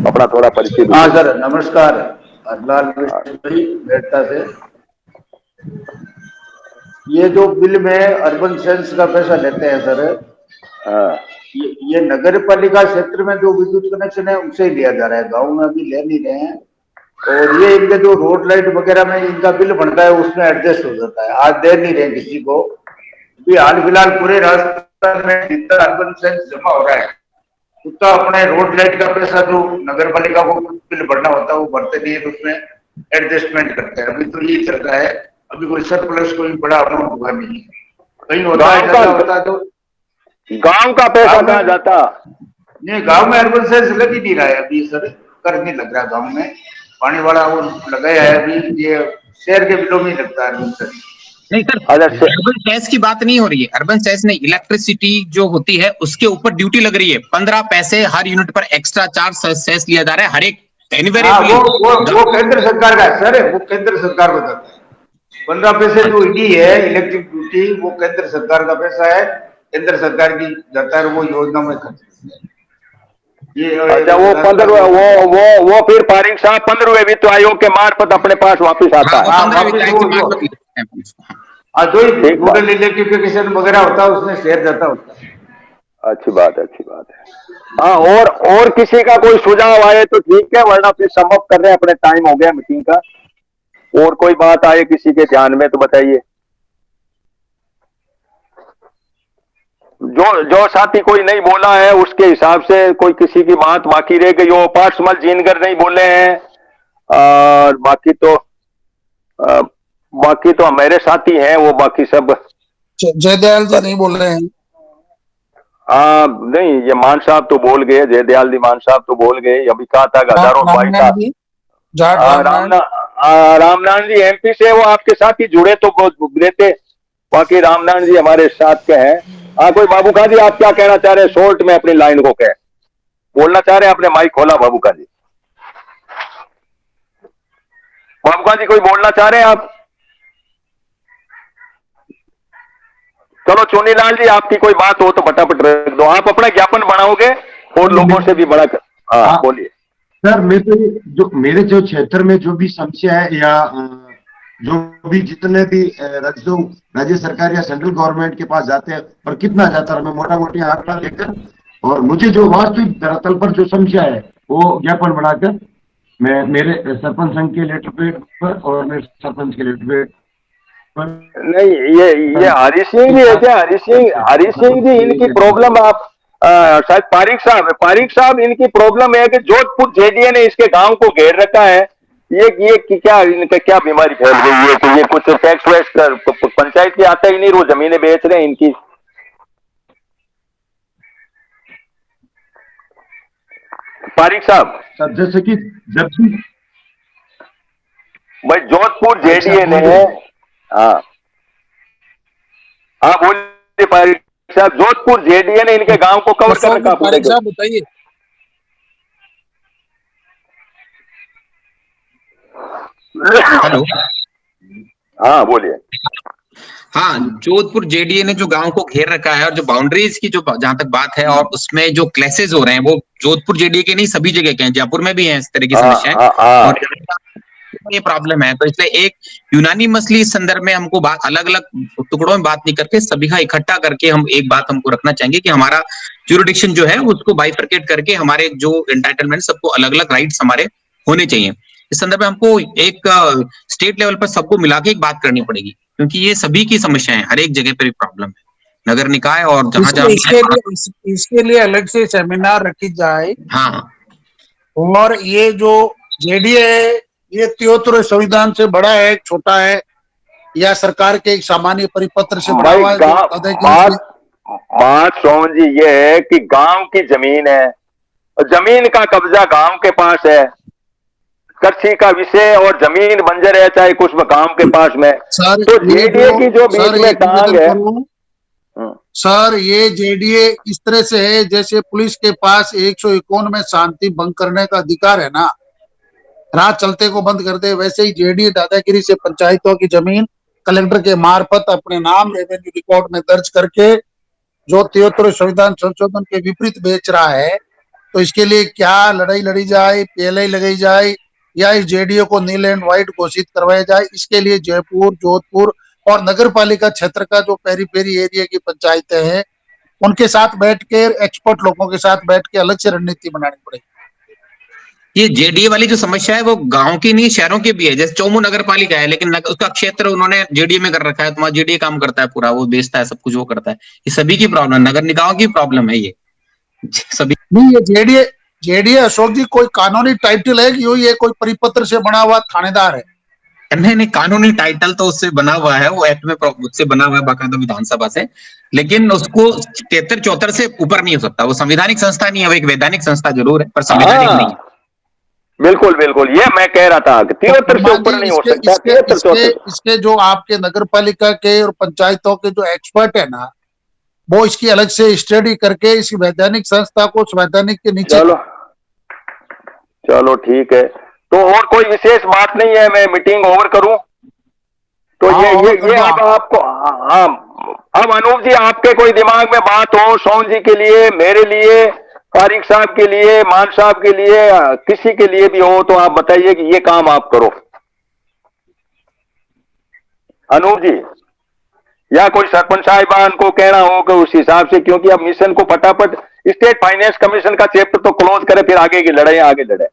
अपना थोड़ा परिचय। हाँ सर नमस्कार, हरलाल बेटा से। ये जो बिल में अर्बन सेंस का पैसा लेते हैं सर, ये नगर पालिका क्षेत्र में जो विद्युत कनेक्शन है उसे ही लिया जा रहा है, गाँव में अभी ले नहीं रहे हैं। और ये इनके जो रोड लाइट वगैरह में इनका बिल बनता है उसमें एडजस्ट हो जाता है, आज दे नहीं रहे किसी को। अभी हाल फिलहाल पूरे राजस्थान में जितना अर्बन सेंस जमा हो रहा है उतना अपने रोड लाइट का पैसा जो नगर पालिका को बिल भरना होता है वो भरते नहीं है, तो उसमें एडजस्टमेंट करते हैं। अभी तो ये चल रहा है, अभी कोई सरप्लस कोई बड़ा अमाउंट हुआ नहीं है, कहीं होता तो गांव का पैसा कहाँ जाता नहीं, गांव में अर्बन सेंस लग ही नहीं रहा है अभी सर, कर नहीं लग रहा गांव में, पानी वाला वो लगाया है अभी, ये शहर के बिलों में लगता है अर्बन सेंस। नहीं सर, अर्बन सेस की बात नहीं हो रही है, अर्बन सेस नहीं, इलेक्ट्रिसिटी जो होती है उसके ऊपर ड्यूटी लग रही है, 15 पैसे हर यूनिट पर एक्स्ट्रा चार्ज सेस लिया जा रहा है हर एक वो केंद्र सरकार का है सर, वो केंद्र सरकार को जाता है 15 पैसे जो ईडी है इलेक्ट्रिक ड्यूटी, वो केंद्र सरकार का पैसा है, केंद्र सरकार की जाता है, वो योजना में खर्च ये। अच्छा वो 15 वो फिर पारिक साहब 15वें वित्त आयोग के मार्फत अपने पास वापिस आता है। जो रूरल इलेक्ट्रिफिकेशन वगैरह होता है उसमें शेयर जाता होता है। अच्छी बात है, अच्छी बात है। हाँ, और किसी का कोई सुझाव आए तो ठीक है, वरना फिर समाप्त कर रहे हैं, अपने टाइम हो गया मीटिंग का। और कोई बात आए किसी के ध्यान में तो बताइए। जो साथी कोई नहीं बोला है उसके हिसाब से कोई किसी की बात बाकी रह गई हो, पार्समल जीनगर नहीं बोले हैं, और बाकी तो मेरे साथी हैं, वो बाकी सब जयदयाल जी नहीं बोल रहे हैं। नहीं, ये मान साहब तो बोल गए, जयदयाल जी मान साहब तो बोल गए, अभी कहा था हजारों भाई था। रामनारायण जी एमपी से, वो आपके साथ ही जुड़े तो रहते, बाकी रामनारायण जी हमारे साथ के हैं। कोई बाबू का जी आप क्या कहना चाह रहे हैं शॉर्ट में, अपनी लाइन को कह बोलना चाह रहे हैं? आपने माइक खोला बाबू का जी। बाबू का जी कोई बोलना चाह रहे हैं आप? चलो चुनीलाल जी, आपकी कोई बात हो तो फटाफट रख दो, आप अपना ज्ञापन बनाओगे और लोगों से भी बड़ा बोलिए। सर मेरे जो क्षेत्र में जो भी समस्या है, या जो भी जितने भी राज्य सरकार या सेंट्रल गवर्नमेंट के पास जाते हैं, और कितना जाता है, मैं मोटा मोटी आंकड़ा लेकर, और मुझे जो वास्तविक धरातल पर जो समस्या है वो ज्ञापन बनाकर मैं मेरे सरपंच संघ के लेटर पेड पर और मेरे सरपंच के लेटर पेड पर। नहीं, ये हरी सिंह जी है क्या? हरी सिंह जी, इनकी प्रॉब्लम आप शायद पारिक साहब इनकी प्रॉब्लम है कि जोधपुर जेडीए ने इसके गांव को घेर रखा है। ये क्या इनका क्या बीमारी फैल गई है कि ये कुछ टैक्स वैक्स पंचायत के आता ही नहीं, वो जमीनें बेच रहे हैं इनकी। पारिक साहब सर, जैसे कि जब भी भाई जोधपुर जेडीए ने, हाँ बोलिए पारिक साहब, जोधपुर जेडीए ने इनके गांव को कवर कर रखा। पारिक साहब बताइए। हेलो, हाँ बोलिए। हाँ, जोधपुर जेडीए ने जो गांव को घेर रखा है, और जो बाउंड्रीज की जो जहां तक बात है, और उसमें जो क्लैशेस हो रहे हैं, वो जोधपुर जेडीए के नहीं, सभी जगह के हैं, जयपुर में भी है इस तरह की समस्याएं, और ये प्रॉब्लम है। तो इसलिए एक यूनानी मसली इस संदर्भ में हमको बात अलग अलग टुकड़ों में बात नहीं करके सभी का इकट्ठा करके हम एक बात हमको रखना चाहिए कि हमारा ज्यूरिडिक्शन जो है उसको बाइफरकेट करके हमारे जो एंटाइटलमेंट सबको अलग अलग राइट्स हमारे होने चाहिए। इस संदर्भ में हमको एक स्टेट लेवल पर सबको मिला के एक बात करनी पड़ेगी, क्योंकि ये सभी की समस्या है, हर एक जगह पर प्रॉब्लम है, नगर निकाय और जहां इसके लिए अलग से सेमिनार रखी जाए। हाँ, और ये जो जेडीए है, ये त्योतर संविधान से बड़ा है, छोटा है, या सरकार के एक सामान्य परिपत्र से बड़ा हुआ है? बात सोमन जी ये है कि गांव की जमीन है, जमीन का कब्जा गांव के पास है, कृषि का विषय और जमीन बंजर है, चाहे कुछ गांव के पास में, तो जेडीए की जो बीच में टांग है। सर, ये जेडीए इस तरह से है जैसे पुलिस के पास 151 में शांति भंग करने का अधिकार है ना, राह चलते को बंद कर दे, वैसे ही जेडीए दादागिरी से पंचायतों की जमीन कलेक्टर के मार्फत अपने नाम रेवेन्यू रिकॉर्ड में दर्ज करके जो 73 संविधान संशोधन के विपरीत बेच रहा है। तो इसके लिए क्या लड़ाई लड़ी जाए, पीएलआई लगाई जाए, या इस जेडीए को नील एंड व्हाइट घोषित करवाया जाए? इसके लिए जयपुर, जोधपुर और नगर पालिका क्षेत्र का जो पेरी एरिया की पंचायतें हैं, उनके साथ बैठ के, एक्सपर्ट लोगों के साथ बैठ के अलग से रणनीति बनानी पड़ेगी। ये जेडीए वाली जो समस्या है वो गांव की नहीं, शहरों की भी है। जैसे चौमू नगर पालिका है, लेकिन उसका क्षेत्र उन्होंने जेडीए में कर रखा है, तुम्हारा जेडीए काम करता है पूरा, वो बेचता है, सब कुछ वो करता है। ये सभी की प्रॉब्लम, नगर निकायों की प्रॉब्लम है ये सभी। नहीं, ये जेडीए अशोक जी कोई कानूनी टाइटल है कि ये कोई परिपत्र से बना हुआ थानेदार है? नहीं, कानूनी टाइटल तो उससे बना हुआ है, वो एक्ट में उससे बना हुआ है बाकायदा विधानसभा से, लेकिन उसको 73-74 से ऊपर नहीं हो सकता। वो संवैधानिक संस्था नहीं है, वो एक वैधानिक संस्था जरूर है, पर संवैधानिक नहीं है। बिल्कुल, ये मैं कह रहा था कि 73 से ऊपर नहीं हो सकता। इसके जो आपके नगर पालिका के और पंचायतों के जो एक्सपर्ट है ना, वो इसकी अलग से स्टडी करके इस वैधानिक संस्था को संवैधानिक के नीचे। चलो ठीक है, तो और कोई विशेष बात नहीं है, मैं मीटिंग ओवर करूं तो ये अब आपको, हाँ, अब अनूप जी आपके कोई दिमाग में बात हो सोन जी के लिए, मेरे लिए, पारिक साहब के लिए, मान साहब के लिए, किसी के लिए भी हो, तो आप बताइए कि ये काम आप करो। अनूप जी, या कोई सरपंच साहिबान को कहना हो कि उस हिसाब से, क्योंकि अब मिशन को फटाफट स्टेट फाइनेंस कमीशन का चैप्टर तो क्लोज करे, फिर आगे की लड़ाई आगे लड़े।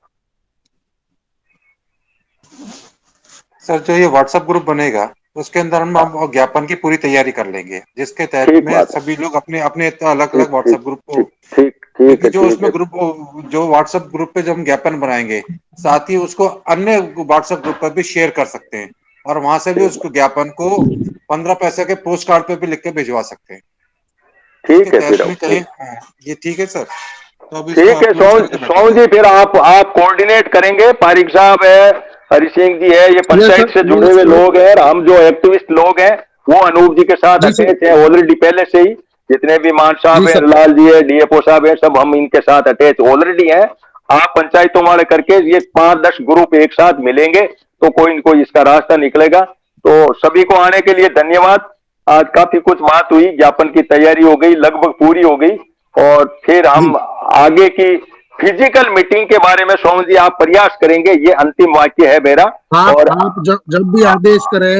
सर जो ये व्हाट्सएप ग्रुप बनेगा उसके अंदर हम ज्ञापन की पूरी तैयारी कर लेंगे, जिसके तहत में सभी लोग अपने अपने अलग अलग व्हाट्सएप ग्रुप को, क्योंकि जो उसमें ग्रुप जो व्हाट्सएप ग्रुप पे जब हम ज्ञापन बनाएंगे साथ ही उसको अन्य व्हाट्सएप ग्रुप पर भी शेयर कर सकते हैं और वहां से भी उसको ज्ञापन को 15 पैसे के पोस्ट कार्ड पे भी लिख के भिजवा सकते हैं। ठीक है फिर ये ठीक है सर। तो अभी ठीक है सोम जी, फिर आप कोऑर्डिनेट करेंगे, पारिक साहब है, हरि सिंह जी है, ये पंचायत से जुड़े हुए लोग हैं, और हम जो एक्टिविस्ट लोग हैं वो अनूप जी के साथ अटैच है ऑलरेडी पहले से ही, जितने भी मान साहब है, लाल जी है, डीएफओ साहब है, सब हम इनके साथ अटैच ऑलरेडी हैं। आप पंचायतों वाले करके ये 5-10 ग्रुप एक साथ मिलेंगे तो कोई न कोई इसका रास्ता निकलेगा। तो सभी को आने के लिए धन्यवाद। आज काफी कुछ बात हुई, ज्ञापन की तैयारी हो गई, लगभग पूरी हो गई, और फिर हम आगे की फिजिकल मीटिंग के बारे में सोम जी आप प्रयास करेंगे, ये अंतिम वाक्य है मेरा। और आप जब भी आदेश करें